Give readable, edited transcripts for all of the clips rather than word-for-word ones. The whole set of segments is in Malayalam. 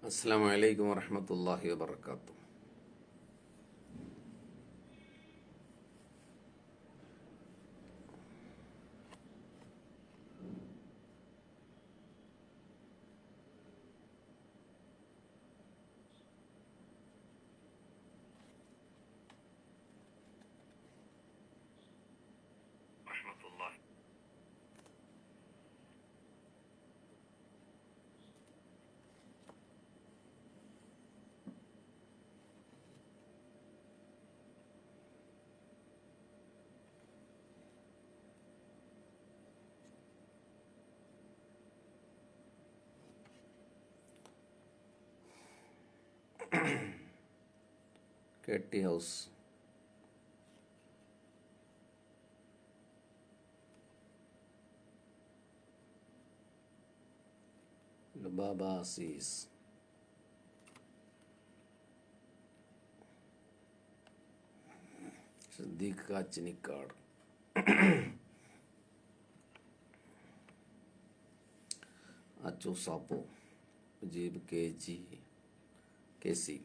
അസ്സലാമു അലൈക്കും വറഹ്മത്തുള്ളാഹി വബറകാതുഹു. കെട്ടി house, Lubaba Aziz, Siddique Kachinikkad, Achu Sappu, Mujeeb K C,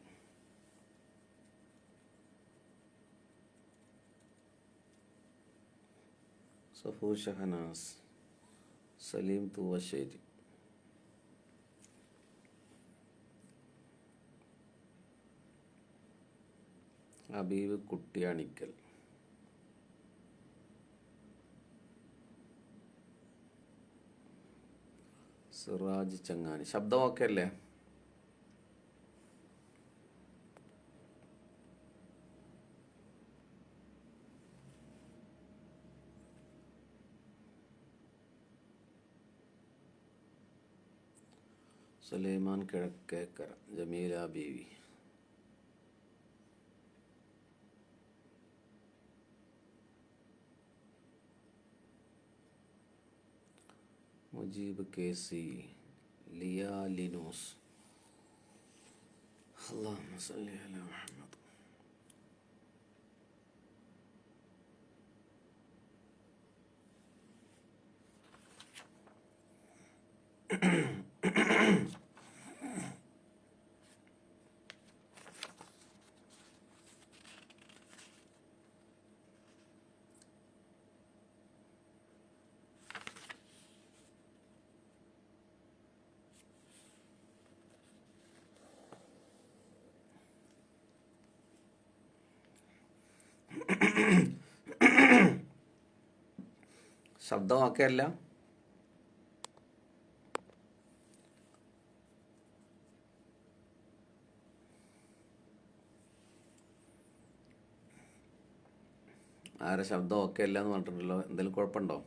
Safu Shahnaz, Saleem Thuvassery, Habeeb Kuttiyanikkal, Siraj Changani. ശബ്ദമൊക്കെ അല്ലേ? Sulaiman Kizhakkekara, Jameela Beevi, Mujeeb K C, Liya Linus. അല്ലാഹുമ്മ സല്ലി അലാ മുഹമ്മദ്. ശബ്ദമൊക്കെ അല്ല? ആരെ ശബ്ദമൊക്കെ അല്ല എന്ന് പറഞ്ഞിട്ടുണ്ടല്ലോ. എന്തെങ്കിലും കുഴപ്പമുണ്ടോ?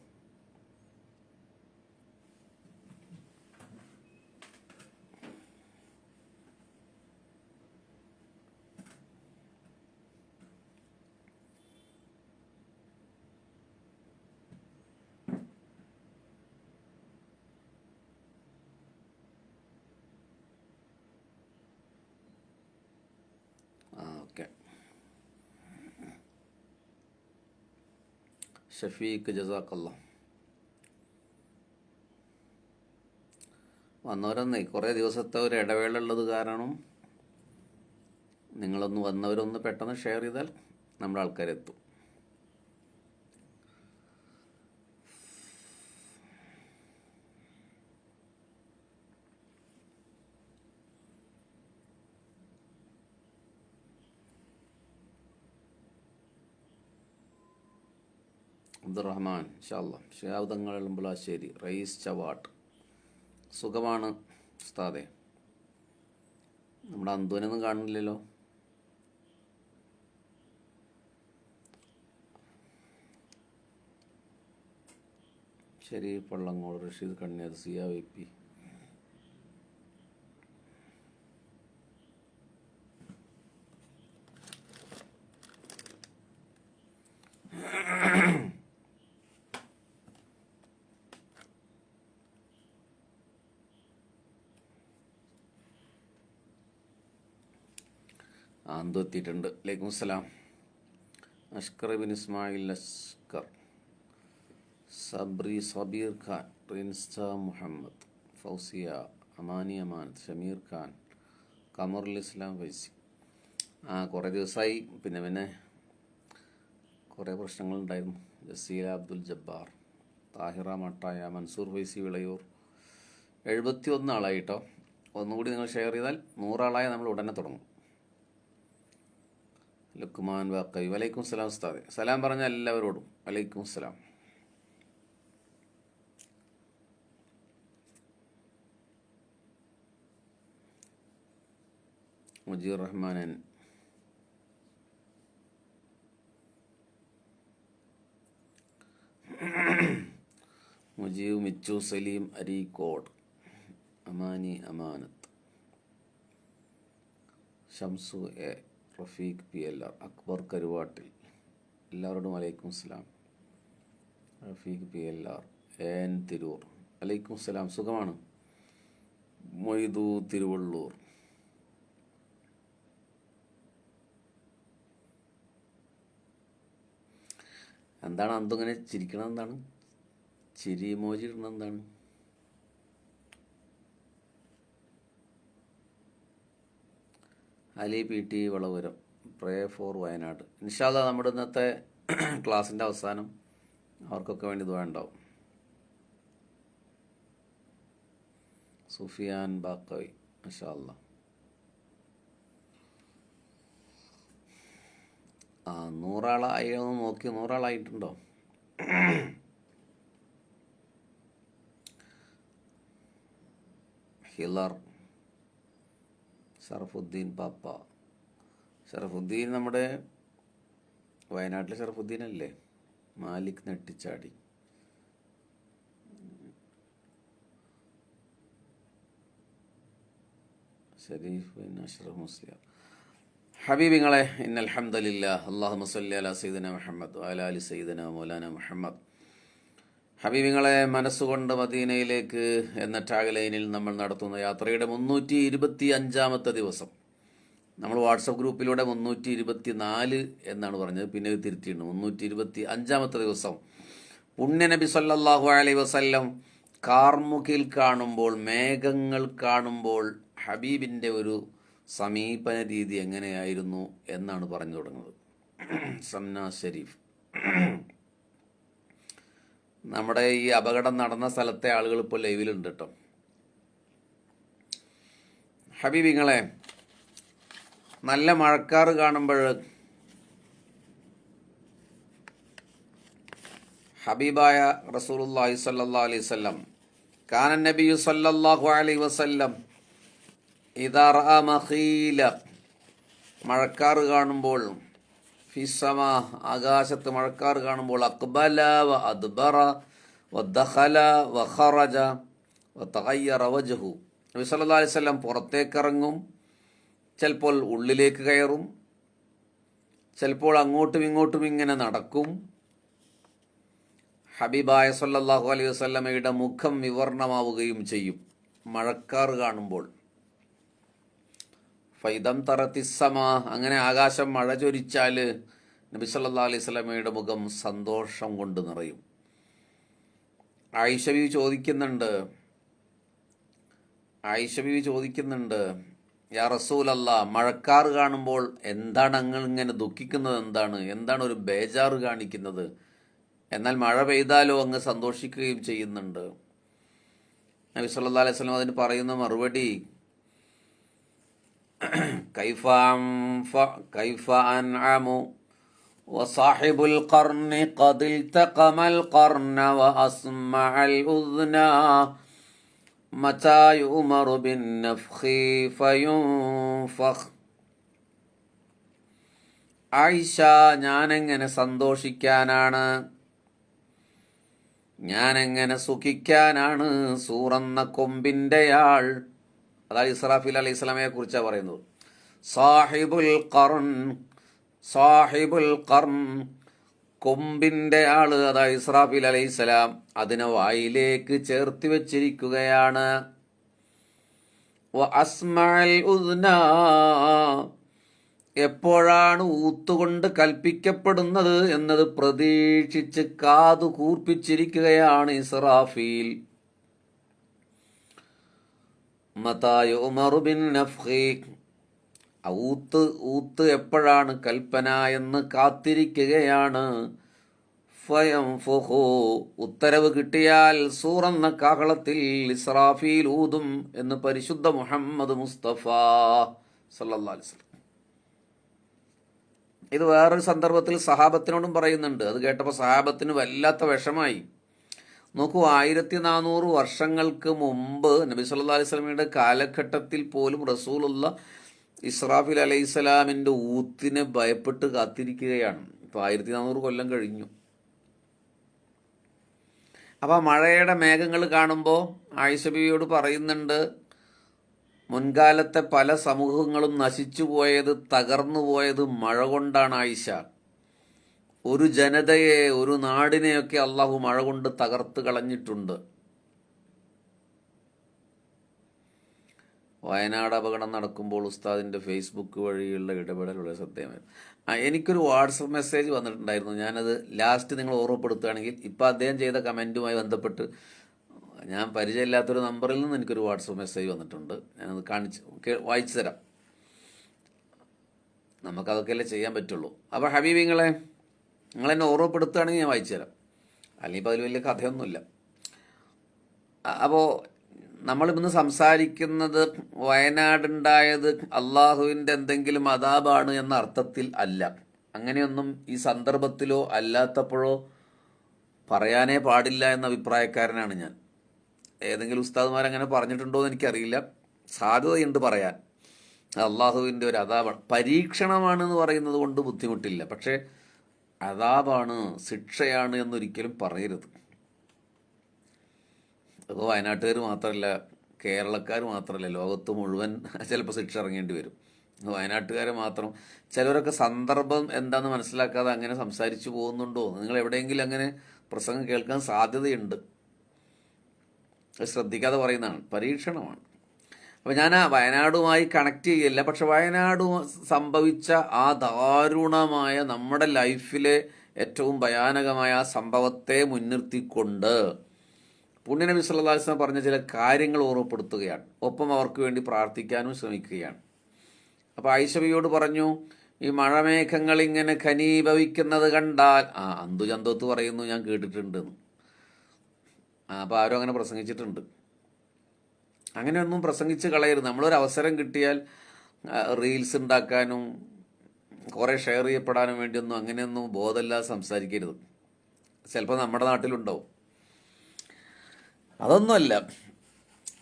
ഓക്കെ. ഷഫീഖ് ജസാക്കല്ലാ. വന്നവരൊന്നേ കുറേ ദിവസത്തെ ഒരു ഇടവേള ഉള്ളത് കാരണം നിങ്ങളൊന്ന് വന്നവരൊന്ന് പെട്ടെന്ന് ഷെയർ ചെയ്താൽ നമ്മുടെ ആൾക്കാരെത്തും. അബ്ദുറഹ്മാൻ, ഇൻഷാല്ലാ. ഷിഹാബ് തങ്ങൾ എളമ്പുളശ്ശേരി, റയീസ് ചവാട്ട്. സുഖമാണ് ഉസ്താദെ. നമ്മുടെ അന്തുവിനൊന്നും കാണുന്നില്ലല്ലോ. ഷരീഫ് പള്ളങ്ങോട്, റഷീദ് കണ്ണിയർ, സിയ വി പി. അന്തു എത്തിയിട്ടുണ്ട്. വലൈക്കും സലാം. അഷ്കർ ബിൻ ഇസ്മായിൽ അഷ്കർ, സബീർ ഖാൻ, റിൻസ മുഹമ്മദ്, ഫൗസിയ, അമാനി അമാൻ, ഷമീർ ഖാൻ, കമറുൽ ഇസ്ലാം ഫൈസി. കുറേ ദിവസമായി. പിന്നെ കുറേ പ്രശ്നങ്ങളുണ്ടായിരുന്നു. ജസീല അബ്ദുൽ ജബ്ബാർ, താഹിറ മട്ടായ, മൻസൂർ ഫൈസി വിളയൂർ. 71 ആളായി കേട്ടോ. ഒന്നുകൂടി നിങ്ങൾ ഷെയർ ചെയ്താൽ 100 ആളായി നമ്മൾ ഉടനെ തുടങ്ങും. ലുക്മാൻ വാക്കൈ, വലൈക്കും സലാം ഉസ്താദെ. സലാം പറഞ്ഞ എല്ലാവരോടും വലൈക്കും സലാം. മുജീർ റഹ്മാനൻ, മുജീബ്, മിച്ചു, സലീം അരീക്കോട്, അമാനി അമാനത്ത്, ഷംസു എ, റഫീഖ് PLR, അക്ബർ കരുവാട്ടിൽ. എല്ലാവരോടും വലൈക്കും സലാം. റഫീഖ് PLR, AN തിരൂർ, വലൈക്കും സലാം. സുഖമാണ്. മൊയ്തു തിരുവള്ളൂർ. എന്താണ് അന്തിങ്ങനെ ചിരിക്കണത്? എന്താണ് ചിരി മോജി ഇടുന്നത്? എന്താണ്? Ali PT Valapuram, pray for Wayanad. ഇൻഷാ അല്ലാഹ് നമ്മുടെ ഇന്നത്തെ ക്ലാസ്സിൻ്റെ അവസാനം അവർക്കൊക്കെ വേണ്ടി ദുആ ഉണ്ടാവും. സുഫിയാൻ ബാക്കവി, മാഷാ അല്ലാഹ്. 100 ആളായി നോക്കി. 100 ആളായിട്ടുണ്ടോ? ഹിലർ, ഷറഫുദ്ദീൻ പാപ്പ. ഷറഫുദ്ദീൻ നമ്മുടെ വയനാട്ടിലെ ഷറഫുദ്ദീൻ അല്ലേ? മാലിക് നെട്ടിച്ചാടി. ഷരീഫ് ബിൻ അഷ്റഫ് മുസ്ലിയാർ. ഹബീബിങ്ങളെ, ഇന്നൽ ഹംദലില്ലാഹ്, അല്ലാഹുമ്മ സ്വല്ലി അലാ സയ്യിദിന മുഹമ്മദ് വഅലാ ആലി സയ്യിദിന മൗലാന മുഹമ്മദ്. ഹബീബിങ്ങളെ, മനസ്സുകൊണ്ട് മദീനയിലേക്ക് എന്ന ടാഗ് ലൈനിൽ നമ്മൾ നടത്തുന്ന യാത്രയുടെ 325-ാമത്തെ ദിവസം. നമ്മൾ വാട്സപ്പ് ഗ്രൂപ്പിലൂടെ 324 എന്നാണ് പറഞ്ഞത്, പിന്നെ തിരുത്തിയിട്ടുണ്ട്. 325-ാമത്തെ ദിവസം. പുണ്യനബി സല്ലല്ലാഹു അലൈഹി വസല്ലം കാർമുകിൽ കാണുമ്പോൾ, മേഘങ്ങൾ കാണുമ്പോൾ ഹബീബിൻ്റെ ഒരു സമീപന രീതി എങ്ങനെയായിരുന്നു എന്നാണ് പറഞ്ഞു തുടങ്ങുന്നത്. സംന ഷരീഫ്, നമ്മുടെ ഈ അപകടം നടന്ന സ്ഥലത്തെ ആളുകൾ ഇപ്പോൾ ലൈവിലുണ്ട് കേട്ടോ. ഹബീബിങ്ങളെ, നല്ല മഴക്കാറ് കാണുമ്പോൾ ഹബീബായ റസൂലുള്ളാഹി സ്വല്ലല്ലാഹു അലൈഹി വസല്ലം, കാന നബിയു സ്വല്ലല്ലാഹു അലൈഹി വസല്ലം ഇദാ റഅ മഖീല, മഴക്കാറ് കാണുമ്പോൾ, ഫിസ്സമ, ആകാശത്ത് മഴക്കാറ് കാണുമ്പോൾ, അഖ്ബല വ അദ്ബറ വ ദഖല വ ഖറജ വ തഗയ്യറ വജ്ഹു. നബി സല്ലല്ലാഹു അലൈഹി വസല്ലം പുറത്തേക്കിറങ്ങും, ചിലപ്പോൾ ഉള്ളിലേക്ക് കയറും, ചിലപ്പോൾ അങ്ങോട്ടും ഇങ്ങോട്ടും ഇങ്ങനെ നടക്കും. ഹബീബായ സല്ലല്ലാഹു അലൈഹി വസല്ലമയുടെ മുഖം വിവർണമാവുകയും ചെയ്യും മഴക്കാറ് കാണുമ്പോൾ. ഫൈദം തറത്തിസ്സമ, അങ്ങനെ ആകാശം മഴ ചൊരിച്ചാൽ നബി സല്ലല്ലാഹു അലൈഹി വസല്ലമയുടെ മുഖം സന്തോഷം കൊണ്ട് നിറയും. ആയിഷ ബീവി ചോദിക്കുന്നുണ്ട്, യാ റസൂലല്ലാ, മഴക്കാറ് കാണുമ്പോൾ എന്താണ് അങ്ങ് ഇങ്ങനെ ദുഃഖിക്കുന്നത്? എന്താണ് ഒരു ബേജാറ് കാണിക്കുന്നത്? എന്നാൽ മഴ പെയ്താലോ അങ്ങ് സന്തോഷിക്കുകയും ചെയ്യുന്നുണ്ട്. നബി സല്ലല്ലാഹു അലൈഹി വസല്ലം അതിന് പറയുന്ന മറുപടി, കൈഫ അൻഅമു വസാഹിബുൽ ഖർനി ഖദിൽ തഖമൽ ഖർന വഅസ്മഅൽ ഉദ്ന മതാ യുമറു ബിൻ നഫ്ഖി ഫയുൻഫഖ്. ആയിഷ, ഞാനെങ്ങനെ സന്തോഷിക്കാനാണ്, ഞാനെങ്ങനെ സുഖിക്കാനാണ് സൂറന്ന കൊമ്പിൻ്റെയാൾ, അതായത് ഇസ്രാഫീൽ അലൈഹി സ്വലാമയെ കുറിച്ചാണ് പറയുന്നത്. സാഹിബുൽ ഖർൻ, കൊമ്പിൻ്റെ ആള്, അതായത് ഇസ്രാഫീൽ അലൈഹി സ്വലാം അതിനെ വായിലേക്ക് ചേർത്തി വെച്ചിരിക്കുകയാണ്. വ അസ്മഅൽ ഉദ്ന, എപ്പോഴാണ് ഊത്തുകൊണ്ട് കൽപ്പിക്കപ്പെടുന്നത് എന്നത് പ്രതീക്ഷിച്ച് കാതു കൂർപ്പിച്ചിരിക്കുകയാണ് ഇസ്രാഫീൽ. മതാ യുമറു ബിൻ നഫ്ഖി, ഊത്ത് ഊത്ത് എപ്പോഴാണ് കൽപ്പന എന്ന് കാത്തിരിക്കുകയാണ്. ഫയംഫുഖു, ഉത്തരവ് കിട്ടിയാൽ സൂറെന്ന കാഹളത്തിൽ ഇസ്രാഫീൽ ഊതും എന്ന് പരിശുദ്ധ മുഹമ്മദ് മുസ്തഫ സല്ലല്ലാഹു അലൈഹി വസല്ലം. ഇത് വേറൊരു സന്ദർഭത്തിൽ സഹാബത്തിനോടും പറയുന്നുണ്ട്. അത് കേട്ടപ്പോൾ സഹാബത്തിന് വല്ലാത്ത വിഷമായി. നോക്കൂ, 1400 വർഷങ്ങൾക്ക് മുമ്പ് നബി സല്ലല്ലാഹു അലൈഹി വസല്ലമയുടെ കാലഘട്ടത്തിൽ പോലും റസൂലുള്ള ഇസ്രാഫീൽ അലൈഹിസ്സലാമിൻ്റെ ഊത്തിനെ ഭയപ്പെട്ട് കാത്തിരിക്കുകയാണ്. ഇപ്പോൾ 1400 കൊല്ലം കഴിഞ്ഞു. അപ്പോൾ മഴയുടെ മേഘങ്ങൾ കാണുമ്പോൾ ആയിഷ ബീവിയോട് പറയുന്നുണ്ട്, മുൻകാലത്തെ പല സമൂഹങ്ങളും നശിച്ചു പോയത്, തകർന്നു പോയത് മഴ കൊണ്ടാണ് ആയിഷ. ഒരു ജനതയെ, ഒരു നാടിനെയൊക്കെ അള്ളാഹു മഴ കൊണ്ട് തകർത്ത് കളഞ്ഞിട്ടുണ്ട്. വയനാട് അപകടം നടക്കുമ്പോൾ ഉസ്താദിൻ്റെ ഫേസ്ബുക്ക് വഴിയുള്ള ഇടപെടൽ വളരെ ശ്രദ്ധേയമായിരുന്നു. എനിക്കൊരു വാട്സപ്പ് മെസ്സേജ് വന്നിട്ടുണ്ടായിരുന്നു. ഞാനത് ലാസ്റ്റ് നിങ്ങൾ ഓർമ്മപ്പെടുത്തുകയാണെങ്കിൽ, ഇപ്പോൾ അദ്ദേഹം ചെയ്ത കമൻറ്റുമായി ബന്ധപ്പെട്ട് ഞാൻ പരിചയമില്ലാത്തൊരു നമ്പറിൽ നിന്ന് എനിക്കൊരു വാട്സപ്പ് മെസ്സേജ് വന്നിട്ടുണ്ട്. ഞാനത് വായിച്ചു തരാം. നമുക്കതൊക്കെയല്ലേ ചെയ്യാൻ പറ്റുള്ളൂ. അപ്പോൾ ഹബീബിങ്ങളെ, നിങ്ങളെന്നെ ഓർമ്മപ്പെടുത്തുകയാണെങ്കിൽ ഞാൻ വായിച്ചു തരാം. അല്ലെങ്കിൽ ഇപ്പോൾ അതിൽ വലിയ കഥയൊന്നുമില്ല. അപ്പോൾ നമ്മളിന്ന് സംസാരിക്കുന്നത് വയനാടുണ്ടായത് അള്ളാഹുവിൻ്റെ എന്തെങ്കിലും അദാബാണ് എന്ന അർത്ഥത്തിൽ അല്ല. അങ്ങനെയൊന്നും ഈ സന്ദർഭത്തിലോ അല്ലാത്തപ്പോഴോ പറയാനേ പാടില്ല എന്ന അഭിപ്രായക്കാരനാണ് ഞാൻ. ഏതെങ്കിലും ഉസ്താദുമാരങ്ങനെ പറഞ്ഞിട്ടുണ്ടോ എന്ന് എനിക്കറിയില്ല. സാധ്യതയുണ്ട് പറയാൻ. അള്ളാഹുവിൻ്റെ ഒരു അദാബാണ്. പരീക്ഷണമാണെന്ന് പറയുന്നത് കൊണ്ട് ബുദ്ധിമുട്ടില്ല. പക്ഷേ അദാബാണ്, ശിക്ഷയാണ് എന്നൊരിക്കലും പറയരുത്. അപ്പോൾ വയനാട്ടുകാർ മാത്രമല്ല, കേരളക്കാർ മാത്രമല്ല, ലോകത്ത് മുഴുവൻ ചിലപ്പോൾ ശിക്ഷ ഇറങ്ങേണ്ടി വരും. വയനാട്ടുകാരെ മാത്രം ചിലരൊക്കെ സന്ദർഭം എന്താണെന്ന് മനസ്സിലാക്കാതെ അങ്ങനെ സംസാരിച്ചു പോകുന്നുണ്ടോ? നിങ്ങൾ എവിടെയെങ്കിലും അങ്ങനെ പ്രസംഗം കേൾക്കാൻ സാധ്യതയുണ്ട്. ശ്രദ്ധിക്കാതെ പറയുന്നതാണ്. പരീക്ഷണമാണ്. അപ്പോൾ ഞാൻ ആ വയനാടുമായി കണക്ട് ചെയ്യില്ല. പക്ഷെ വയനാട് സംഭവിച്ച ആ ദാരുണമായ നമ്മുടെ ലൈഫിലെ ഏറ്റവും ഭയാനകമായ ആ സംഭവത്തെ മുൻനിർത്തിക്കൊണ്ട് പുണ്യനബി സല്ലല്ലാഹു അലൈഹി വസല്ലം പറഞ്ഞ ചില കാര്യങ്ങൾ ഓർമ്മപ്പെടുത്തുകയാണ്. ഒപ്പം അവർക്ക് വേണ്ടി പ്രാർത്ഥിക്കാനും ശ്രമിക്കുകയാണ്. അപ്പോൾ ആയിഷ ബിവിയോട് പറഞ്ഞു, ഈ മഴമേഘങ്ങൾ ഇങ്ങനെ ഘനീഭവിക്കുന്നത് കണ്ടാൽ, അന്തുചന്തോത്ത് പറയുന്നു, ഞാൻ കേട്ടിട്ടുണ്ടെന്ന്. അപ്പോൾ ആരും അങ്ങനെ പ്രസംഗിച്ചിട്ടുണ്ട്. അങ്ങനെയൊന്നും പ്രസംഗിച്ച് കളയരുത്. നമ്മളൊരു അവസരം കിട്ടിയാൽ റീൽസ് ഉണ്ടാക്കാനും കുറേ ഷെയർ ചെയ്യപ്പെടാനും വേണ്ടിയൊന്നും അങ്ങനെയൊന്നും ബോധമില്ലാതെ സംസാരിക്കരുത്. ചിലപ്പോൾ നമ്മുടെ നാട്ടിലുണ്ടാവും. അതൊന്നുമല്ല,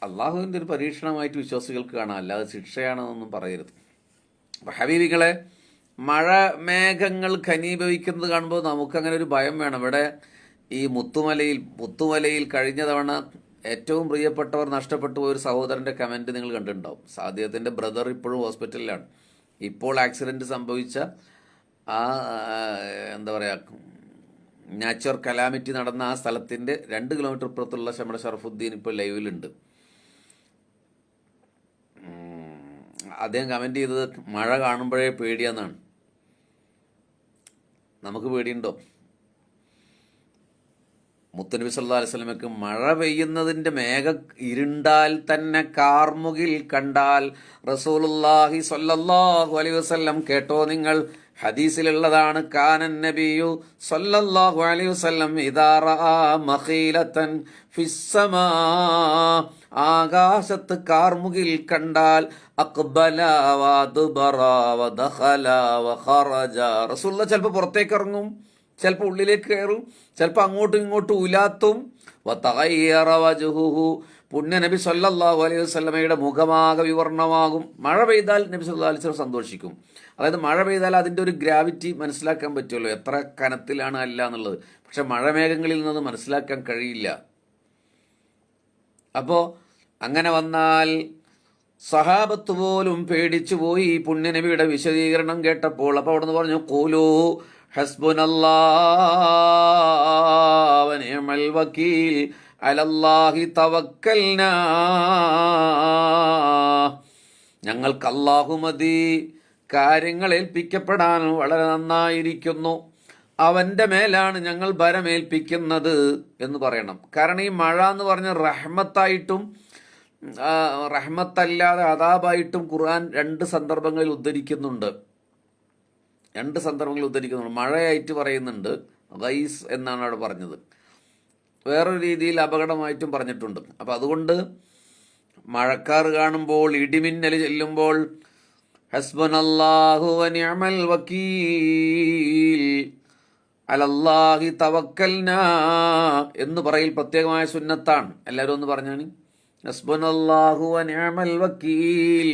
അള്ളാഹുവിൻ്റെ ഒരു പരീക്ഷണമായിട്ട് വിശ്വാസികൾക്ക് കാണാം, അല്ലാതെ ശിക്ഷയാണെന്നൊന്നും പറയരുത്. ഹബീബികളെ, മഴ മേഘങ്ങൾ ഘനീഭവിക്കുന്നത് കാണുമ്പോൾ നമുക്കങ്ങനെ ഒരു ഭയം വേണം. ഇവിടെ ഈ മുത്തുമലയിൽ കഴിഞ്ഞ തവണ ഏറ്റവും പ്രിയപ്പെട്ടവർ നഷ്ടപ്പെട്ടു പോയൊരു സഹോദരൻ്റെ കമൻറ്റ് നിങ്ങൾ കണ്ടിട്ടുണ്ടാവും. അദ്ദേഹത്തിൻ്റെ ബ്രദർ ഇപ്പോഴും ഹോസ്പിറ്റലിലാണ്. ഇപ്പോൾ ആക്സിഡൻറ്റ് സംഭവിച്ച ആ എന്താ പറയുക, നാച്ചുറൽ കലാമിറ്റി നടന്ന ആ സ്ഥലത്തിൻ്റെ 2 കിലോമീറ്റർ ഇപ്പുറത്തുള്ള നമ്മുടെ ഷറഫുദ്ദീൻ ഇപ്പോൾ ലൈവിലുണ്ട്. അദ്ദേഹം കമൻറ്റ് ചെയ്തത്, മഴ കാണുമ്പോഴേ പേടിയാന്നാണ്. നമുക്ക് പേടിയുണ്ടോ? മുത്തുനബി സല്ലല്ലാഹു അലൈഹി വസല്ലമയ്ക്ക് മഴ പെയ്യുന്നതിൻ്റെ ഇരുണ്ടാൽ തന്നെ കാർമുകിൽ കണ്ടാൽ റസൂലുള്ളാഹി സ്വല്ലല്ലാഹു അലൈഹി വസല്ലം, കേട്ടോ നിങ്ങൾ, ഹദീസിലുള്ളതാണ്, കാനൻ നബിയു സ്വല്ലല്ലാഹു അലൈഹി വസല്ലം ഇദാ റആ മഖീലതൻ ഫിസ്സമാ, ആകാശത്ത് കാർമുകിൽ കണ്ടാൽ അഖ്ബല വദ്ബറ വദഖല വഖറജ, റസൂലുള്ളാഹി ചിലപ്പോൾ പുറത്തേക്ക് ഇറങ്ങും, ചിലപ്പോൾ ഉള്ളിലേക്ക് കയറും, ചിലപ്പോൾ അങ്ങോട്ടും ഇങ്ങോട്ടും ഉലാത്തും. വതഗയ്യറ വജ്ഹുഹു, പുണ്യ നബി സല്ലല്ലാഹു അലൈഹി വസല്ലമയുടെ മുഖമാകെ വിവർണമാകും. മഴ പെയ്താൽ നബി സല്ലല്ലാഹു അലൈഹി വസല്ലം സന്തോഷിക്കും. അതായത് മഴ പെയ്താൽ അതിൻ്റെ ഒരു ഗ്രാവിറ്റി മനസ്സിലാക്കാൻ പറ്റുമല്ലോ, എത്ര കനത്തിലാണ് അല്ല എന്നുള്ളത്. പക്ഷെ മഴമേഘങ്ങളിൽ നിന്ന് മനസ്സിലാക്കാൻ കഴിയില്ല. അപ്പോൾ അങ്ങനെ വന്നാൽ സഹാബത്ത് പോലും പേടിച്ചു പോയി പുണ്യനബിയുടെ വിശദീകരണം കേട്ടപ്പോൾ. അപ്പോൾ അവിടെ നിന്ന് പറഞ്ഞു, ഖൂലൂ ഹസ്ബുനല്ലാഹു വനിഅമൽ വകീൽ അലല്ലാഹി തവക്കൽനാ, ഞങ്ങൾക്ക് അല്ലാഹു മതി, കാര്യങ്ങൾ ഏൽപ്പിക്കപ്പെടാൻ വളരെ നന്നായിരിക്കുന്നു, അവൻ്റെ മേലാണ് ഞങ്ങൾ ഭരമേൽപ്പിക്കുന്നത് എന്ന് പറയണം. കാരണം ഈ മഴ എന്ന് പറഞ്ഞ റഹ്മത്തായിട്ടും റഹ്മത്തല്ലാതെ അദാബായിട്ടും ഖുർആൻ രണ്ട് സന്ദർഭങ്ങളിൽ ഉദ്ധരിക്കുന്നുണ്ട്. മഴയായിട്ട് പറയുന്നുണ്ട്, ഗൈസ് എന്നാണ് അവിടെ പറഞ്ഞത്. വേറൊരു രീതിയിൽ അപകടമായിട്ടും പറഞ്ഞിട്ടുണ്ട്. അപ്പം അതുകൊണ്ട് മഴക്കാർ കാണുമ്പോൾ, ഇടിമിന്നൽ ചെല്ലുമ്പോൾ ഹസ്ബുനല്ലാഹു വനിഅമൽ വക്കീൽ അലല്ലാഹി തവക്കൽനാ എന്ന് പറയൽ പ്രത്യേകമായ സുന്നത്താണ്. എല്ലാവരും ഒന്ന് പറഞ്ഞാണ്, ഹസ്ബുനല്ലാഹു വനിഅമൽ വക്കീൽ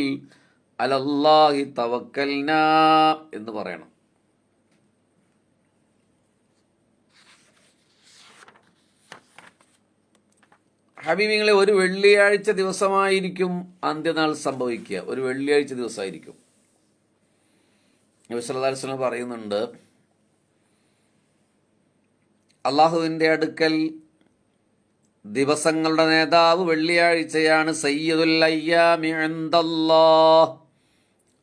അലല്ലാഹി തവക്കൽനാ എന്ന് പറയണം. ഹബീബിങ്ങളെ, ഒരു വെള്ളിയാഴ്ച ദിവസമായിരിക്കും അന്ത്യനാൾ സംഭവിക്കുക. ഒരു വെള്ളിയാഴ്ച ദിവസമായിരിക്കും. നബി സല്ലല്ലാഹു അലൈഹി വസല്ലം പറയുന്നുണ്ട്, അള്ളാഹുവിൻ്റെ അടുക്കൽ ദിവസങ്ങളുടെ നേതാവ് വെള്ളിയാഴ്ചയാണ്. സയ്യിദുൽ അയ്യാമി ഇൻദല്ലാഹ്.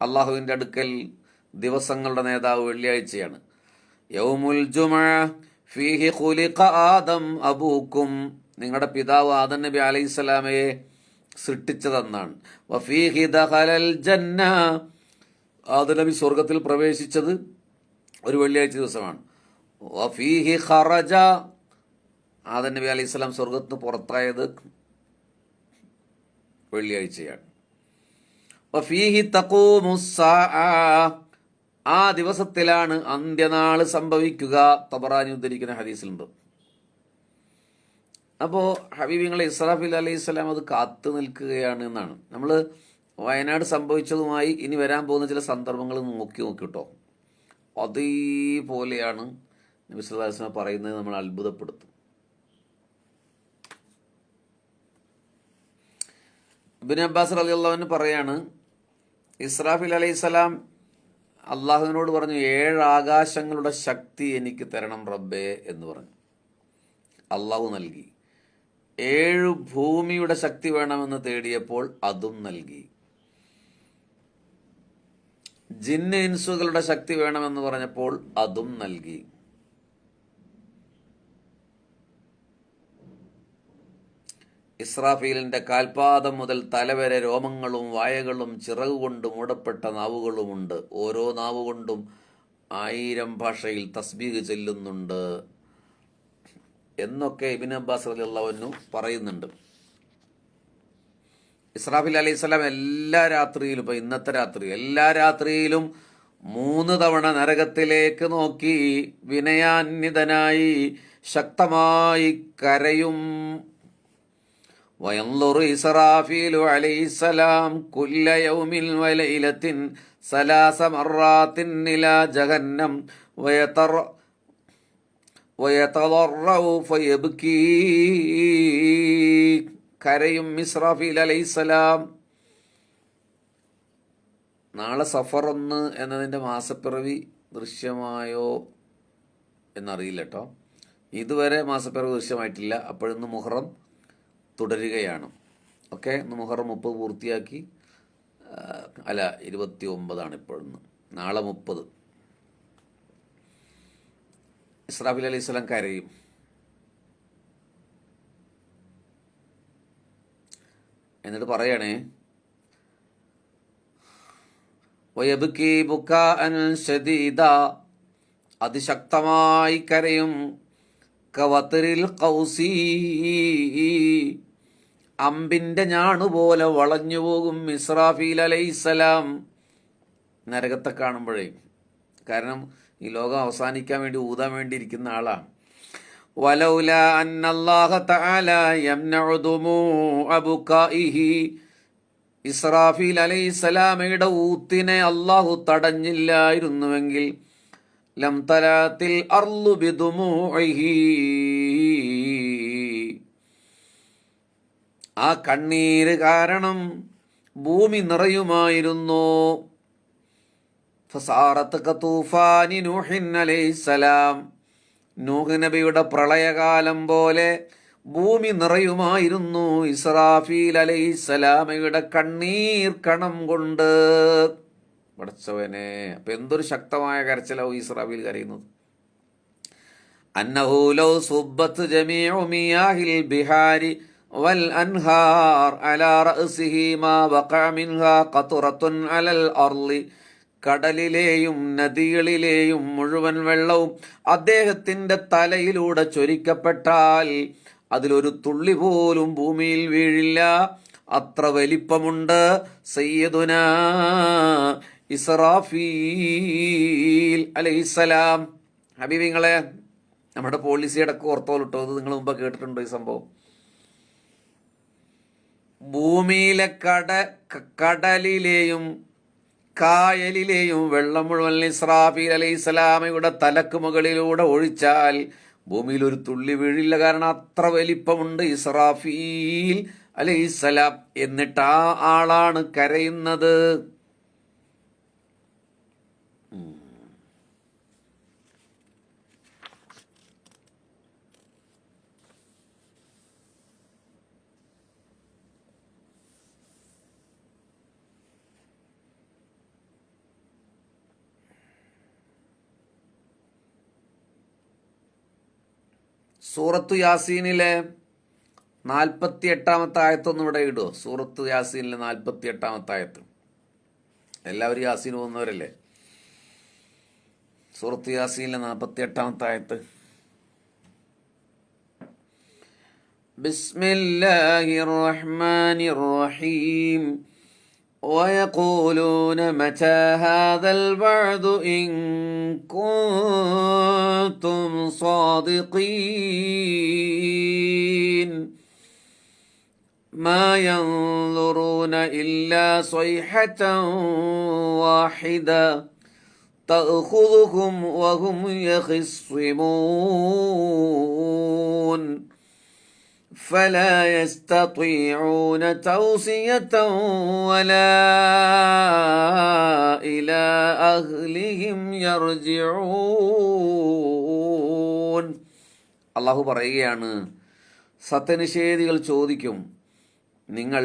അള്ളാഹുവിൻ്റെ അടുക്കൽ ദിവസങ്ങളുടെ നേതാവ് വെള്ളിയാഴ്ചയാണ്. യൗമുൽ ജുമുഅ ഫീഹി ഖുലിഖ ആദം അബൂക്കും. നിങ്ങളുടെ പിതാവ് ആദം നബി അലൈഹിസ്സലാമയെ സൃഷ്ടിച്ചതെന്നാണ്. വഫീഹി ദഖലൽ ജന്ന. ആദം നബി സ്വർഗത്തിൽ പ്രവേശിച്ചത് ഒരു വെള്ളിയാഴ്ച ദിവസമാണ്. വഫീഹി ഖറജ. ആദം നബി അലൈഹിസ്സലാം സ്വർഗത്തിന് പുറത്തായത് വെള്ളിയാഴ്ചയാണ്. വഫീഹി തഖൂമുസ്സാഅ. ആ ദിവസത്തിലാണ് അന്ത്യനാൾ സംഭവിക്കുക. തബറാനി ഉദ്ധരിക്കുന്ന ഹദീസിലുണ്ട്. അപ്പോൾ ഹബീബിങ്ങളെ, ഇസ്രാഫീൽ അലൈഹിസ്സലാം അത് കാത്തു നിൽക്കുകയാണ് എന്നാണ്. നമ്മൾ വയനാട് സംഭവിച്ചതുമായി ഇനി വരാൻ പോകുന്ന ചില സന്ദർഭങ്ങൾ നോക്കി കേട്ടോ. അതേപോലെയാണ് നബി സല്ലല്ലാഹു അലൈഹി വസല്ലം പറയുന്നത്. നമ്മൾ അത്ഭുതപ്പെടുത്തും. ഇബ്നു അബ്ബാസ് റളിയല്ലാഹു അൻഹു പറയാണ്, ഇസ്രാഫീൽ അലൈഹിസ്സലാം അള്ളാഹുവിനോട് പറഞ്ഞു, 7 ആകാശങ്ങളുടെ ശക്തി എനിക്ക് തരണം റബ്ബേ എന്ന് പറഞ്ഞു. അള്ളാഹു നൽകി. 7 ഭൂമിയുടെ ശക്തി വേണമെന്ന് തേടിയപ്പോൾ അതും നൽകി. ജിന്ന് ഇൻസുകളുടെ ശക്തി വേണമെന്ന് പറഞ്ഞപ്പോൾ അതും നൽകി. ഇസ്രാഫീലിന്റെ കാൽപാദം മുതൽ തലവരെ രോമങ്ങളും വായകളും ചിറകുകൊണ്ട് മൂടപ്പെട്ട നാവുകളുമുണ്ട്. ഓരോ നാവുകൊണ്ടും 1000 ഭാഷയിൽ തസ്ബീഹ് ചെല്ലുന്നുണ്ട് എന്നൊക്കെ ഇബ്നു അബ്ബാസ് റളിയല്ലാഹു അൻഹു പറയുന്നുണ്ട്. ഇസ്രാഫീൽ അലൈഹിസ്സലാം എല്ലാ രാത്രിയിലും, ഇപ്പം ഇന്നത്തെ രാത്രി, എല്ലാ രാത്രിയിലും 3 തവണ നരകത്തിലേക്ക് നോക്കി വിനയാന്വിതനായി ശക്തമായി കരയും. വയൻളുറു ഇസ്രാഫീലു അലൈഹിസ്സലാം കുല്ല യൗമിൻ വലൈലത്തിൻ 3 മർറാത്തിൻ ഇലാ ജഹന്നം വയതളറഉ ഫയബ്കീ. കരയും ഇസ്രാഫീൽ അലൈഹിസ്സലാം. നാളെ സഫർ 1 എന്നതിൻ്റെ മാസപ്പിറവി ദൃശ്യമായോ എന്നറിയില്ല കേട്ടോ. ഇതുവരെ മാസപ്പിറവി ദൃശ്യമായിട്ടില്ല. അപ്പോഴിന്ന് മുഹറം തുടരുകയാണ്. ഓക്കെ, ഇന്ന് മുഹറം 30 പൂർത്തിയാക്കി. അല്ല, 29 ഇപ്പോഴിന്ന്. നാളെ 30. ഇസ്രാഫീൽ അലൈഹിസ്സലാം കരയും. എന്നിട്ട് പറയണേ, വയബ്കി ബുകാഅൻ ശദീദ. അതിശക്തമായി കരയും. കവത്രിൽ ഖൗസി. അമ്പിന്റെ ഞാണുപോലെ വളഞ്ഞു പോകും ഇസ്രാഫീൽ അലൈഹിസ്സലാം നരകത്തെ കാണുമ്പോഴേ. കാരണം ഈ ലോകം അവസാനിക്കാൻ വേണ്ടി ഊതാൻ വേണ്ടി ഇരിക്കുന്ന ആളാണ്. വലൗല അന്നല്ലാഹ തആല യംനഉ ദുമൂഅ ബുകാഇഹി. ഇസ്രാഫീൽ അലൈഹിസ്സലാമയുടെ ഊത്തിനെ അല്ലാഹു തടഞ്ഞില്ലായിരുന്നുവെങ്കിൽ ലം തലാത്തിൽ അർളു ബിദുമൂഇഹി. ആ കണ്ണീര് കാരണം ഭൂമി നിറയുമായിരുന്നു. ഫസാറത്ത് കതൂഫാനി നൂഹിൻ അലൈഹിസ്സലാം. നൂഹ് നബിയുടെ പ്രളയകാലം പോലെ ഭൂമി നിറയുമായിരുന്നു ഇസ്രാഫീൽ അലൈഹിസ്സലാമയുടെ കണ്ണീർ കണം കൊണ്ട്. പടച്ചവനെ, അപ്പൊ എന്തൊരു ശക്തമായ കരച്ചിലാവും ഇസ്രാഫീൽ കരയുന്നത്. അന്നഹു ലൗ സുബ്ബത്ത് ജമീഉ മിയാഹിൽ ബിഹാരി വൽ അൻഹാർ അലാ റഅസിഹി മാ വഖഅ മിൻഹാ ഖത്റത്തുൻ അലൽ അർളി. കടലിലെയും നദികളിലെയും മുഴുവൻ വെള്ളവും അദ്ദേഹത്തിന്റെ തലയിലൂടെ ചൊരിക്കപ്പെട്ടാൽ അതിലൊരു തുള്ളി പോലും ഭൂമിയിൽ വീഴില്ല. അത്ര വലിപ്പമുണ്ട് സയ്യിദുനാ ഇസ്രാഫീൽ അലൈഹിസ്സലാം. ഹബീബിങ്ങളെ, നമ്മുടെ പോളിസി അടക്കം ഓർത്തോലിട്ടോ, ഇത് നിങ്ങൾ മുമ്പ് കേട്ടിട്ടുണ്ടോ ഈ സംഭവം? ഭൂമിയിലെ കടലിലെയും കായലിലെയും വെള്ളം മുഴുവൻ ഇസ്രാഫീൽ അലൈഹിസ്സലാമയുടെ തലക്ക് മുകളിലൂടെ ഒഴിച്ചാൽ ഭൂമിയിൽ ഒരു തുള്ളി വീഴില്ല. കാരണം അത്ര വലിപ്പമുണ്ട് ഇസ്രാഫീൽ അലൈഹിസ്സലാം. എന്നിട്ട് ആ ആളാണ് കരയുന്നത്. സൂറത്തു യാസീനിലെ 48-ാമത്തെ ആയത്തൊന്നും ഇവിടെ ഇടുമോ? സൂറത്തു യാസീനിലെ 48-ാമത്തെ ആയത്ത്. എല്ലാവരും യാസീൻ പോകുന്നവരല്ലേ? സൂറത്തു യാസീനിലെ 48-ാമത്തെ ആയത്ത്. ബിസ്മില്ലാഹിർ റഹ്മാനിർ റഹീം. ويقولون متى هذا الوعد إن كنتم صادقين ما ينظرون إلا صيحة واحدة تأخذهم وهم يخصمون فلا يستطيعون توصية ولا إلى أهلهم يرجعون. അള്ളാഹു പറയുകയാണ്, സത്യനിഷേധികൾ ചോദിക്കും, നിങ്ങൾ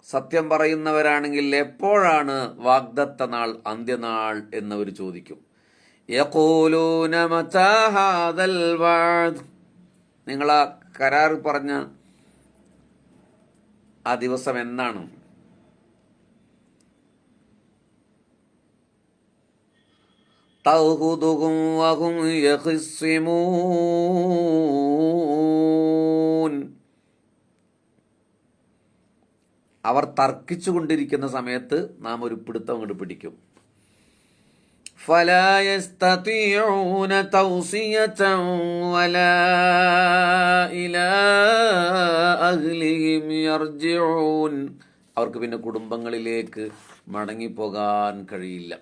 സത്യം പറയുന്നവരാണെങ്കിൽ എപ്പോഴാണ് വാഗ്ദത്ത നാൾ, അന്ത്യനാൾ എന്നവർ ചോദിക്കും. യഖൂലൂന മതാ ഹാദൽ വഅദ്. നിങ്ങൾ ആ കരാർ പറഞ്ഞ ആ ദിവസം എന്നാണ്? തൗഹുദുഹും വഹും യഖ്സിമൂൻ. അവർ തർക്കിച്ചു കൊണ്ടിരിക്കുന്ന സമയത്ത് നാം ഒരു പിടുത്തം അങ്ങോട്ട് പിടിക്കും. فلا يستطيعون توصية ولا إلى أهلهم يرجعون. അവർക്ക് പിന്നെ കുടുംബങ്ങളിലേക്ക് മടങ്ങിപ്പോകാൻ കഴിയില്ല.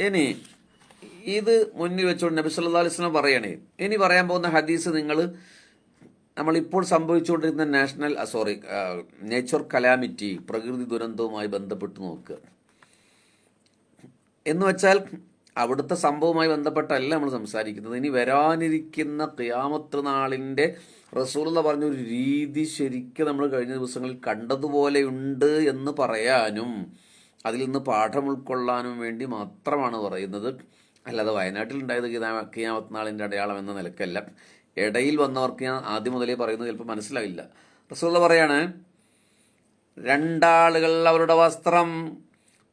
ഇനി ഇത് മുന്നിൽ വെച്ചുകൊണ്ട് നബി സല്ലല്ലാഹു അലൈഹി വസല്ലം പറയണേ, ഇനി പറയാൻ പോകുന്ന ഹദീസ് നിങ്ങൾ നമ്മളിപ്പോൾ സംഭവിച്ചുകൊണ്ടിരുന്ന നേച്ചർ കലാമിറ്റി, പ്രകൃതി ദുരന്തവുമായി ബന്ധപ്പെട്ട് നോക്കുക. എന്ന് വെച്ചാൽ അവിടുത്തെ സംഭവവുമായി ബന്ധപ്പെട്ടല്ല നമ്മൾ സംസാരിക്കുന്നത്. ഇനി വരാനിരിക്കുന്ന ഖിയാമത്ത് നാളിൻ്റെ റസൂലുള്ള പറഞ്ഞൊരു രീതി ശരിക്കും നമ്മൾ കഴിഞ്ഞ ദിവസങ്ങളിൽ കണ്ടതുപോലെയുണ്ട് എന്ന് പറയാനും അതിൽ നിന്ന് പാഠം ഉൾക്കൊള്ളാനും വേണ്ടി മാത്രമാണ് പറയുന്നത്. അല്ലാതെ വയനാട്ടിലുണ്ടായത് ഖിയാമത്ത് നാളിൻ്റെ അടയാളം എന്ന നിലക്കല്ല. ഇടയിൽ വന്നവർക്ക് ഞാൻ ആദ്യം മുതലേ പറയുന്നത് ചിലപ്പോൾ മനസ്സിലാവില്ല. റസൂലുള്ള പറയാണ്, രണ്ടാളുകൾ അവരുടെ വസ്ത്രം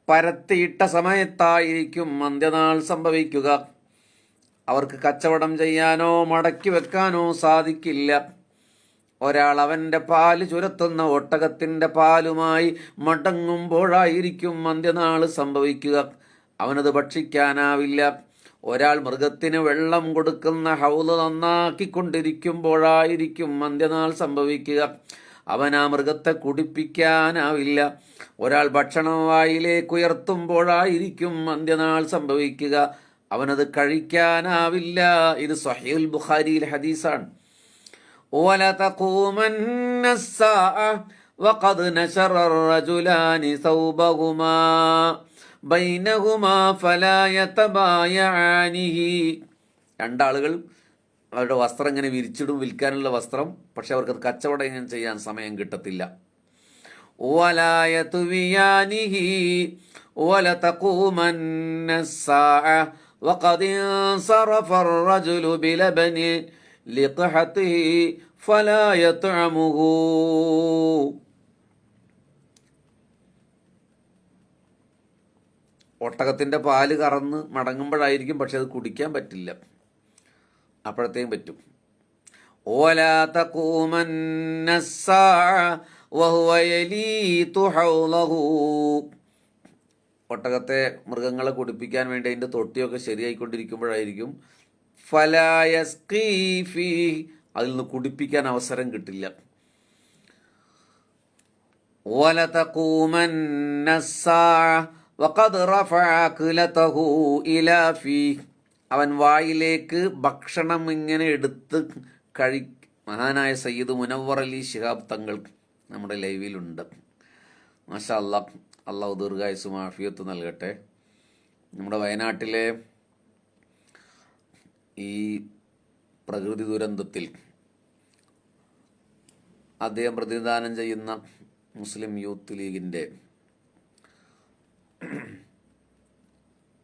പരത്തിയിട്ട സമയത്തായിരിക്കും അന്ത്യനാൾ സംഭവിക്കുക. അവർക്ക് കച്ചവടം ചെയ്യാനോ മടക്കി വെക്കാനോ സാധിക്കില്ല. ഒരാൾ അവൻ്റെ പാല് ചുരത്തുന്ന ഒട്ടകത്തിൻ്റെ പാലുമായി മടങ്ങുമ്പോഴായിരിക്കും അന്ത്യനാൾ സംഭവിക്കുക. അവനത് ഭക്ഷിക്കാനാവില്ല. ഒരാൾ മൃഗത്തിന് വെള്ളം കൊടുക്കുന്ന ഹൗള് നന്നാക്കിക്കൊണ്ടിരിക്കുമ്പോഴായിരിക്കും അന്ത്യനാൾ സംഭവിക്കുക. അവൻ ആ മൃഗത്തെ കുടിപ്പിക്കാനാവില്ല. ഒരാൾ ഭക്ഷണം വായിലേക്ക് ഉയർത്തുമ്പോഴായിരിക്കും അന്ത്യനാൾ സംഭവിക്കുക. അവനത് കഴിക്കാനാവില്ല. ഇത് സ്വഹീഹുൽ ബുഖാരിയിലെ ഹദീസാണ്. وَلَتَقُومَنَّ السَّاعَةُ وَقَدْ نَشَرَ الرَّجُلَانِ ثَوْبَهُمَا ബൈനഹുമാ ഫലാ യതബായഅനിഹി. രണ്ടാളുകൾ അവരുടെ വസ്ത്രം ഇങ്ങനെ വിരിച്ചിടും, വിൽക്കാനുള്ള വസ്ത്രം. പക്ഷെ അവർക്കത് കച്ചവടം ചെയ്യാൻ സമയം കിട്ടത്തില്ല. വലാ യതുവിയാനിഹി വലതഖൂമന്ന الساعة وقد انصرف الرجل بلبن لقحته فلا يطعمه. ഒട്ടകത്തിൻ്റെ പാല് കറന്ന് മടങ്ങുമ്പോഴായിരിക്കും, പക്ഷെ അത് കുടിക്കാൻ പറ്റില്ല, അപ്പോഴത്തേക്കും പറ്റും. ولا تقومن الساعة وهو يليت حوله. ഒട്ടകത്തെ മൃഗങ്ങളെ കുടിപ്പിക്കാൻ വേണ്ടി അതിൻ്റെ തൊട്ടിയൊക്കെ ശരിയായിക്കൊണ്ടിരിക്കുമ്പോഴായിരിക്കും ഫലാ യസ്ഖീ ഫീഹി, അതിൽ നിന്ന് കുടിപ്പിക്കാൻ അവസരം കിട്ടില്ല. വലതഖൂമന്ന الساعة وقد رفع أكلته إلى فيه. അവൻ വായിലേക്ക് ഭക്ഷണം ഇങ്ങനെ എടുത്ത് മഹാനായ സയ്യിദ് മുനവ്വർ അലി ശിഹാബ് തങ്ങൾ നമ്മുടെ ലൈവിലുണ്ട്. മാഷാ അല്ലാഹ്, അള്ളാഹു ദീർഘായുസ്സും ആഫിയത്തും നൽകട്ടെ. നമ്മുടെ വയനാട്ടിലെ ഈ പ്രകൃതി ദുരന്തത്തിൽ അദ്ദേഹം പ്രതിനിധാനം ചെയ്യുന്ന മുസ്ലിം യൂത്ത് ലീഗിൻ്റെ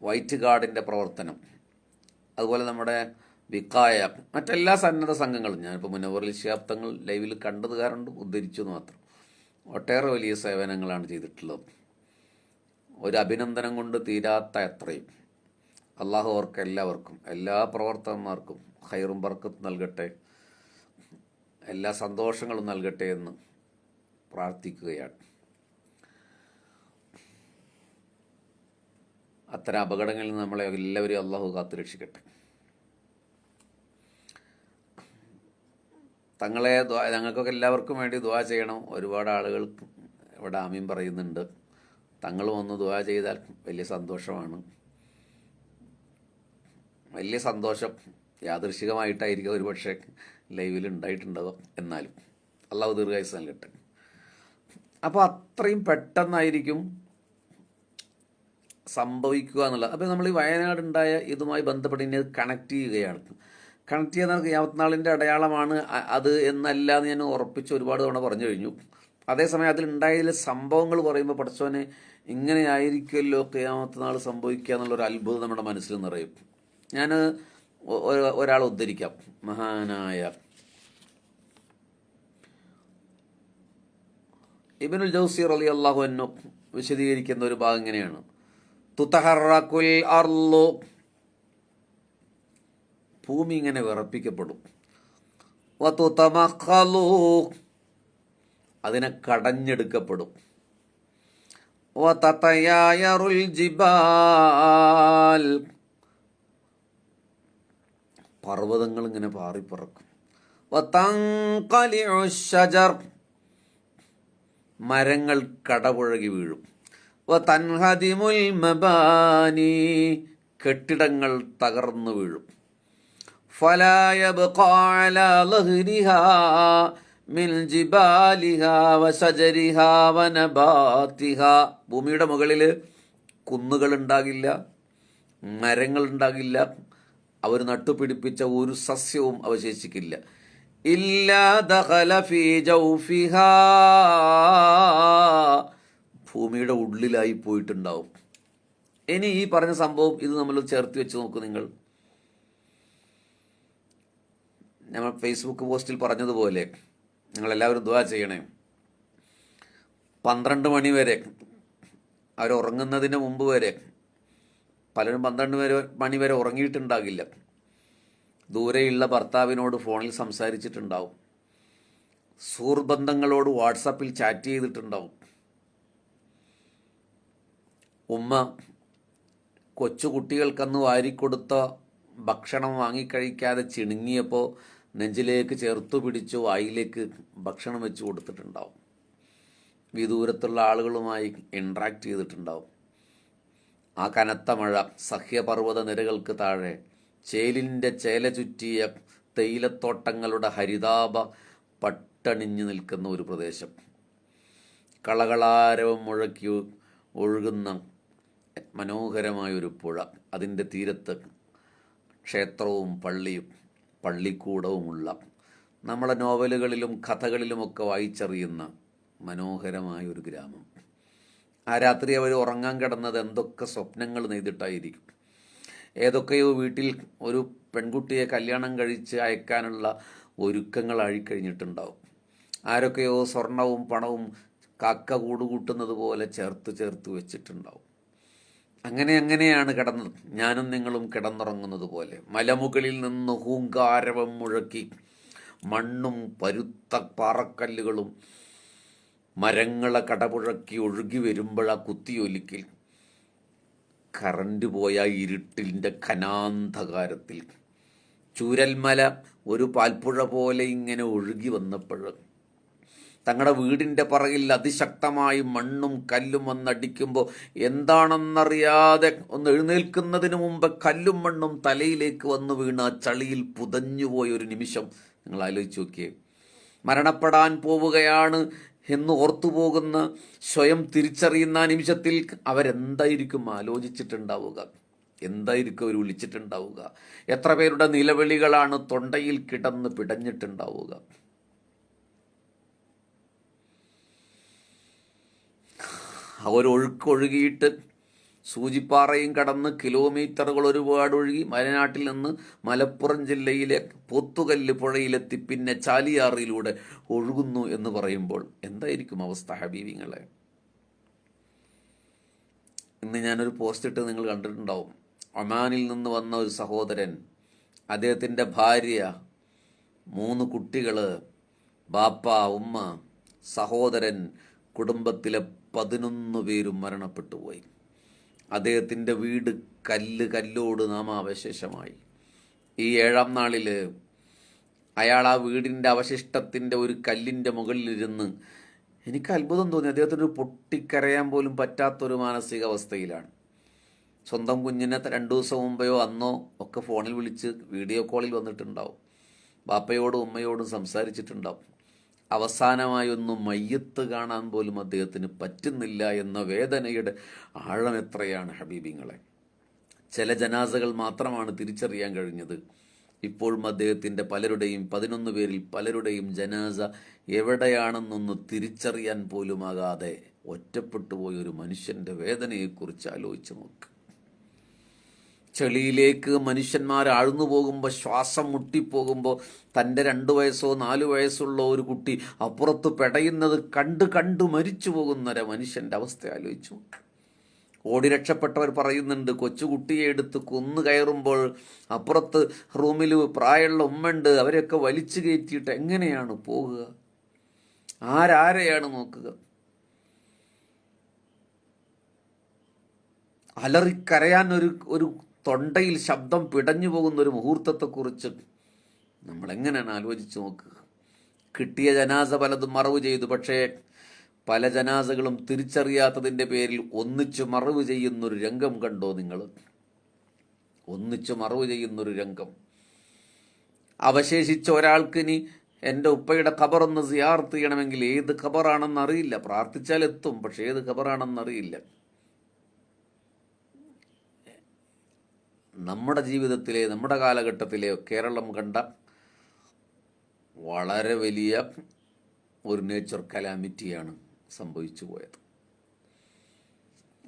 വൈറ്റ് ഗാർഡിൻ്റെ പ്രവർത്തനം, അതുപോലെ നമ്മുടെ വിക്കായ, മറ്റെല്ലാ സന്നദ്ധ സംഘങ്ങളും, ഞാനിപ്പോൾ മുനവ്വർ അലി ശിഹാബ് തങ്ങൾ ലൈവിൽ കണ്ടത് കാരണം ഉദ്ധരിച്ചു എന്ന് മാത്രം, ഒട്ടേറെ വലിയ സേവനങ്ങളാണ് ചെയ്തിട്ടുള്ളത്. ഒരു അഭിനന്ദനം കൊണ്ട് തീരാത്ത എത്രയും. അള്ളാഹു അവർക്ക് എല്ലാവർക്കും, എല്ലാ പ്രവർത്തകന്മാർക്കും ഖൈറും ബർക്കത്തും നൽകട്ടെ, എല്ലാ സന്തോഷങ്ങളും നൽകട്ടെ എന്ന് പ്രാർത്ഥിക്കുകയാണ്. അത്തരം അപകടങ്ങളിൽ നിന്ന് നമ്മളെ എല്ലാവരെയും അള്ളാഹു കാത്തു രക്ഷിക്കട്ടെ. തങ്ങളെ ഞങ്ങൾക്കൊക്കെ എല്ലാവർക്കും വേണ്ടി ദുആ ചെയ്യണം. ഒരുപാട് ആളുകൾ ഇവിടെ ആമീൻ പറയുന്നുണ്ട്. തങ്ങളും ഒന്ന് ദുആ ചെയ്താൽ വലിയ സന്തോഷമാണ്. വലിയ സന്തോഷം യാദൃശികമായിട്ടായിരിക്കും ഒരുപക്ഷെ ലൈവിൽ ഉണ്ടായിട്ടുണ്ടാകും, എന്നാലും അള്ളാഹു ദീർഘായുസ്സ് നൽകട്ടെ. അപ്പോൾ അത്രയും പെട്ടെന്നായിരിക്കും സംഭവിക്കുക എന്നുള്ളത്. അപ്പോൾ നമ്മൾ ഈ വയനാടുണ്ടായ ഇതുമായി ബന്ധപ്പെട്ട് ഇനി അത് കണക്ട് ചെയ്യുകയാണ്. കണക്ട് ചെയ്യുന്ന യാവത്നാളിൻ്റെ അടയാളമാണ് അത് എന്നല്ല എന്ന് ഞാൻ ഉറപ്പിച്ച് ഒരുപാട് തവണ പറഞ്ഞു കഴിഞ്ഞു. അതേസമയം അതിലുണ്ടായതിലെ സംഭവങ്ങൾ പറയുമ്പോൾ പഠിച്ചവനെ ഇങ്ങനെ ആയിരിക്കുമല്ലോ ഖിയാമത്ത് നാൾ സംഭവിക്കുക എന്നുള്ളൊരു അത്ഭുതം നമ്മുടെ മനസ്സിൽ നിറയും. ഞാൻ ഒരാളെ ഉദ്ധരിക്കാം. മഹാനായ ഇബ്നുൽ ജൗസി റളിയല്ലാഹു അൻഹു വിശദീകരിക്കുന്ന ഒരു ഭാഗം ഇങ്ങനെയാണ്: തുതഹറകുൽ അർളു, ഭൂമി ഇങ്ങനെ വിറപ്പിക്കപ്പെടും. വതുതമഖലു, അതിനെ കടഞ്ഞെടുക്കപ്പെടും. വതതയായറുൽ ജിബാൽ, പർവ്വതങ്ങൾ ഇങ്ങനെ പാറിപ്പറക്കും. വതൻഖലിഉ ശജർ, മരങ്ങൾ കടപുഴകി വീഴും. വതൻഹദിമുൽ മബാനി, കെട്ടിടങ്ങൾ തകർന്നു വീഴും. ഫലാ യബ്ഖാ അലാ ളഹ്രിഹാ മിൻ ജിബാലിഹാ വശജരിഹാ വനബാതിഹാ, ഭൂമിയുടെ മുകളിൽ കുന്നുകൾ ഉണ്ടാകില്ല, മരങ്ങൾ ഉണ്ടാകില്ല, അവർ നട്ടുപിടിപ്പിച്ച ഒരു സസ്യവും അവശേഷിക്കില്ല. ഇല്ലാ ദഖല ഫീ ജൗഫിഹാ, ഭൂമിയുടെ ഉള്ളിലായി പോയിട്ടുണ്ടാവും. ഇനി ഈ പറഞ്ഞ സംഭവം ഇത് നമ്മൾ ചേർത്ത് വെച്ച് നോക്കൂ. നമ്മൾ ഫേസ്ബുക്ക് പോസ്റ്റിൽ പറഞ്ഞതുപോലെ നിങ്ങളെല്ലാവരും ദുആ ചെയ്യണേ. 12 മണി വരെ, അവരുറങ്ങുന്നതിന് മുമ്പ് വരെ, പലരും 12 മണി വരെ ഉറങ്ങിയിട്ടുണ്ടാകില്ല. ദൂരെയുള്ള ഭർത്താവിനോട് ഫോണിൽ സംസാരിച്ചിട്ടുണ്ടാവും, സുഹൃത്ബന്ധങ്ങളോട് വാട്സാപ്പിൽ ചാറ്റ് ചെയ്തിട്ടുണ്ടാവും. ഉമ്മ കൊച്ചുകുട്ടികൾക്കന്ന് വാരിക്കൊടുത്ത ഭക്ഷണം വാങ്ങിക്കഴിക്കാതെ ചിണുങ്ങിയപ്പോൾ നെഞ്ചിലേക്ക് ചേർത്തു പിടിച്ചു വായിലേക്ക് ഭക്ഷണം വെച്ച് കൊടുത്തിട്ടുണ്ടാവും. വിദൂരത്തുള്ള ആളുകളുമായി ഇൻട്രാക്ട് ചെയ്തിട്ടുണ്ടാവും. ആ കനത്ത മഴ, സഹ്യപർവ്വത നിരകൾക്ക് താഴെ ചേലിൻ്റെ ചേല ചുറ്റിയ തേയിലത്തോട്ടങ്ങളുടെ ഹരിതാപ പട്ടണിഞ്ഞു നിൽക്കുന്ന ഒരു പ്രദേശം, കളകളാരവം മുഴക്കി ഒഴുകുന്ന മനോഹരമായൊരു പുഴ, അതിൻ്റെ തീരത്ത് ക്ഷേത്രവും പള്ളിയും പള്ളിക്കൂടവുമുള്ള, നമ്മളെ നോവലുകളിലും കഥകളിലുമൊക്കെ വായിച്ചറിയുന്ന മനോഹരമായൊരു ഗ്രാമം. ആ രാത്രി അവർ ഉറങ്ങാൻ കിടന്നത് എന്തൊക്കെ സ്വപ്നങ്ങൾ നെയ്തിട്ടായിരിക്കും. ഏതൊക്കെയോ വീട്ടിൽ ഒരു പെൺകുട്ടിയെ കല്യാണം കഴിച്ച് അയക്കാനുള്ള ഒരുക്കങ്ങൾ ആയിക്കഴിഞ്ഞിട്ടുണ്ടാവും. ആരൊക്കെയോ സ്വർണവും പണവും കാക്ക കൂടുകൂട്ടുന്നത് പോലെ ചേർത്ത് വെച്ചിട്ടുണ്ടാവും. അങ്ങനെയാണ് കിടന്നത്. ഞാനും നിങ്ങളും കിടന്നുറങ്ങുന്നത് പോലെ മലമുകളിൽ നിന്ന് ഹൂങ്കാരവം മുഴക്കി മണ്ണും പരുത്ത പാറക്കല്ലുകളും മരങ്ങളെ കടപുഴക്കി ഒഴുകി വരുമ്പോഴാ കുത്തിയൊലിക്കിൽ കറണ്ട് പോയ ഇരുട്ടിൻ്റെ ഘനാന്ധകാരത്തിൽ ചൂരൽമല ഒരു പാൽപ്പുഴ പോലെ ഇങ്ങനെ ഒഴുകി വന്നപ്പോൾ തങ്ങളുടെ വീടിൻ്റെ പറകിൽ അതിശക്തമായി മണ്ണും കല്ലും വന്നടിക്കുമ്പോൾ എന്താണെന്നറിയാതെ ഒന്ന് എഴുന്നേൽക്കുന്നതിന് മുമ്പ് കല്ലും മണ്ണും തലയിലേക്ക് വന്നു വീണ് ആ ചളിയിൽ പുതഞ്ഞുപോയ ഒരു നിമിഷം നിങ്ങൾ ആലോചിച്ച് നോക്കിയേ. മരണപ്പെടാൻ പോവുകയാണ് എന്ന് ഓർത്തുപോകുന്ന, സ്വയം തിരിച്ചറിയുന്ന നിമിഷത്തിൽ അവരെന്തായിരിക്കും ആലോചിച്ചിട്ടുണ്ടാവുക? എന്തായിരിക്കും അവർ വിളിച്ചിട്ടുണ്ടാവുക? എത്ര പേരുടെ നിലവിളികളാണ് തൊണ്ടയിൽ കിടന്ന് പിടഞ്ഞിട്ടുണ്ടാവുക? അവരൊഴുക്കൊഴുകിയിട്ട് സൂചിപ്പാറയും കടന്ന് കിലോമീറ്ററുകൾ ഒരുപാട് ഒഴുകി വയനാട്ടിൽ നിന്ന് മലപ്പുറം ജില്ലയിലെ പോത്തുകല്ല് പുഴയിലെത്തി പിന്നെ ചാലിയാറിലൂടെ ഒഴുകുന്നു എന്ന് പറയുമ്പോൾ എന്തായിരിക്കും അവസ്ഥ ഹബീബിങ്ങളെ? ഇന്ന് ഞാനൊരു പോസ്റ്റ് ഇട്ട് നിങ്ങൾ കണ്ടിട്ടുണ്ടാവും. ഒമാനിൽ നിന്ന് വന്ന ഒരു സഹോദരൻ, അദ്ദേഹത്തിൻ്റെ ഭാര്യ, 3 കുട്ടികൾ, ബാപ്പ, ഉമ്മ, സഹോദരൻ, കുടുംബത്തിലെ 11 പേരും മരണപ്പെട്ടു പോയി. അദ്ദേഹത്തിൻ്റെ വീട് കല്ലോട് നാമാവശേഷമായി. ഈ 7ാം നാളിൽ അയാൾ ആ വീടിൻ്റെ അവശിഷ്ടത്തിൻ്റെ ഒരു കല്ലിൻ്റെ മുകളിലിരുന്ന്, എനിക്ക് അത്ഭുതം തോന്നി, അദ്ദേഹത്തിന് പൊട്ടിക്കരയാൻ പോലും പറ്റാത്തൊരു മാനസികാവസ്ഥയിലാണ്. സ്വന്തം കുഞ്ഞിനെ 2 ദിവസം മുമ്പെയോ അന്നോ ഒക്കെ ഫോണിൽ വിളിച്ച് വീഡിയോ കോളിൽ വന്നിട്ടുണ്ടാവും. ബാപ്പയോടും ഉമ്മയോടും സംസാരിച്ചിട്ടുണ്ടാവും. അവസാനമായി ഒന്നും മയ്യത്ത് കാണാൻ പോലും അദ്ദേഹത്തിന് പറ്റുന്നില്ല എന്ന വേദനയുടെ ആഴം എത്രയാണ് ഹബീബിങ്ങളെ! ചില ജനാസകൾ മാത്രമാണ് തിരിച്ചറിയാൻ കഴിഞ്ഞത്. ഇപ്പോഴും അദ്ദേഹത്തിൻ്റെ 11 പേരിൽ പലരുടെയും ജനാസ എവിടെയാണെന്നൊന്ന് തിരിച്ചറിയാൻ പോലുമാകാതെ ഒറ്റപ്പെട്ടു പോയൊരു മനുഷ്യൻ്റെ വേദനയെക്കുറിച്ച് ആലോചിച്ച് നോക്ക്. ചെളിയിലേക്ക് മനുഷ്യന്മാർ ആഴ്ന്നു പോകുമ്പോൾ, ശ്വാസം മുട്ടിപ്പോകുമ്പോൾ, തൻ്റെ 2 വയസ്സോ 4 വയസ്സുള്ള ഒരു കുട്ടി അപ്പുറത്ത് പെടയുന്നത് കണ്ട് മരിച്ചു പോകുന്ന മനുഷ്യൻ്റെ അവസ്ഥ ആലോചിച്ചു. ഓടി രക്ഷപ്പെട്ടവർ പറയുന്നുണ്ട്, കൊച്ചുകുട്ടിയെ എടുത്ത് കൊന്നു കയറുമ്പോൾ അപ്പുറത്ത് റൂമിൽ പ്രായമുള്ള ഉമ്മയുണ്ട്, അവരെയൊക്കെ വലിച്ചു കയറ്റിയിട്ട് എങ്ങനെയാണ് പോകുക? ആരെയാണ് നോക്കുക? അലറിക്കരയാൻ ഒരു തൊണ്ടയിൽ ശബ്ദം പിടഞ്ഞു പോകുന്ന ഒരു മുഹൂർത്തത്തെക്കുറിച്ച് നമ്മളെങ്ങനെയാണ് ആലോചിച്ച് നോക്കുക? കിട്ടിയ ജനാസ പലതും മറവ് ചെയ്തു. പക്ഷേ പല ജനാസകളും തിരിച്ചറിയാത്തതിൻ്റെ പേരിൽ ഒന്നിച്ചു മറവ് ചെയ്യുന്നൊരു രംഗം കണ്ടോ നിങ്ങൾ? ഒന്നിച്ചു മറവ് ചെയ്യുന്നൊരു രംഗം. അവശേഷിച്ച ഒരാൾക്കിനി എൻ്റെ ഉപ്പയുടെ ഖബറൊന്ന് സിയാറത്ത് ചെയ്യണമെങ്കിൽ ഏത് ഖബറാണെന്നറിയില്ല. പ്രാർത്ഥിച്ചാൽ എത്തും, പക്ഷേ ഏത് ഖബറാണെന്നറിയില്ല. നമ്മുടെ ജീവിതത്തിലെ, നമ്മുടെ കാലഘട്ടത്തിലെ കേരളം കണ്ട വളരെ വലിയ ഒരു നേച്ചർ കലാമിറ്റിയാണ് സംഭവിച്ചു പോയത്.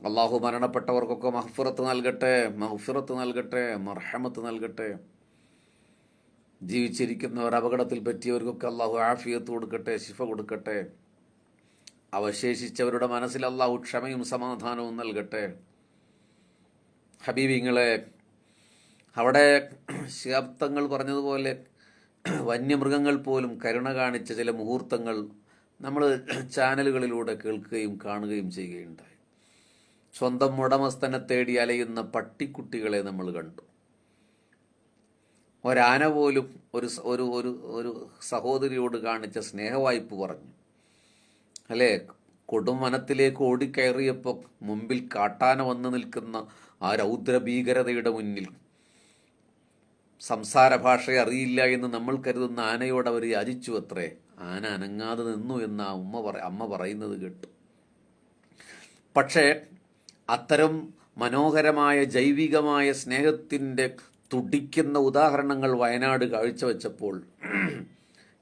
അള്ളാഹു മരണപ്പെട്ടവർക്കൊക്കെ മഗ്ഫിറത്ത് നൽകട്ടെ, മർഹമത്ത് നൽകട്ടെ. ജീവിച്ചിരിക്കുന്നവർ, അപകടത്തിൽ പറ്റിയവർക്കൊക്കെ അള്ളാഹു ആഫിയത്ത് കൊടുക്കട്ടെ, ശിഫ കൊടുക്കട്ടെ. അവശേഷിച്ചവരുടെ മനസ്സിൽ അള്ളാഹു ക്ഷമയും സമാധാനവും നൽകട്ടെ. ഹബീബിങ്ങളെ, അവിടെ ശാബ്ദങ്ങൾ പറഞ്ഞതുപോലെ വന്യമൃഗങ്ങൾ പോലും കരുണ കാണിച്ച ചില മുഹൂർത്തങ്ങൾ നമ്മൾ ചാനലുകളിലൂടെ കേൾക്കുകയും കാണുകയും ചെയ്യുകയുണ്ടായി. സ്വന്തം ഉടമസ്ഥനെ തേടി അലയുന്ന പട്ടിക്കുട്ടികളെ നമ്മൾ കണ്ടു. ഒരാന പോലും ഒരു സഹോദരിയോട് കാണിച്ച സ്നേഹവായ്പ് പറഞ്ഞു, അല്ലേ? കൊടുംവനത്തിലേക്ക് ഓടിക്കയറിയപ്പോൾ മുമ്പിൽ കാട്ടാന വന്നു നിൽക്കുന്ന ആ രൗദ്രഭീകരതയുടെ മുന്നിൽ സംസാര ഭാഷ അറിയില്ല എന്ന് നമ്മൾ കരുതുന്ന ആനയോട് അവർ യാചിച്ചു അത്രേ. ആന അനങ്ങാതെ നിന്നു എന്ന് ആ അമ്മ പറയുന്നത് കേട്ടു. പക്ഷേ അത്തരം മനോഹരമായ ജൈവികമായ സ്നേഹത്തിൻ്റെ തുടിക്കുന്ന ഉദാഹരണങ്ങൾ വയനാട് കാഴ്ചവെച്ചപ്പോൾ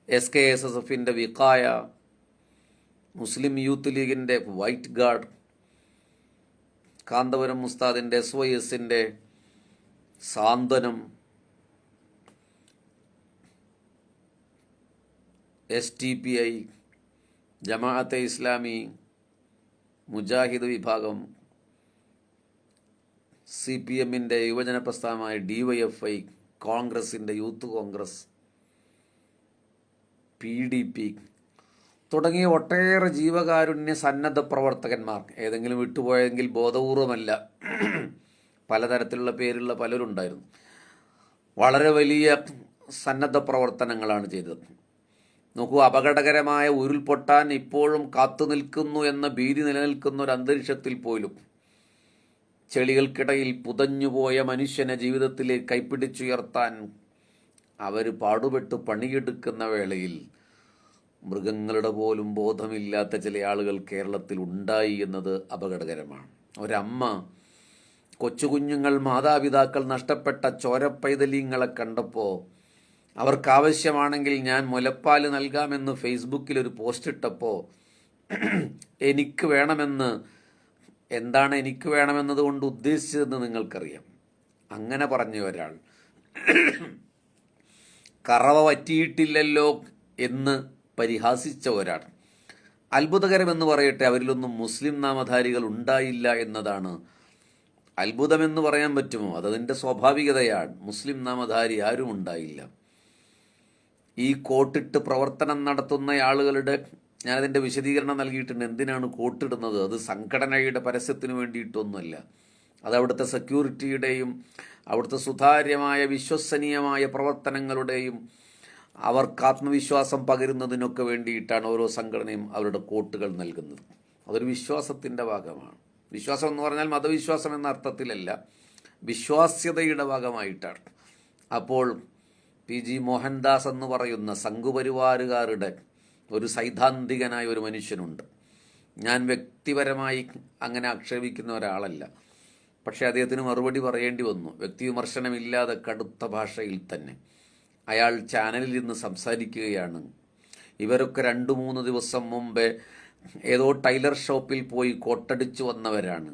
SKSSFിൻ്റെ വിഖായ, മുസ്ലിം യൂത്ത് ലീഗിൻ്റെ വൈറ്റ് ഗാർഡ്, കാന്തപുരം ഉസ്താദിൻ്റെ SYSൻ്റെ സാന്ത്വനം, STPI, ജമാഅത്തെ ഇസ്ലാമി, മുജാഹിദ് വിഭാഗം, CPMൻ്റെ യുവജന പ്രസ്ഥാനമായ DYFI, കോൺഗ്രസിൻ്റെ യൂത്ത് കോൺഗ്രസ്, PDP തുടങ്ങിയ ഒട്ടേറെ ജീവകാരുണ്യ സന്നദ്ധ പ്രവർത്തകന്മാർ, ഏതെങ്കിലും വിട്ടുപോയെങ്കിൽ ബോധപൂർവമല്ല, പലതരത്തിലുള്ള പേരുള്ള പലരുണ്ടായിരുന്നു. വളരെ വലിയ സന്നദ്ധ പ്രവർത്തനങ്ങളാണ് ചെയ്തത്. നോക്കൂ, അപകടകരമായ ഉരുൾപൊട്ടാൻ ഇപ്പോഴും കാത്തു നിൽക്കുന്നു എന്ന ഭീതി നിലനിൽക്കുന്ന ഒരു അന്തരീക്ഷത്തിൽ പോലും ചെളികൾക്കിടയിൽ പുതഞ്ഞുപോയ മനുഷ്യനെ ജീവിതത്തിലേക്ക് കൈപ്പിടിച്ചുയർത്താൻ അവർ പാടുപെട്ട് പണിയെടുക്കുന്ന വേളയിൽ മൃഗങ്ങളുടെ പോലും ബോധമില്ലാത്ത ചില ആളുകൾ കേരളത്തിൽ ഉണ്ടായി എന്നത് അപകടകരമാണ്. ഒരമ്മ കൊച്ചുകുഞ്ഞുങ്ങൾ, മാതാപിതാക്കൾ നഷ്ടപ്പെട്ട ചോരപ്പൈതലീങ്ങളെ കണ്ടപ്പോൾ അവർക്കാവശ്യമാണെങ്കിൽ ഞാൻ മുലപ്പാൽ നൽകാമെന്ന് ഫേസ്ബുക്കിൽ ഒരു പോസ്റ്റ് ഇട്ടപ്പോൾ എനിക്ക് വേണമെന്ന്, എന്താണ് എനിക്ക് വേണമെന്നതുകൊണ്ട് ഉദ്ദേശിച്ചതെന്ന് നിങ്ങൾക്കറിയാം. അങ്ങനെ പറഞ്ഞ ഒരാൾ കറവ വറ്റിയിട്ടില്ലല്ലോ എന്ന് പരിഹാസിച്ച ഒരാൾ. അത്ഭുതകരമെന്ന് പറയട്ടെ, അവരിലൊന്നും മുസ്ലിം നാമധാരികൾ ഉണ്ടായില്ല എന്നതാണ് അത്ഭുതമെന്ന് പറയാൻ പറ്റുമോ? അതതിൻ്റെ സ്വാഭാവികതയാണ്. മുസ്ലിം നാമധാരി ആരും ഉണ്ടായില്ല. ഈ കോട്ടിട്ട് പ്രവർത്തനം നടത്തുന്ന ആളുകളുടെ, ഞാനതിൻ്റെ വിശദീകരണം നൽകിയിട്ടുണ്ട്. എന്തിനാണ് കോട്ടിടുന്നത്? അത് സംഘടനയുടെ പരസ്യത്തിന് വേണ്ടിയിട്ടൊന്നുമല്ല. അത് അവിടുത്തെ സെക്യൂരിറ്റിയുടെയും അവിടുത്തെ സുതാര്യമായ വിശ്വസനീയമായ പ്രവർത്തനങ്ങളുടെയും അവർക്ക് ആത്മവിശ്വാസം പകരുന്നതിനൊക്കെ വേണ്ടിയിട്ടാണ് ഓരോ സംഘടനയും അവരുടെ കോട്ടുകൾ നൽകുന്നത്. അതൊരു വിശ്വാസത്തിൻ്റെ ഭാഗമാണ്. വിശ്വാസം എന്ന് പറഞ്ഞാൽ മതവിശ്വാസം എന്ന അർത്ഥത്തിലല്ല, വിശ്വാസ്യതയുടെ ഭാഗമായിട്ടാണ്. അപ്പോൾ PG മോഹൻദാസ് എന്ന് പറയുന്ന സംഘപരിവാറുകാരുടെ ഒരു സൈദ്ധാന്തികനായ ഒരു മനുഷ്യനുണ്ട്. ഞാൻ വ്യക്തിപരമായി അങ്ങനെ ആക്ഷേപിക്കുന്ന ഒരാളല്ല, പക്ഷേ അദ്ദേഹത്തിന് മറുപടി പറയേണ്ടി വന്നു. വ്യക്തിവിമർശനമില്ലാതെ കടുത്ത ഭാഷയിൽ തന്നെ അയാൾ ചാനലിൽ നിന്ന് സംസാരിക്കുകയാണ്. ഇവരൊക്കെ 2-3 ദിവസം മുമ്പേ ഏതോ ടൈലർ ഷോപ്പിൽ പോയി കോട്ടടിച്ചു വന്നവരാണ്.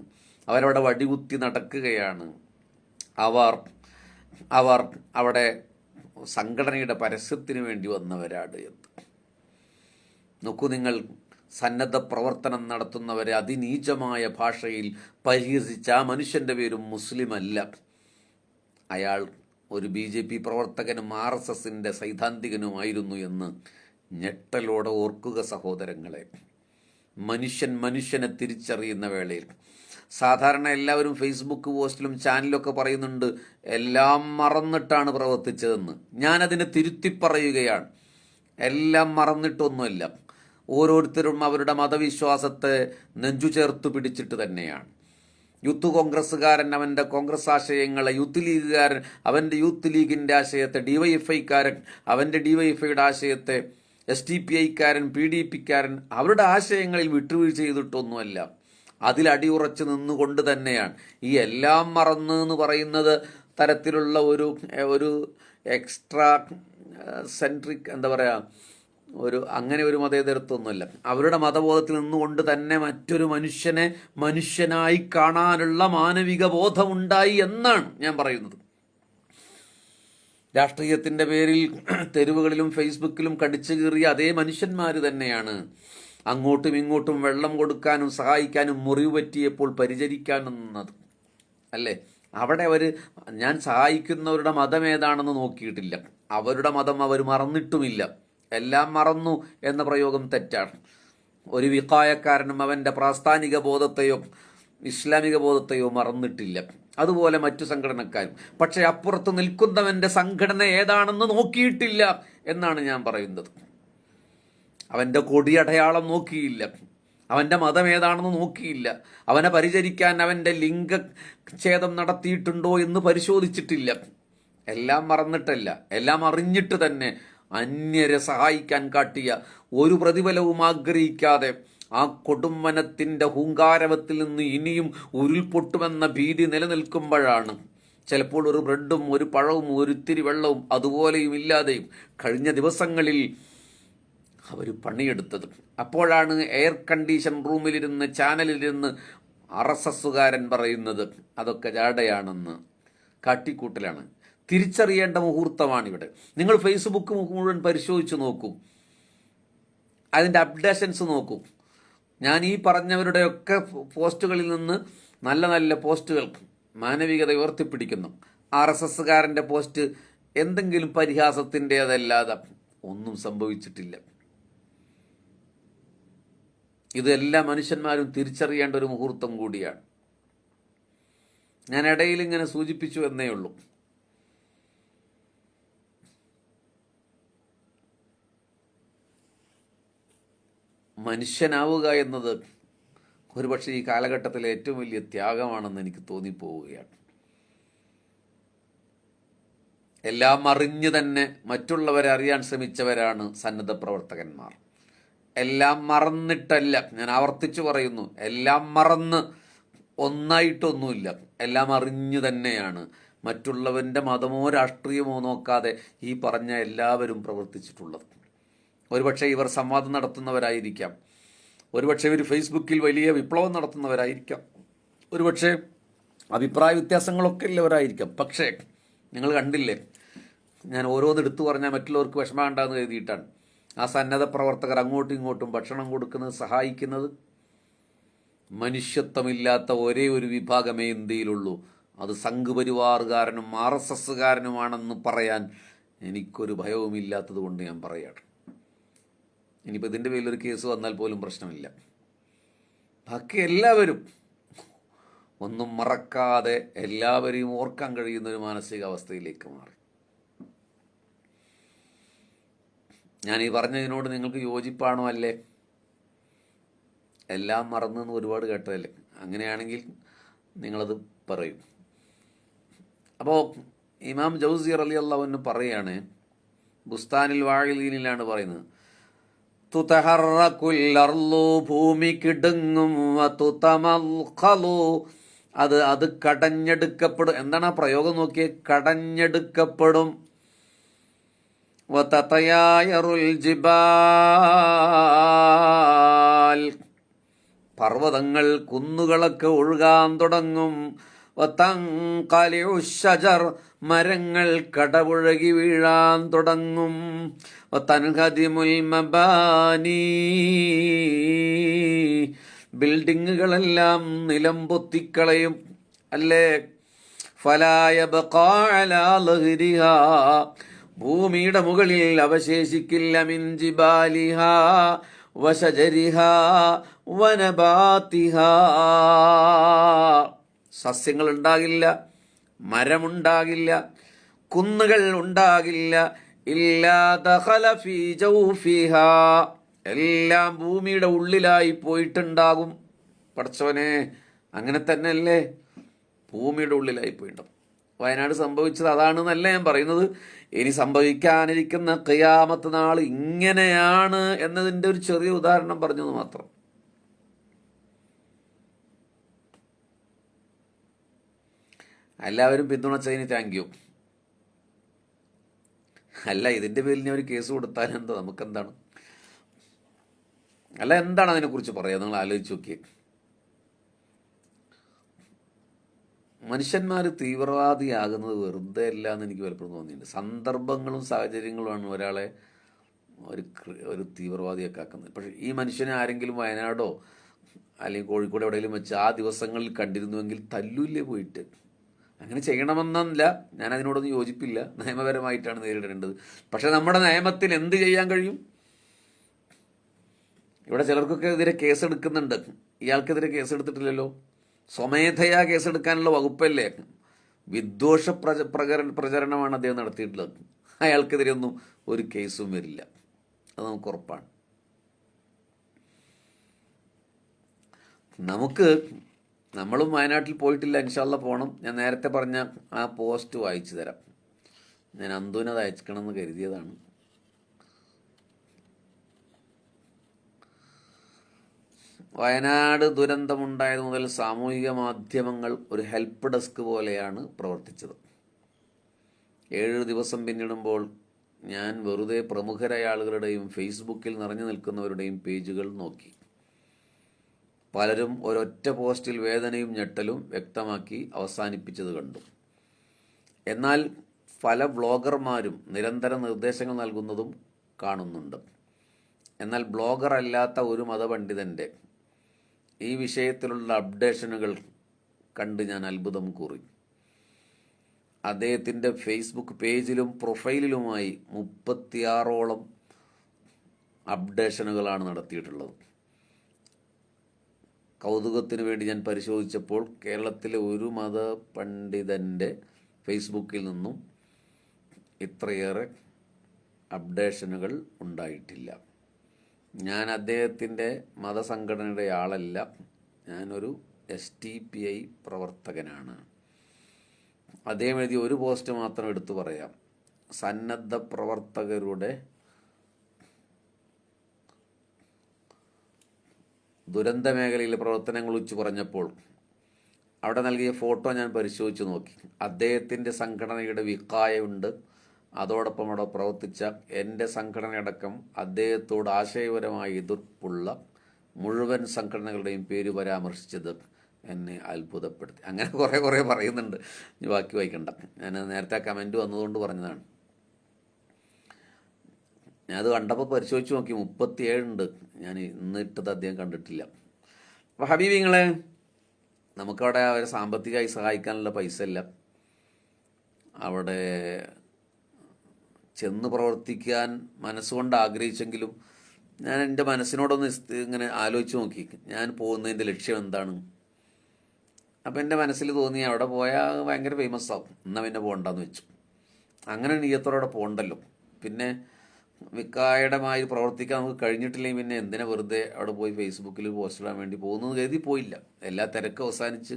അവരവിടെ വടികുത്തി നടക്കുകയാണ്. അവർ അവിടെ സംഘടനയുടെ പരസ്യത്തിന് വേണ്ടി വന്നവരാണ് എന്ന്. നോക്കൂ നിങ്ങൾ, സന്നദ്ധ പ്രവർത്തനം നടത്തുന്നവരെ അതിനീചമായ ഭാഷയിൽ പരിഹസിച്ച ആ മനുഷ്യൻ്റെ പേരും മുസ്ലിം അല്ല. അയാൾ ഒരു BJP പ്രവർത്തകനും RSSൻ്റെ സൈദ്ധാന്തികനുമായിരുന്നു എന്ന് ഞെട്ടലോടെ ഓർക്കുക സഹോദരങ്ങളെ. മനുഷ്യനെ തിരിച്ചറിയുന്ന വേളയിൽ സാധാരണ എല്ലാവരും ഫേസ്ബുക്ക് പോസ്റ്റിലും ചാനലിലൊക്കെ പറയുന്നുണ്ട് എല്ലാം മറന്നിട്ടാണ് പ്രവർത്തിച്ചതെന്ന്. ഞാനതിനെ തിരുത്തി പറയുകയാണ്. എല്ലാം മറന്നിട്ടൊന്നുമല്ല. ഓരോരുത്തരും അവരുടെ മതവിശ്വാസത്തെ നെഞ്ചു ചേർത്ത് പിടിച്ചിട്ട് തന്നെയാണ്. യൂത്ത് കോൺഗ്രസ്സുകാരൻ അവൻ്റെ കോൺഗ്രസ് ആശയങ്ങളെ, യൂത്ത് ലീഗുകാരൻ അവൻ്റെ യൂത്ത് ലീഗിൻ്റെ ആശയത്തെ, DYFIക്കാരൻ അവൻ്റെ DYFIയുടെ ആശയത്തെ, STPIക്കാരൻ PDPക്കാരൻ അവരുടെ ആശയങ്ങളിൽ വിട്ടുവീഴ്ച ചെയ്തിട്ടൊന്നുമല്ല. അതിലടിയുറച്ച് നിന്നുകൊണ്ട് തന്നെയാണ്. ഈ എല്ലാം മറന്ന് എന്ന് പറയുന്നത് തരത്തിലുള്ള ഒരു എക്സ്ട്രാ സെൻട്രിക് എന്താ പറയുക, അങ്ങനെ ഒരു മതേതരത്വമൊന്നുമല്ല. അവരുടെ മതബോധത്തിൽ നിന്നുകൊണ്ട് തന്നെ മറ്റൊരു മനുഷ്യനെ മനുഷ്യനായി കാണാനുള്ള മാനവിക ബോധമുണ്ടായി എന്നാണ് ഞാൻ പറയുന്നത്. രാഷ്ട്രീയത്തിൻ്റെ പേരിൽ തെരുവുകളിലും ഫേസ്ബുക്കിലും കടിച്ചു കീറിയ അതേ മനുഷ്യന്മാർ തന്നെയാണ് അങ്ങോട്ടും ഇങ്ങോട്ടും വെള്ളം കൊടുക്കാനും സഹായിക്കാനും, മുറിവ് പറ്റിയപ്പോൾ പരിചരിക്കാനും നിന്നത് അല്ലേ? അവിടെ ഞാൻ സഹായിക്കുന്നവരുടെ മതം ഏതാണെന്ന് നോക്കിയിട്ടില്ല. അവരുടെ മതം അവർ മറന്നിട്ടുമില്ല. എല്ലാം മറന്നു എന്ന പ്രയോഗം തെറ്റാണ്. ഒരു വിഖായക്കാരനും അവൻ്റെ പ്രാസ്ഥാനിക ബോധത്തെയോ ഇസ്ലാമിക ബോധത്തെയോ മറന്നിട്ടില്ല. അതുപോലെ മറ്റു സംഘടനക്കാരും. പക്ഷെ അപ്പുറത്ത് നിൽക്കുന്നവൻ്റെ സംഘടന ഏതാണെന്ന് നോക്കിയിട്ടില്ല എന്നാണ് ഞാൻ പറയുന്നത്. അവൻ്റെ കൊടിയടയാളം നോക്കിയില്ല, അവൻ്റെ മതം ഏതാണെന്ന് നോക്കിയില്ല, അവനെ പരിചരിക്കാൻ അവൻ്റെ ലിംഗഛേദം നടത്തിയിട്ടുണ്ടോ എന്ന് പരിശോധിച്ചിട്ടില്ല. എല്ലാം മറന്നിട്ടല്ല, എല്ലാം അറിഞ്ഞിട്ട് തന്നെ അന്യരെ സഹായിക്കാൻ കാട്ടിയ ഒരു പ്രതിഫലവും ആഗ്രഹിക്കാതെ ആ കൊടുംവനത്തിൻ്റെ ഹൂങ്കാരവത്തിൽ നിന്ന് ഇനിയും ഉരുൾപൊട്ടുമെന്ന ഭീതി നിലനിൽക്കുമ്പോഴാണ് ചിലപ്പോൾ ഒരു ബ്രെഡും ഒരു പഴവും ഒരിത്തിരി വെള്ളവും അതുപോലെയും ഇല്ലാതെയും കഴിഞ്ഞ ദിവസങ്ങളിൽ അവർ പണിയെടുത്തത്. അപ്പോഴാണ് എയർ കണ്ടീഷൻ റൂമിലിരുന്ന് ചാനലിലിരുന്ന് RSSകാരൻ പറയുന്നത് അതൊക്കെ ജാടയാണെന്ന്. കാട്ടിക്കൂട്ടലാണ്. തിരിച്ചറിയേണ്ട മുഹൂർത്തമാണിവിടെ. നിങ്ങൾ ഫേസ്ബുക്ക് മുഴുവൻ പരിശോധിച്ച് നോക്കൂ, അതിൻ്റെ അപ്ഡേഷൻസ് നോക്കൂ. ഞാൻ ഈ പറഞ്ഞവരുടെയൊക്കെ പോസ്റ്റുകളിൽ നിന്ന് നല്ല നല്ല പോസ്റ്റുകൾ മാനവികത ഉയർത്തിപ്പിടിക്കുന്നു. RSSകാരൻ്റെ പോസ്റ്റ് എന്തെങ്കിലും പരിഹാസത്തിൻ്റേതല്ലാതെ ഒന്നും സംഭവിച്ചിട്ടില്ല. ഇതെല്ലാ മനുഷ്യന്മാരും തിരിച്ചറിയേണ്ട ഒരു മുഹൂർത്തം കൂടിയാണ്. ഞാൻ ഇടയിൽ ഇങ്ങനെ സൂചിപ്പിച്ചു എന്നേ ഉള്ളൂ. മനുഷ്യനാവുക എന്നത് ഒരുപക്ഷെ ഈ കാലഘട്ടത്തിലെ ഏറ്റവും വലിയ ത്യാഗമാണെന്ന് എനിക്ക് തോന്നിപ്പോവുകയാണ്. എല്ലാം അറിഞ്ഞു തന്നെ മറ്റുള്ളവരെ അറിയാൻ ശ്രമിച്ചവരാണ് സന്നദ്ധ പ്രവർത്തകന്മാർ. എല്ലാം മറന്നിട്ടല്ല, ഞാൻ ആവർത്തിച്ചു പറയുന്നു, എല്ലാം മറന്ന് ഒന്നായിട്ടൊന്നുമില്ല, എല്ലാം അറിഞ്ഞു തന്നെയാണ് മറ്റുള്ളവൻ്റെ മതമോ രാഷ്ട്രീയമോ നോക്കാതെ ഈ പറഞ്ഞ എല്ലാവരും പ്രവർത്തിച്ചിട്ടുള്ളത്. ഒരുപക്ഷെ ഇവർ സംവാദം നടത്തുന്നവരായിരിക്കാം, ഒരുപക്ഷെ ഇവർ ഫേസ്ബുക്കിൽ വലിയ വിപ്ലവം നടത്തുന്നവരായിരിക്കാം, ഒരുപക്ഷെ അഭിപ്രായ വ്യത്യാസങ്ങളൊക്കെ ഉള്ളവരായിരിക്കാം. പക്ഷേ നിങ്ങൾ കണ്ടില്ലേ, ഞാൻ ഓരോന്ന് എടുത്തു പറഞ്ഞാൽ മറ്റുള്ളവർക്ക് വിഷമം ഉണ്ടാകുന്ന കരുതിയിട്ടാണ് ആ സന്നദ്ധ പ്രവർത്തകർ അങ്ങോട്ടും ഇങ്ങോട്ടും ഭക്ഷണം കൊടുക്കുന്നത്, സഹായിക്കുന്നത്. മനുഷ്യത്വമില്ലാത്ത ഒരേ ഒരു വിഭാഗമേ ഇന്ത്യയിലുള്ളൂ, അത് സംഘപരിവാറുകാരനും RSSകാരനുമാണെന്ന് പറയാൻ എനിക്കൊരു ഭയവുമില്ലാത്തത് കൊണ്ട് ഞാൻ പറയാണ്. ഇനിയിപ്പോൾ ഇതിൻ്റെ പേരിലൊരു കേസ് വന്നാൽ പോലും പ്രശ്നമില്ല. ബാക്കി എല്ലാവരും ഒന്നും മറക്കാതെ എല്ലാവരെയും ഓർക്കാൻ കഴിയുന്ന ഒരു മാനസികാവസ്ഥയിലേക്ക് മാറി. ഞാൻ ഈ പറഞ്ഞതിനോട് നിങ്ങൾക്ക് യോജിപ്പാണോ? അല്ലേ? എല്ലാം മറന്നെന്ന് ഒരുപാട് കേട്ടതല്ലേ? അങ്ങനെയാണെങ്കിൽ നിങ്ങളത് പറയും. അപ്പോൾ ഇമാം ജൗസി റളിയല്ലാഹു അൻഹു പറയാണ്, ബുസ്താനിൽ വാഇലീനിലാണ് പറയുന്നത്, തുതഹറകുൽ അർളു, ഭൂമി കിടുങ്ങും, വതുതമൽഖലു, അത് കടഞ്ഞെടുക്കപ്പെടും. എന്താണ് ആ പ്രയോഗം നോക്കിയേ? കടഞ്ഞെടുക്കപ്പെടും. വതതയായറുൽ ജിബാൽ, പർവ്വതങ്ങൾ കുന്നുകളൊക്കെ ഒഴുകാൻ തുടങ്ങും. വതൻഖലിഉ ശജർ, മരങ്ങൾ കടപുഴകി വീഴാൻ തുടങ്ങും. വതൻഹദിമുൽ മബാനി, ബിൽഡിങ്ങുകളെല്ലാം നിലം പൊത്തിക്കളയും. അല്ലേ? ഫലാ യബ്ഖാ അലാ ലഹ്രിഹാ, ഭൂമിയുടെ മുകളിൽ അവശേഷിക്കില്ല. മിൻ ജിബാലിഹാ വശജരിഹാ വനബാതിഹാ, സസ്യങ്ങൾ ഉണ്ടാകില്ല, മരമുണ്ടാകില്ല, കുന്നുകൾ ഉണ്ടാകില്ല. ഇല്ലാ ദഖല ഫീ ജൗഫിഹാ, എല്ലാം ഭൂമിയുടെ ഉള്ളിലായി പോയിട്ടുണ്ടാകും. പടച്ചവനെ, അങ്ങനെ തന്നെയല്ലേ? ഭൂമിയുടെ ഉള്ളിലായി പോയിട്ടുണ്ടാകും. വയനാട് സംഭവിച്ചത് അതാണെന്നല്ല ഞാൻ പറയുന്നത്. ഇനി സംഭവിക്കാനിരിക്കുന്ന ഖിയാമത്ത് നാൾ ഇങ്ങനെയാണ് എന്നതിൻ്റെ ഒരു ചെറിയ ഉദാഹരണം പറഞ്ഞത് മാത്രം. എല്ലാവരും പിന്തുണച്ചതിന് താങ്ക് യു. അല്ല, ഇതിൻ്റെ പേരിൽ ഞാൻ ഒരു കേസ് കൊടുത്താൽ എന്താ? നമുക്കെന്താണ്? അല്ല, എന്താണ് അതിനെക്കുറിച്ച് പറയാം? നിങ്ങൾ ആലോചിച്ച് നോക്കിയേ. മനുഷ്യന്മാർ തീവ്രവാദിയാകുന്നത് വെറുതെ അല്ല എന്ന് എനിക്ക് പലപ്പോഴും തോന്നിയിട്ടുണ്ട്. സന്ദർഭങ്ങളും സാഹചര്യങ്ങളുമാണ് ഒരാളെ ഒരു തീവ്രവാദിയൊക്കെ ആക്കുന്നത്. പക്ഷേ ഈ മനുഷ്യനെ ആരെങ്കിലും വയനാടോ അല്ലെങ്കിൽ കോഴിക്കോട് എവിടെയെങ്കിലും വെച്ച് ആ ദിവസങ്ങളിൽ കണ്ടിരുന്നുവെങ്കിൽ തല്ലൂല്ലേ പോയിട്ട്? അങ്ങനെ ചെയ്യണമെന്നല്ല, ഞാൻ അതിനോടൊന്നും യോജിപ്പില്ല. നിയമപരമായിട്ടാണ് നേരിടേണ്ടത്. പക്ഷേ നമ്മുടെ നിയമത്തിൽ എന്ത് ചെയ്യാൻ കഴിയും? ഇവിടെ ചിലർക്കൊക്കെ എതിരെ കേസെടുക്കുന്നുണ്ട്. ഇയാൾക്കെതിരെ കേസെടുത്തിട്ടില്ലല്ലോ. സ്വമേധയാ കേസെടുക്കാനുള്ള വകുപ്പല്ലേ? വിദ്വേഷ പ്രചരണമാണ് അദ്ദേഹം നടത്തിയിട്ടുള്ളത്. അയാൾക്കെതിരെ ഒന്നും ഒരു കേസും വരില്ല, അത് നമുക്ക് ഉറപ്പാണ്. നമ്മളും വയനാട്ടിൽ പോയിട്ടില്ല, ഇൻഷാല്ലാ പോകണം. ഞാൻ നേരത്തെ പറഞ്ഞ ആ പോസ്റ്റ് വായിച്ചു തരാം. ഞാൻ അന്തുവിനത് അയക്കണമെന്ന് കരുതിയതാണ്. വയനാട് ദുരന്തമുണ്ടായത് മുതൽ സാമൂഹിക മാധ്യമങ്ങൾ ഒരു ഹെൽപ്പ് ഡെസ്ക് പോലെയാണ് പ്രവർത്തിച്ചത്. 7 ദിവസം പിന്നിടുമ്പോൾ ഞാൻ വെറുതെ പ്രമുഖരായ ആളുകളുടെയും ഫേസ്ബുക്കിൽ നിറഞ്ഞു നിൽക്കുന്നവരുടെയും പേജുകൾ നോക്കി. പലരും ഒരൊറ്റ പോസ്റ്റിൽ വേദനയും ഞെട്ടലും വ്യക്തമാക്കി അവസാനിപ്പിച്ചത് കണ്ടു. എന്നാൽ പല വ്ളോഗർമാരും നിരന്തരം നിർദ്ദേശങ്ങൾ നൽകുന്നതും കാണുന്നുണ്ട്. എന്നാൽ ബ്ലോഗർ അല്ലാത്ത ഒരു മതപണ്ഡിതൻ്റെ ഈ വിഷയത്തിലുള്ള അപ്ഡേഷനുകൾ കണ്ട് ഞാൻ അത്ഭുതം കൂറി. അദ്ദേഹത്തിൻ്റെ ഫേസ്ബുക്ക് പേജിലും പ്രൊഫൈലിലുമായി 36ഓളം അപ്ഡേഷനുകളാണ് നടത്തിയിട്ടുള്ളത്. കൗതുകത്തിന് വേണ്ടി ഞാൻ പരിശോധിച്ചപ്പോൾ കേരളത്തിലെ ഒരു മതപണ്ഡിതൻ്റെ ഫേസ്ബുക്കിൽ നിന്നും ഇത്രയേറെ അപ്ഡേഷനുകൾ ഉണ്ടായിട്ടില്ല. ഞാൻ അദ്ദേഹത്തിൻ്റെ മതസംഘടനയുടെ ആളല്ല, ഞാനൊരു STPI പ്രവർത്തകനാണ്. അദ്ദേഹം എഴുതിയ ഒരു പോസ്റ്റ് മാത്രം എടുത്തു പറയാം. സന്നദ്ധ പ്രവർത്തകരുടെ ദുരന്ത മേഖലയിലെ പ്രവർത്തനങ്ങൾ ഉച്ചു പറഞ്ഞപ്പോൾ അവിടെ നൽകിയ ഫോട്ടോ ഞാൻ പരിശോധിച്ച് നോക്കി. അദ്ദേഹത്തിൻ്റെ സംഘടനയുടെ വിക്കായുണ്ട്. അതോടൊപ്പം അവിടെ പ്രവർത്തിച്ച എൻ്റെ സംഘടനയടക്കം അദ്ദേഹത്തോട് ആശയപരമായി എതിർപ്പുള്ള മുഴുവൻ സംഘടനകളുടെയും പേര് പരാമർശിച്ചത് എന്നെ അത്ഭുതപ്പെടുത്തി. അങ്ങനെ കുറേ പറയുന്നുണ്ട്, ബാക്കി വായിക്കണ്ട. ഞാൻ നേരത്തെ കമൻറ്റ് വന്നതുകൊണ്ട് പറഞ്ഞതാണ്. ഞാനത് കണ്ടപ്പോൾ പരിശോധിച്ച് നോക്കി, 37 ഉണ്ട്. ഞാൻ ഇന്നിട്ടത് അദ്ദേഹം കണ്ടിട്ടില്ല. അപ്പോൾ ഹബീബിങ്ങളെ, നമുക്കവിടെ അവരെ സാമ്പത്തികമായി സഹായിക്കാനുള്ള പൈസ ഇല്ല. അവിടെ ചെന്ന് പ്രവർത്തിക്കാൻ മനസ്സുകൊണ്ട് ആഗ്രഹിച്ചെങ്കിലും ഞാൻ എൻ്റെ മനസ്സിനോടൊന്ന് ഇങ്ങനെ ആലോചിച്ച് നോക്കി, ഞാൻ പോകുന്നതിൻ്റെ ലക്ഷ്യം എന്താണ്. അപ്പം എൻ്റെ മനസ്സിൽ തോന്നി അവിടെ പോയാൽ ഭയങ്കര ഫേമസ് ആവും, എന്നാൽ പിന്നെ പോകണ്ടെന്ന് വെച്ചു. അങ്ങനെ നീയത്തോടെ പോകണ്ടല്ലോ. പിന്നെ വിക്കായടമായി പ്രവർത്തിക്കാൻ നമുക്ക് കഴിഞ്ഞിട്ടില്ലെങ്കിൽ പിന്നെ എന്തിനാ വെറുതെ അവിടെ പോയി ഫേസ്ബുക്കിൽ പോസ്റ്റ് ഇടാൻ വേണ്ടി പോകുന്നത് കരുതി പോയില്ല. എല്ലാ തിരക്കും അവസാനിച്ച്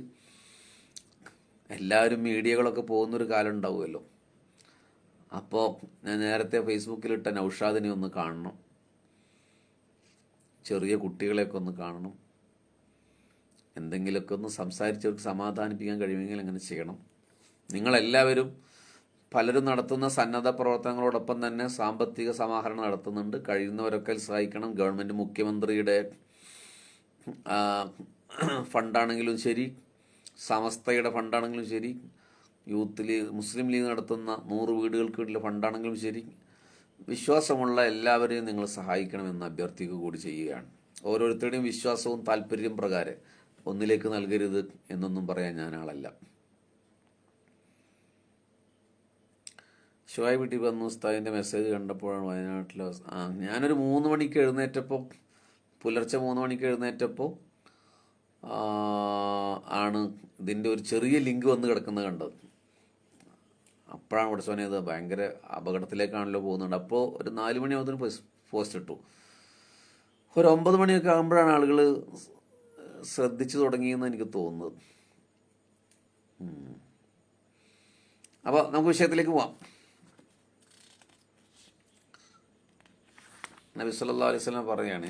എല്ലാവരും മീഡിയകളൊക്കെ പോകുന്നൊരു കാലം ഉണ്ടാവുമല്ലോ. അപ്പോൾ ഞാൻ നേരത്തെ ഫേസ്ബുക്കിലിട്ട നൗഷാദിനെ ഒന്ന് കാണണം, ചെറിയ കുട്ടികളെയൊക്കെ ഒന്ന് കാണണം, എന്തെങ്കിലുമൊക്കെ ഒന്ന് സംസാരിച്ചവർക്ക് സമാധാനിപ്പിക്കാൻ കഴിയുമെങ്കിൽ അങ്ങനെ ചെയ്യണം. നിങ്ങളെല്ലാവരും പലരും നടത്തുന്ന സന്നദ്ധ പ്രവർത്തനങ്ങളോടൊപ്പം തന്നെ സാമ്പത്തിക സമാഹരണം നടത്തുന്നുണ്ട്. കഴിയുന്നവരൊക്കെ സഹായിക്കണം. ഗവൺമെൻറ് മുഖ്യമന്ത്രിയുടെ ഫണ്ടാണെങ്കിലും ശരി, സമസ്തയുടെ ഫണ്ടാണെങ്കിലും ശരി, യൂത്ത് ലീഗ്, മുസ്ലിം ലീഗ് നടത്തുന്ന 100 വീടുകൾക്ക് വേണ്ടിയുള്ള ഫണ്ടാണെങ്കിലും ശരി, വിശ്വാസമുള്ള എല്ലാവരെയും നിങ്ങൾ സഹായിക്കണമെന്ന് അഭ്യർത്ഥിക്കുക കൂടി ചെയ്യുകയാണ്. ഓരോരുത്തരുടെയും വിശ്വാസവും താല്പര്യം പ്രകാരം ഒന്നിലേക്ക് നൽകരുത് എന്നൊന്നും പറയാൻ ഞാൻ ആളല്ല. ഷുഹൈബ് ടി വന്നു ഉസ്താദിൻ്റെ മെസ്സേജ് കണ്ടപ്പോഴാണ് വയനാട്ടിലെ ഞാനൊരു 3 മണിക്ക് എഴുന്നേറ്റപ്പോൾ, പുലർച്ചെ 3 മണിക്ക് എഴുന്നേറ്റപ്പോൾ ആണ് ഇതിൻ്റെ ഒരു ചെറിയ ലിങ്ക് വന്ന് കിടക്കുന്നത് കണ്ടത്. അപ്പോഴാണ് പഠിച്ചോനെ ഇത് ഭയങ്കര അപകടത്തിലേക്കാണല്ലോ പോകുന്നുണ്ട്. അപ്പോൾ ഒരു 4 മണിയാകുമ്പോൾ പോസ്റ്റ് ഇട്ടു. ഒരു 9 മണിയൊക്കെ ആകുമ്പോഴാണ് ആളുകൾ ശ്രദ്ധിച്ചു തുടങ്ങിയെന്ന് എനിക്ക് തോന്നുന്നത്. അപ്പോൾ നമുക്ക് വിഷയത്തിലേക്ക് പോവാം. നബി സല്ലല്ലാഹു അലൈഹി വസല്ലം പറയാണ്,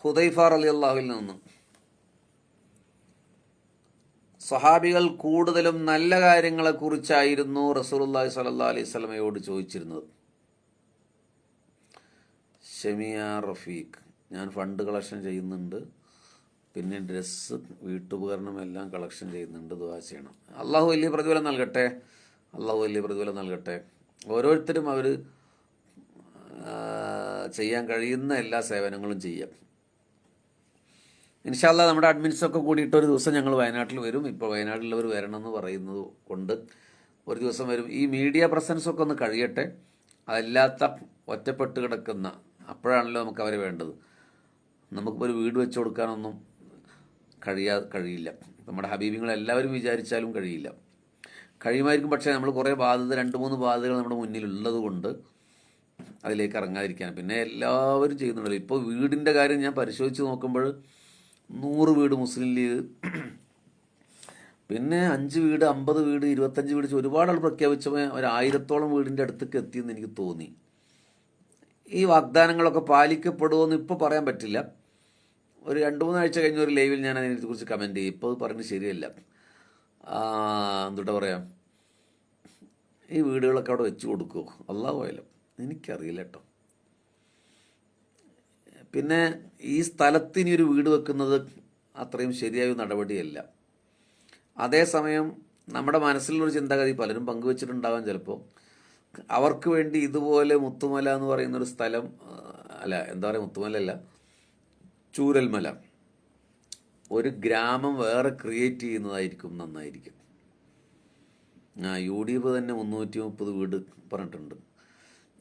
ഹുദൈഫ റളിയല്ലാഹുവിൽ നിന്ന് സ്വഹാബികൾ കൂടുതലും നല്ല കാര്യങ്ങളെക്കുറിച്ചായിരുന്നു റസൂലുള്ളാഹി സ്വല്ലല്ലാഹു അലൈഹി വസല്ലമയോട് ചോദിച്ചിരുന്നത്. ഷമിയ റഫീഖ്, ഞാൻ ഫണ്ട് കളക്ഷൻ ചെയ്യുന്നുണ്ട്, പിന്നെ ഡ്രസ്സ്, വീട്ടുപകരണം എല്ലാം കളക്ഷൻ ചെയ്യുന്നുണ്ട്, ദുആ ചെയ്യണം. അള്ളാഹു വലിയ പ്രതിഫലം നൽകട്ടെ, അള്ളാഹു വലിയ പ്രതിഫലം നൽകട്ടെ. ഓരോരുത്തരും അവർ ചെയ്യാൻ കഴിയുന്ന എല്ലാ സേവനങ്ങളും ചെയ്യാം. ഇൻഷാ അല്ലാഹ് നമ്മുടെ അഡ്മിൻസൊക്കെ കൂടിയിട്ട് ഒരു ദിവസം ഞങ്ങൾ വയനാട്ടിൽ വരും. ഇപ്പോൾ വയനാട്ടിലുള്ളവർ വരണമെന്ന് പറയുന്നത് കൊണ്ട് ഒരു ദിവസം വരും. ഈ മീഡിയ പ്രസൻസൊക്കെ ഒന്ന് കഴിയട്ടെ. അതല്ലാത്ത ഒറ്റപ്പെട്ട് കിടക്കുന്ന, അപ്പോഴാണല്ലോ നമുക്ക് അവരെ വേണ്ടത്. നമുക്കിപ്പോൾ ഒരു വീട് വെച്ച് കൊടുക്കാനൊന്നും കഴിയില്ല. നമ്മുടെ ഹബീബിങ്ങളെല്ലാവരും വിചാരിച്ചാലും കഴിയില്ല. കഴിയുമായിരിക്കും, പക്ഷേ നമ്മൾ കുറേ ബാധ്യത, 2-3 ബാധ്യതകൾ നമ്മുടെ മുന്നിലുള്ളത് കൊണ്ട് അതിലേക്ക് ഇറങ്ങാതിരിക്കാൻ. പിന്നെ എല്ലാവരും ചെയ്യുന്നുണ്ടല്ലോ. ഇപ്പോൾ വീടിൻ്റെ കാര്യം ഞാൻ പരിശോധിച്ച് നോക്കുമ്പോൾ 100 വീട് മുസ്ലിം ലീഗ്, പിന്നെ 5 വീട്, 50 വീട്, 25 വീട്, ഒരുപാട് ആൾ പ്രഖ്യാപിച്ചപ്പോൾ 1000-ഓളം വീടിൻ്റെ അടുത്തേക്ക് എത്തിയെന്ന് എനിക്ക് തോന്നി. ഈ വാഗ്ദാനങ്ങളൊക്കെ പാലിക്കപ്പെടുമോയെന്ന് ഇപ്പോൾ പറയാൻ പറ്റില്ല. ഒരു 2-3 ആഴ്ച കഴിഞ്ഞ ഒരു ലൈവിൽ ഞാൻ അതിനെക്കുറിച്ച് കമൻറ്റ് ചെയ്യും. ഇപ്പോൾ പറഞ്ഞ് ശരിയല്ല. എന്തുട്ടാ പറയാം, ഈ വീടുകളൊക്കെ അവിടെ വെച്ച് കൊടുക്കുമോ? അല്ലാഹു അഅലം. എനിക്കറിയില്ല കേട്ടോ. പിന്നെ ഈ സ്ഥലത്തിന് ഒരു വീട് വെക്കുന്നത് അത്രയും ശരിയായ നടപടിയല്ല. അതേസമയം നമ്മുടെ മനസ്സിലുള്ളൊരു ചിന്താഗതി പലരും പങ്കുവച്ചിട്ടുണ്ടാവാൻ ചിലപ്പോൾ. അവർക്ക് വേണ്ടി ഇതുപോലെ മുത്തുമല എന്ന് പറയുന്നൊരു സ്ഥലം, അല്ല എന്താ പറയുക, മുത്തുമലയല്ല, ചൂരൽമല, ഒരു ഗ്രാമം വേറെ ക്രിയേറ്റ് ചെയ്യുന്നതായിരിക്കും നന്നായിരിക്കും. UDP തന്നെ 330 വീട് പറഞ്ഞിട്ടുണ്ട്.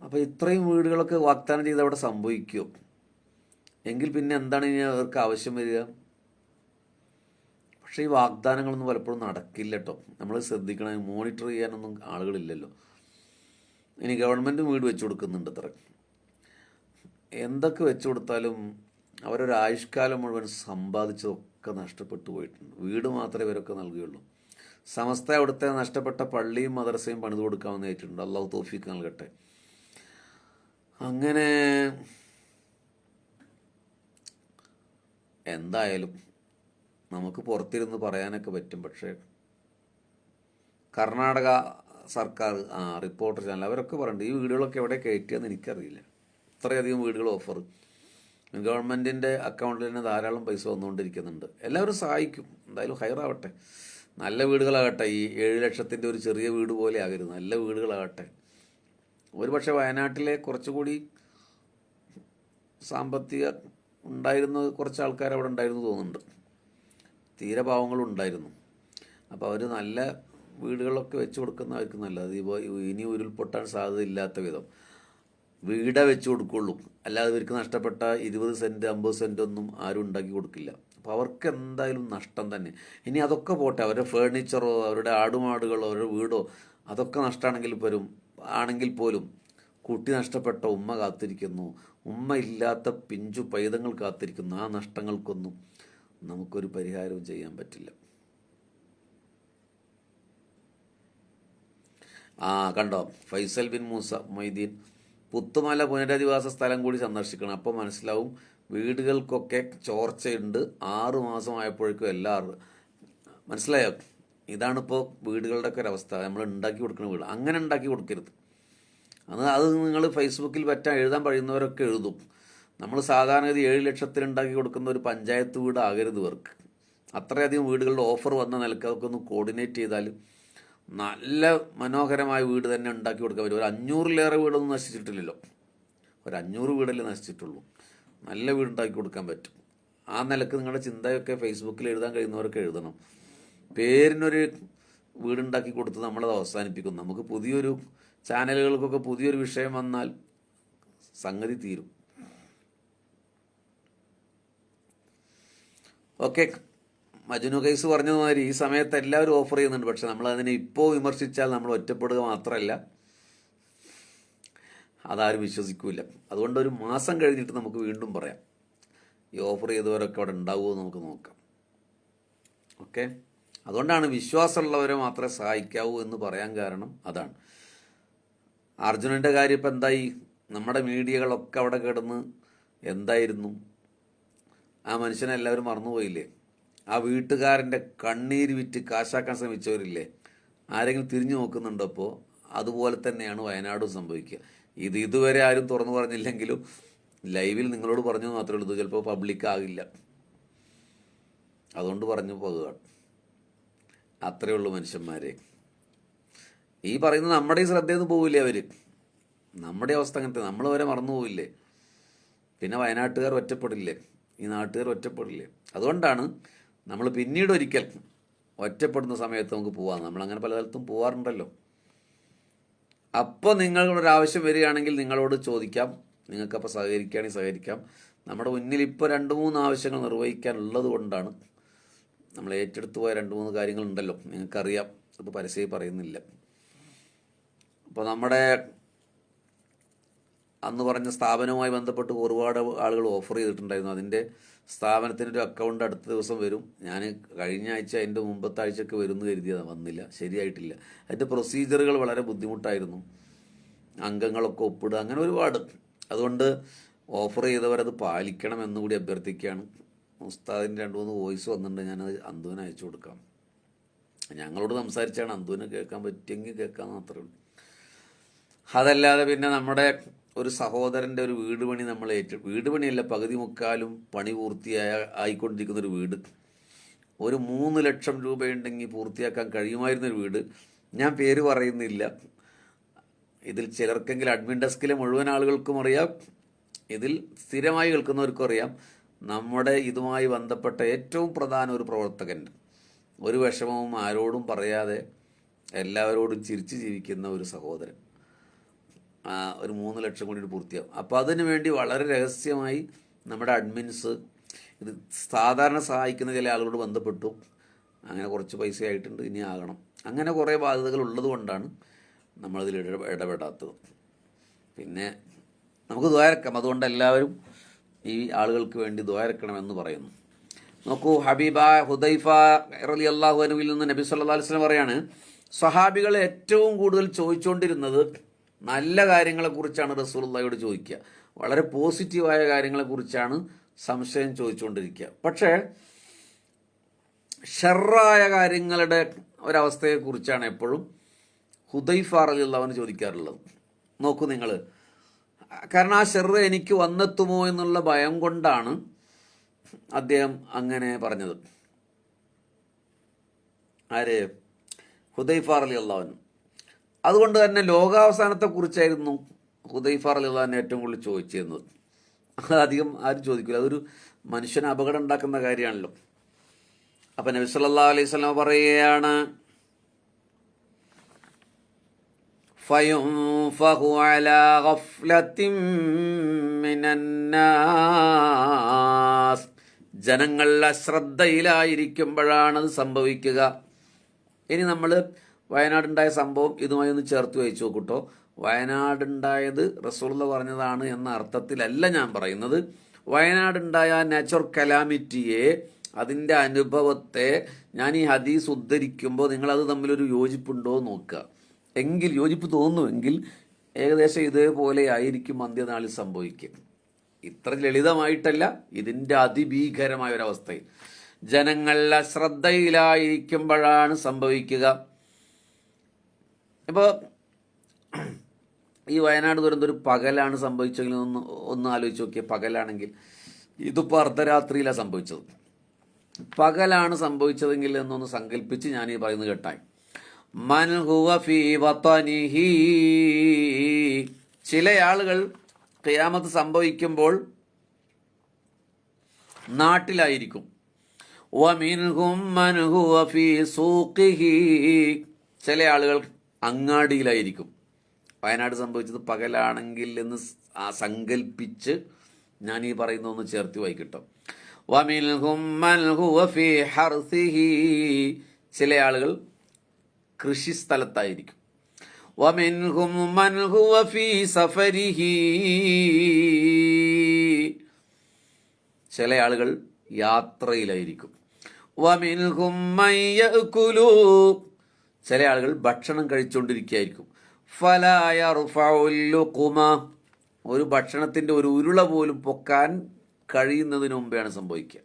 അപ്പോൾ ഇത്രയും വീടുകളൊക്കെ വാഗ്ദാനം ചെയ്ത് അവിടെ സംഭവിക്കുമോ? എങ്കിൽ പിന്നെ എന്താണ് ഇനി അവർക്ക് ആവശ്യം വരിക? പക്ഷേ ഈ വാഗ്ദാനങ്ങളൊന്നും പലപ്പോഴും നടക്കില്ല കേട്ടോ. നമ്മൾ ശ്രദ്ധിക്കണം, മോണിറ്റർ ചെയ്യാനൊന്നും ആളുകളില്ലല്ലോ. ഇനി ഗവൺമെൻറ് വീട് വെച്ച് കൊടുക്കുന്നുണ്ട് അത്ര. എന്തൊക്കെ വെച്ച് കൊടുത്താലും അവരൊരു ആയുഷ്കാലം മുഴുവൻ സമ്പാദിച്ചതൊക്കെ നഷ്ടപ്പെട്ടു പോയിട്ടുണ്ട്. വീട് മാത്രമേ ഇവരൊക്കെ നൽകുകയുള്ളൂ. സമസ്ത അവിടുത്തെ നഷ്ടപ്പെട്ട പള്ളിയും മദ്രസയും പണിത് കൊടുക്കാമെന്നായിട്ടുണ്ട്. അള്ളാഹു തൗഫീഖ് നൽകട്ടെ. അങ്ങനെ എന്തായാലും നമുക്ക് പുറത്തിരുന്ന് പറയാനൊക്കെ പറ്റും. പക്ഷേ കർണാടക സർക്കാർ, റിപ്പോർട്ടർ ചാനൽ, അവരൊക്കെ പറയുന്നുണ്ട് ഈ വീടുകളൊക്കെ എവിടെ കയറ്റിയെന്ന് എനിക്കറിയില്ല. ഇത്രയധികം വീടുകൾ ഓഫർ ഗവൺമെൻറ്റിൻ്റെ അക്കൗണ്ടിൽ തന്നെ ധാരാളം പൈസ വന്നുകൊണ്ടിരിക്കുന്നുണ്ട്. എല്ലാവരും സഹായിക്കും. എന്തായാലും ഹൈറാവട്ടെ, നല്ല വീടുകളാകട്ടെ. ഈ 7 ലക്ഷത്തിൻ്റെ ഒരു ചെറിയ വീട് പോലെ ആകരുത്, നല്ല വീടുകളാകട്ടെ. ഒരു പക്ഷേ വയനാട്ടിലെ കുറച്ചുകൂടി സാമ്പത്തിക ഉണ്ടായിരുന്ന കുറച്ച് ആൾക്കാർ അവിടെ ഉണ്ടായിരുന്നു തോന്നുന്നുണ്ട്. തീരെ പാവങ്ങളുണ്ടായിരുന്നു. അപ്പോൾ അവർ നല്ല വീടുകളൊക്കെ വെച്ച് കൊടുക്കുന്നവർക്ക് നല്ലത്. ഇപ്പോൾ ഇനി ഉരുൾപൊട്ടാൻ സാധ്യതയില്ലാത്ത വിധം വീടേ വെച്ച് കൊടുക്കുള്ളൂ. അല്ലാതെ ഇവർക്ക് നഷ്ടപ്പെട്ട 20 സെൻറ്റ് 50 സെൻറ്റ് ഒന്നും ആരും ഉണ്ടാക്കി കൊടുക്കില്ല. അപ്പോൾ അവർക്ക് എന്തായാലും നഷ്ടം തന്നെ. ഇനി അതൊക്കെ പോട്ടെ, അവരുടെ ഫേർണിച്ചറോ അവരുടെ ആടുമാടുകളോ അവരുടെ വീടോ അതൊക്കെ നഷ്ടമാണെങ്കിൽ പോലും കുട്ടി നഷ്ടപ്പെട്ട ഉമ്മ കാത്തിരിക്കുന്നു, ഉമ്മ ഇല്ലാത്ത പിഞ്ചു പൈതങ്ങൾ കാത്തിരിക്കുന്നു. ആ നഷ്ടങ്ങൾക്കൊന്നും നമുക്കൊരു പരിഹാരവും ചെയ്യാൻ പറ്റില്ല. കണ്ടോ, ഫൈസൽ ബിൻ മൂസ മൊയ്തീൻ, പുത്തുമല പുനരധിവാസ സ്ഥലം കൂടി സന്ദർശിക്കണം, അപ്പോൾ മനസ്സിലാവും വീടുകൾക്കൊക്കെ ചോർച്ചയുണ്ട്. 6 മാസമായപ്പോഴേക്കും എല്ലാവരും മനസ്സിലായോ? ഇതാണിപ്പോൾ വീടുകളുടെയൊക്കെ ഒരവസ്ഥ. നമ്മൾ ഉണ്ടാക്കി കൊടുക്കുന്ന വീട് അങ്ങനെ ഉണ്ടാക്കി കൊടുക്കരുത്. അത് നിങ്ങൾ ഫേസ്ബുക്കിൽ എഴുതാൻ കഴിയുന്നവരൊക്കെ എഴുതും. നമ്മൾ സാധാരണഗതി 7 ലക്ഷത്തിൽ ഉണ്ടാക്കി കൊടുക്കുന്ന ഒരു പഞ്ചായത്ത് വീട് ആകരുത് ഇവർക്ക്. അത്രയധികം വീടുകളുടെ ഓഫർ വന്ന നിലക്ക് അതൊക്കെ ഒന്ന് കോർഡിനേറ്റ് ചെയ്താൽ നല്ല മനോഹരമായ വീട് തന്നെ ഉണ്ടാക്കി കൊടുക്കാൻ പറ്റും. ഒരു 500-ലേറെ വീടൊന്നും നശിച്ചിട്ടില്ലല്ലോ, ഒരു 500 വീടല്ലേ നശിച്ചിട്ടുള്ളൂ. നല്ല വീട് ഉണ്ടാക്കി കൊടുക്കാൻ പറ്റും. ആ നിലക്ക് നിങ്ങളുടെ ചിന്തയൊക്കെ ഫേസ്ബുക്കിൽ എഴുതാൻ കഴിയുന്നവരൊക്കെ എഴുതണം. പേരിനൊരു വീടുണ്ടാക്കി കൊടുത്ത് നമ്മളത് അവസാനിപ്പിക്കും. നമുക്ക് പുതിയൊരു ചാനലുകൾക്കൊക്കെ പുതിയൊരു വിഷയം വന്നാൽ സംഗതി തീരും. ഓക്കെ, മജ്നു കൈസ് പറഞ്ഞതുമാതിരി ഈ സമയത്ത് എല്ലാവരും ഓഫർ ചെയ്യുന്നുണ്ട്. പക്ഷെ നമ്മൾ അതിനെ ഇപ്പോൾ വിമർശിച്ചാൽ നമ്മൾ ഒറ്റപ്പെടുക മാത്രമല്ല, അതാരും വിശ്വസിക്കൂല. അതുകൊണ്ട് ഒരു മാസം കഴിഞ്ഞിട്ട് നമുക്ക് വീണ്ടും പറയാം. ഈ ഓഫർ ചെയ്തവരൊക്കെ അവിടെ ഉണ്ടാവുമോ നമുക്ക് നോക്കാം. ഓക്കെ, അതുകൊണ്ടാണ് വിശ്വാസമുള്ളവരെ മാത്രമേ സഹായിക്കാവൂ എന്ന് പറയാൻ കാരണം അതാണ്. അർജുനൻ്റെ കാര്യം ഇപ്പം എന്തായി? നമ്മുടെ മീഡിയകളൊക്കെ അവിടെ കിടന്ന് എന്തായിരുന്നു? ആ മനുഷ്യനെ എല്ലാവരും മറന്നുപോയില്ലേ? ആ വീട്ടുകാരൻ്റെ കണ്ണീര് വിറ്റ് കാശാക്കാൻ ശ്രമിച്ചവരില്ലേ? ആരെങ്കിലും തിരിഞ്ഞു നോക്കുന്നുണ്ടോ? അപ്പോൾ അതുപോലെ തന്നെയാണ് വയനാടും സംഭവിക്കുക. ഇതുവരെ ആരും തുറന്നു പറഞ്ഞില്ലെങ്കിലും ലൈവിൽ നിങ്ങളോട് പറഞ്ഞു മാത്രമേ ഉള്ളൂ. ചിലപ്പോൾ പബ്ലിക് ആകില്ല, അതുകൊണ്ട് പറഞ്ഞു പോകുക. അത്രയേ ഉള്ളൂ മനുഷ്യന്മാരെ. ഈ പറയുന്നത് നമ്മുടെ ഈ ശ്രദ്ധയിൽ നിന്ന് പോവില്ലേ അവർ? നമ്മുടെ അവസ്ഥ അങ്ങനത്തെ, നമ്മൾ വരെ മറന്നു പോവില്ലേ? പിന്നെ വയനാട്ടുകാർ ഒറ്റപ്പെടില്ലേ? ഈ നാട്ടുകാർ ഒറ്റപ്പെടില്ലേ? അതുകൊണ്ടാണ് നമ്മൾ പിന്നീട് ഒരിക്കൽ ഒറ്റപ്പെടുന്ന സമയത്ത് നമുക്ക് പോവാം. നമ്മളങ്ങനെ പല സ്ഥലത്തും പോവാറുണ്ടല്ലോ. അപ്പോൾ നിങ്ങളൊരാവശ്യം വരികയാണെങ്കിൽ നിങ്ങളോട് ചോദിക്കാം, നിങ്ങൾക്കപ്പോൾ സഹകരിക്കുകയാണെങ്കിൽ സഹകരിക്കാം. നമ്മുടെ മുന്നിൽ ഇപ്പോൾ 2-3 ആവശ്യങ്ങൾ നിർവഹിക്കാനുള്ളത് കൊണ്ടാണ് നമ്മൾ ഏറ്റെടുത്തു പോയ 2-3 കാര്യങ്ങളുണ്ടല്ലോ, നിങ്ങൾക്കറിയാം. അപ്പോൾ പരസ്യമായി പറയുന്നില്ല. അപ്പോൾ നമ്മുടെ അന്ന് പറഞ്ഞ സ്ഥാപനവുമായി ബന്ധപ്പെട്ട് ഒരുപാട് ആളുകൾ ഓഫർ ചെയ്തിട്ടുണ്ടായിരുന്നു. അതിൻ്റെ സ്ഥാപനത്തിൻ്റെ ഒരു അക്കൗണ്ട് അടുത്ത ദിവസം വരും. ഞാൻ കഴിഞ്ഞ ആഴ്ച അതിൻ്റെ മുമ്പത്തെ ആഴ്ചയൊക്കെ വരുമെന്ന് കരുതിയതാണ്, വന്നില്ല, ശരിയായിട്ടില്ല. അതിൻ്റെ പ്രൊസീജിയറുകൾ വളരെ ബുദ്ധിമുട്ടായിരുന്നു, അംഗങ്ങളൊക്കെ ഒപ്പിടുക, അങ്ങനെ ഒരുപാട്. അതുകൊണ്ട് ഓഫർ ചെയ്തവരത് പാലിക്കണം എന്നുകൂടി അഭ്യർത്ഥിക്കുകയാണ്. ഉസ്താദിൻ്റെ 2-3 വോയിസ് വന്നിട്ടുണ്ട്, ഞാനത് അന്തുവിന് അയച്ചു കൊടുക്കാം. ഞങ്ങളോട് സംസാരിച്ചാണ്, അന്തുവിന് കേൾക്കാൻ പറ്റിയെങ്കിൽ കേൾക്കാൻ മാത്രമേ ഉള്ളൂ. അതല്ലാതെ പിന്നെ നമ്മുടെ ഒരു സഹോദരൻ്റെ ഒരു വീട് പണി നമ്മൾ വീട് പണിയല്ല, പകുതി മുക്കാലും പണി ആയിക്കൊണ്ടിരിക്കുന്ന ഒരു വീട്, ഒരു 3 ലക്ഷം രൂപയുണ്ടെങ്കിൽ പൂർത്തിയാക്കാൻ കഴിയുമായിരുന്നൊരു വീട്. ഞാൻ പേര് പറയുന്നില്ല. ഇതിൽ ചിലർക്കെങ്കിലും അഡ്മിൻ ഡെസ്കിലെ മുഴുവൻ ആളുകൾക്കും അറിയാം, ഇതിൽ സ്ഥിരമായി കേൾക്കുന്നവർക്കും അറിയാം. നമ്മുടെ ഇതുമായി ബന്ധപ്പെട്ട ഏറ്റവും പ്രധാന ഒരു പ്രവർത്തകൻ, ഒരു വിഷമവും ആരോടും പറയാതെ എല്ലാവരോടും ചിരിച്ച് ജീവിക്കുന്ന ഒരു സഹോദരൻ, ഒരു 3 ലക്ഷം കൂടി പൂർത്തിയാവും. അപ്പോൾ അതിനു വേണ്ടി വളരെ രഹസ്യമായി നമ്മുടെ അഡ്മിൻസ് ഇത് സാധാരണ സഹായിക്കുന്ന ചില ആളുകളോട് ബന്ധപ്പെട്ടു. അങ്ങനെ കുറച്ച് പൈസ ആയിട്ടുണ്ട്, ഇനി ആകണം. അങ്ങനെ കുറേ ബാധ്യതകൾ ഉള്ളത് കൊണ്ടാണ് നമ്മളതിൽ ഇടപെടാത്തത്. പിന്നെ നമുക്ക് ദ്വാരക്കാം. അതുകൊണ്ട് എല്ലാവരും ഈ ആളുകൾക്ക് വേണ്ടി ദ്വാരക്കണമെന്ന് പറയുന്നു. നോക്കൂ, ഹുദൈഫ റളിയല്ലാഹു അൻഹുവിൽ നിന്ന് നബി സല്ലല്ലാഹു അലൈഹി വസല്ലം പറയാണ്, സ്വഹാബികൾ ഏറ്റവും കൂടുതൽ ചോദിച്ചുകൊണ്ടിരുന്നത് നല്ല കാര്യങ്ങളെക്കുറിച്ചാണ് റസൂലുള്ളാഹിയോട് ചോദിക്കുക. വളരെ പോസിറ്റീവായ കാര്യങ്ങളെക്കുറിച്ചാണ് സംശയം ചോദിച്ചുകൊണ്ടിരിക്കുക. പക്ഷേ ഷർറായ കാര്യങ്ങളുടെ ഒരവസ്ഥയെക്കുറിച്ചാണ് എപ്പോഴും ഹുദൈഫ റളിയല്ലാഹു അൻഹു ചോദിക്കാറുള്ളത്. നോക്കൂ നിങ്ങൾ, കാരണം ആ ഷർറ് എനിക്ക് വന്നെത്തുമോ എന്നുള്ള ഭയം കൊണ്ടാണ് അദ്ദേഹം അങ്ങനെ പറഞ്ഞത്. ആര്? ഹുദൈഫ റളിയല്ലാഹു അൻഹു. അതുകൊണ്ട് തന്നെ ലോകാവസാനത്തെക്കുറിച്ചായിരുന്നു ഹുദൈഫ റളിയല്ലാഹു അൻഹു ഏറ്റവും കൂടുതൽ ചോദിച്ചിരുന്നത്. അധികം ആരും ചോദിക്കില്ല, അതൊരു മനുഷ്യന് അപകടം ഉണ്ടാക്കുന്ന കാര്യമാണല്ലോ. അപ്പം നബി സല്ലല്ലാഹു അലൈഹി വസല്ലം പറയുകയാണ്, ഫയുൻഫഖു അലാ ഗഫ്ലത്തിൻ മിനന്നാസ്, ജനങ്ങൾ അശ്രദ്ധയിലായിരിക്കുമ്പോഴാണ് അത് സംഭവിക്കുക. ഇനി നമ്മൾ വയനാടുണ്ടായ സംഭവം ഇതുമായി ഒന്ന് ചേർത്ത് വെച്ച് നോക്കൂട്ടോ. വയനാടുണ്ടായത് റസൂലുള്ളാഹി പറഞ്ഞതാണ് എന്ന അർത്ഥത്തിലല്ല ഞാൻ പറയുന്നത്. വയനാടുണ്ടായ നാച്ചുറൽ കലാമിറ്റിയെ, അതിൻ്റെ അനുഭവത്തെ ഞാൻ ഈ ഹദീസ് ഉദ്ധരിക്കുമ്പോൾ നിങ്ങളത് തമ്മിലൊരു യോജിപ്പുണ്ടോ നോക്കുക. എങ്കിൽ യോജിപ്പ് തോന്നുമെങ്കിൽ ഏകദേശം ഇതേപോലെ ആയിരിക്കും അന്ത്യനാളിൽ സംഭവിക്കുക. ഇത്ര ലളിതമായിട്ടല്ല, ഇതിൻ്റെ അതിഭീകരമായ ഒരവസ്ഥയിൽ ജനങ്ങൾ അശ്രദ്ധയിലായിരിക്കുമ്പോഴാണ് സംഭവിക്കുക. ഇപ്പോൾ ഈ വയനാട് ദുരന്തം ഒരു പകലാണ് സംഭവിച്ചെങ്കിൽ ഒന്ന് ആലോചിച്ച് നോക്കിയാൽ, പകലാണെങ്കിൽ ഇതിപ്പോൾ അർദ്ധരാത്രിയിലാണ് സംഭവിച്ചത്. പകലാണ് സംഭവിച്ചതെങ്കിൽ എന്നൊന്ന് സങ്കല്പിച്ച് ഞാൻ ഈ പറയുന്നത് കേട്ടായി. മൻ ഹുവ ഫീ വതനിഹി, ചില ആളുകൾ ഖിയാമത്ത് സംഭവിക്കുമ്പോൾ നാട്ടിലായിരിക്കും. വമിൻഹും മൻ ഹുവ ഫീ സൂഖിഹി, ചില ആളുകൾ അങ്ങാടിയിലായിരിക്കും. വയനാട് സംഭവിച്ചത് പകലാണെങ്കിൽ എന്ന് സങ്കല്പിച്ച് ഞാൻ ഈ പറയുന്നതൊന്ന് ചേർത്ത് വായിക്കട്ടോ. വമിൻഹും മൻ ഹുവ ഫീ ഹർസിഹി, ചില ആളുകൾ കൃഷിസ്ഥലത്തായിരിക്കും. വമിൻഹും മൻ ഹുവ ഫീ സഫരിഹി, ചില ആളുകൾ യാത്രയിലായിരിക്കും. വമിൻഹും മൻ യഅ്കുലു, ചില ആളുകൾ ഭക്ഷണം കഴിച്ചുകൊണ്ടിരിക്കുകയായിരിക്കും. ഫലാ യർഫഉൽ ലുഖ്മ, ഒരു ഭക്ഷണത്തിൻ്റെ ഒരു ഉരുള പോലും പൊക്കാൻ കഴിയുന്നതിന് മുമ്പെയാണ് സംഭവിക്കുക.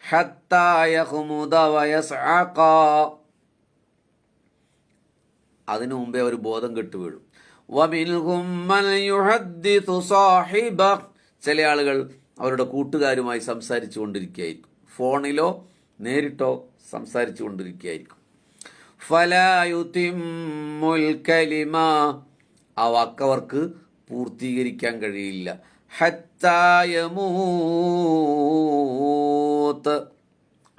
ഹത്താ യഖ്മുദ വയസ്അഖ, അതിനു മുമ്പേ അവർ ബോധം കെട്ടു വീഴും. വമിൻഹും മൻ യുഹദ്ദിഥു സാഹിബ, ചില ആളുകൾ അവരുടെ കൂട്ടുകാരുമായി സംസാരിച്ചു കൊണ്ടിരിക്കുകയായിരിക്കും. ഫോണിലോ നേരിട്ടോ സംസാരിച്ചു കൊണ്ടിരിക്കുകയായിരിക്കും. ഫലാ യുതിമ്മുൽ കലിമ, ആ വാക്കവർക്ക് പൂർത്തീകരിക്കാൻ കഴിയില്ല. ഹത്താ യമൂത്ത്,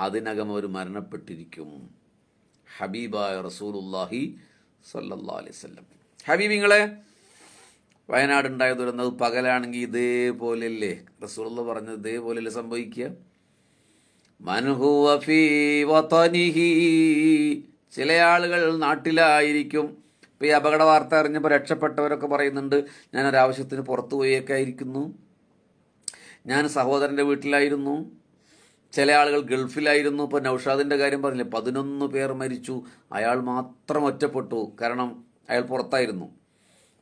അതിനകം അവർ മരണപ്പെട്ടിരിക്കും. ഹബീബായ റസൂലുള്ളാഹി സ്വല്ലല്ലാഹു അലൈഹി വസല്ലം. ഹബീബിങ്ങളെ, വയനാടുണ്ടായ ദുരന്തം പകലാണെങ്കിൽ ഇതേപോലെയല്ലേ റസൂലുള്ളാഹി പറഞ്ഞത്? ഇതേപോലെയല്ലേ സംഭവിക്കുക? മൻ ഹുവ ഫീ വതനിഹി, ചില ആളുകൾ നാട്ടിലായിരിക്കും. ഇപ്പോൾ ഈ അപകട വാർത്ത അറിഞ്ഞപ്പോൾ രക്ഷപ്പെട്ടവരൊക്കെ പറയുന്നുണ്ട്, ഞാനൊരാവശ്യത്തിന് പുറത്തു പോയേക്കായിരിക്കുന്നു, ഞാൻ സഹോദരൻ്റെ വീട്ടിലായിരുന്നു, ചില ആളുകൾ ഗൾഫിലായിരുന്നു. ഇപ്പോൾ നൗഷാദിൻ്റെ കാര്യം പറഞ്ഞില്ലേ, 11 പേർ മരിച്ചു, അയാൾ മാത്രം ഒറ്റപ്പെട്ടു, കാരണം അയാൾ പുറത്തായിരുന്നു.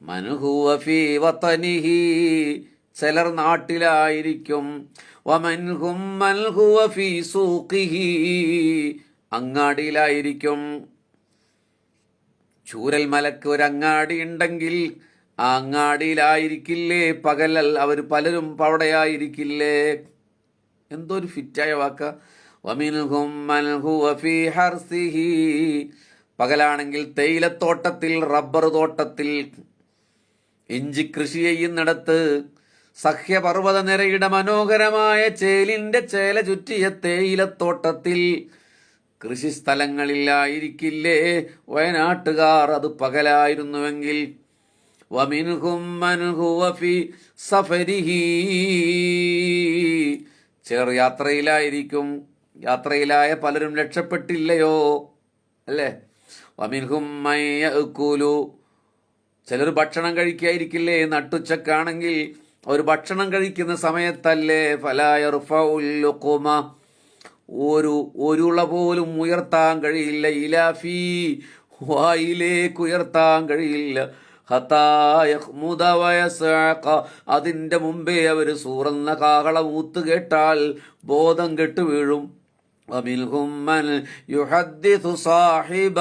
മൻ ഹുവ ഫീ വതനിഹി, ചിലർ നാട്ടിലായിരിക്കും. വമൻഹും മൻ ഹുവ ഫീ സൂഖിഹി, അങ്ങാടിയിലായിരിക്കും. ചൂരൽ മലക്ക് ഒരു അങ്ങാടി ഉണ്ടെങ്കിൽ ആ അങ്ങാടിയിലായിരിക്കില്ലേ പകലൽ അവർ പലരും അവിടെയായിരിക്കില്ലേ. എന്തോ ഒരു ഫിറ്റായ വാക്ക. വമിൻഹും മൻ ഹുവ ഫീ ഹർസിഹി, പകലാണെങ്കിൽ തേയിലത്തോട്ടത്തിൽ, റബ്ബർ തോട്ടത്തിൽ, ഇഞ്ചി കൃഷി ചെയ്യുന്നിടത്ത്, സഹ്യപർവ്വത നിരയുടെ മനോഹരമായ ചേലിന്റെ ചേല ചുറ്റിയ തേയിലത്തോട്ടത്തിൽ, കൃഷിസ്ഥലങ്ങളിലായിരിക്കില്ലേ വയനാട്ടുകാർ അത് പകലായിരുന്നുവെങ്കിൽ. വമിൻഹും മൻ ഹുവ ഫീ സഫരിഹി, ചിലർ യാത്രയിലായിരിക്കും. യാത്രയിലായ പലരും രക്ഷപ്പെട്ടില്ലയോ അല്ലേ. വമിൻഹും മൻ യഅ്കുലു, ചിലർ ഭക്ഷണം കഴിക്കായിരിക്കില്ലേ. നട്ടുച്ചക്കാണെങ്കിൽ ഒരു ഭക്ഷണം കഴിക്കുന്ന സമയത്തല്ലേ. ഫലാ യർഫഉൽ ലുഖ്മ, ഒരു ഉള പോലും ഉയർത്താൻ കഴിയില്ല. ഇലാഫി, വായിലേക്ക് ഉയർത്താൻ കഴിയില്ല. ഹത്താ യഖ്മുദ വയസ്അഖ, അതിൻ്റെ മുമ്പേ അവർ സൂറന്ന കാഹളമൂത്ത് കേട്ടാൽ ബോധം കെട്ടു വീഴും. വമിൻഹും മൻ യുഹദ്ദിഥു സാഹിബ,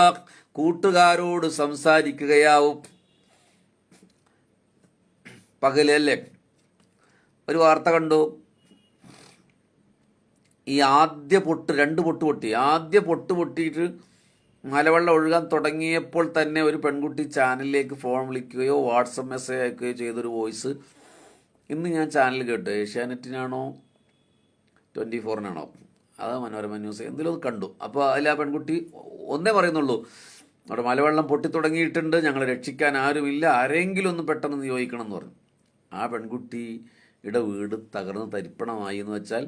കൂട്ടുകാരോട് സംസാരിക്കുകയാവും. പകലല്ലേ. ഒരു വാർത്ത കണ്ടു. ഈ ആദ്യ പൊട്ട്, 2 പൊട്ട് പൊട്ടി. ആദ്യ പൊട്ട് പൊട്ടിയിട്ട് മലവെള്ളം ഒഴുകാൻ തുടങ്ങിയപ്പോൾ തന്നെ ഒരു പെൺകുട്ടി ചാനലിലേക്ക് ഫോൺ വിളിക്കുകയോ വാട്സപ്പ് മെസ്സേജ് അയക്കുകയോ ചെയ്തൊരു വോയിസ് ഇന്ന് ഞാൻ ചാനൽ കേട്ടു. ഏഷ്യാനെറ്റിനാണോ 24-നാണോ അത് മനോരമ ന്യൂസ് എന്തെങ്കിലും കണ്ടു. അപ്പോൾ അതിൽ ആ പെൺകുട്ടി ഒന്നേ പറയുന്നുള്ളൂ, അവിടെ മലവെള്ളം പൊട്ടി തുടങ്ങിയിട്ടുണ്ട്, ഞങ്ങൾ രക്ഷിക്കാൻ ആരുമില്ല, ആരെങ്കിലും ഒന്ന് പെട്ടെന്ന് നിയോഗിക്കണം എന്ന് പറഞ്ഞു. ആ പെൺകുട്ടിയുടെ വീട് തകർന്ന് തരിപ്പണമായി എന്ന് വെച്ചാൽ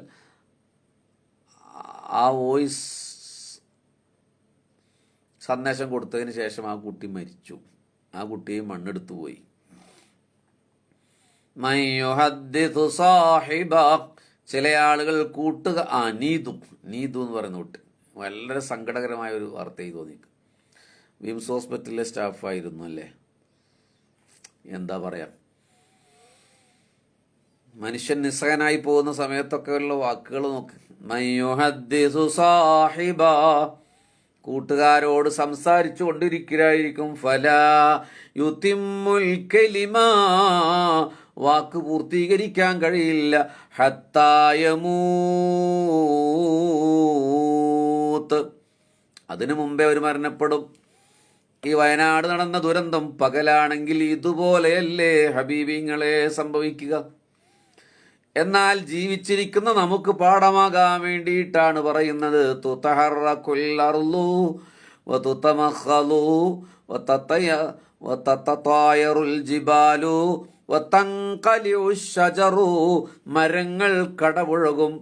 ആ വോയിസ് സന്ദേശം കൊടുത്തതിന് ശേഷം ആ കുട്ടി മരിച്ചു. ആ കുട്ടിയെ മണ്ണെടുത്തു പോയി. മയ്യുഹദ്ദിഥു സാഹിബ, ചില ആളുകൾ നീതു എന്ന് പറയുന്ന കുട്ടി വളരെ സങ്കടകരമായ ഒരു വാർത്തയായി തോന്നി. വിംസ് ഹോസ്പിറ്റലിലെ സ്റ്റാഫായിരുന്നു അല്ലേ. എന്താ പറയാ, മനുഷ്യൻ നിസ്സഹനായി പോകുന്ന സമയത്തൊക്കെ ഉള്ള വാക്കുകൾ നോക്ക്. മയ്യുഹദ്ദിഥു സാഹിബ, കൂട്ടുകാരോട് സംസാരിച്ചു കൊണ്ടിരിക്കുകയായിരിക്കും. ഫലാ യുതിമ്മുൽ കലിമ, വാക്ക് പൂർത്തീകരിക്കാൻ കഴിയില്ല. ഹത്താ യമൂത്ത്, അതിനു മുമ്പേ അവർ മരണപ്പെടും. ഈ വയനാട് നടന്ന ദുരന്തം പകലാണെങ്കിൽ ഇതുപോലെയല്ലേ ഹബീബിങ്ങളെ സംഭവിക്കുക. എന്നാൽ ജീവിച്ചിരിക്കുന്ന നമുക്ക് പാഠമാകാൻ വേണ്ടിയിട്ടാണ് പറയുന്നത്. തുതഹറകുൽ അർളു വതുതമഖലു വതതതായറുൽ ജിബാലു വതൻഖലിഉ ശജറു, മരങ്ങൾ കടപുഴകും.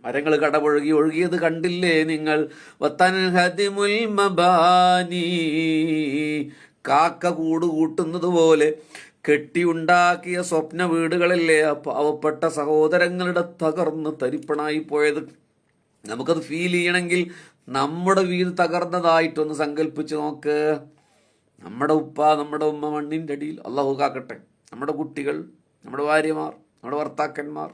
മരങ്ങൾ കടപുഴകി ഒഴുകിയത് കണ്ടില്ലേ നിങ്ങൾ. വതൻഹദിമുൽ മബാനി, കാക്ക കൂട് കൂട്ടുന്നത് പോലെ കെട്ടിയുണ്ടാക്കിയ സ്വപ്ന വീടുകളല്ലേ പാവപ്പെട്ട സഹോദരങ്ങളുടെ തകർന്ന് തരിപ്പണായി പോയത്. നമുക്കത് ഫീൽ ചെയ്യണമെങ്കിൽ നമ്മുടെ വീട് തകർന്നതായിട്ടൊന്ന് സങ്കല്പിച്ച് നോക്ക്. നമ്മുടെ ഉപ്പ, നമ്മുടെ ഉമ്മ മണ്ണിൻ്റെ അടിയിൽ, അല്ലാഹു കാക്കട്ടെ. നമ്മുടെ കുട്ടികൾ, നമ്മുടെ ഭാര്യമാർ, നമ്മുടെ ഭർത്താക്കന്മാർ,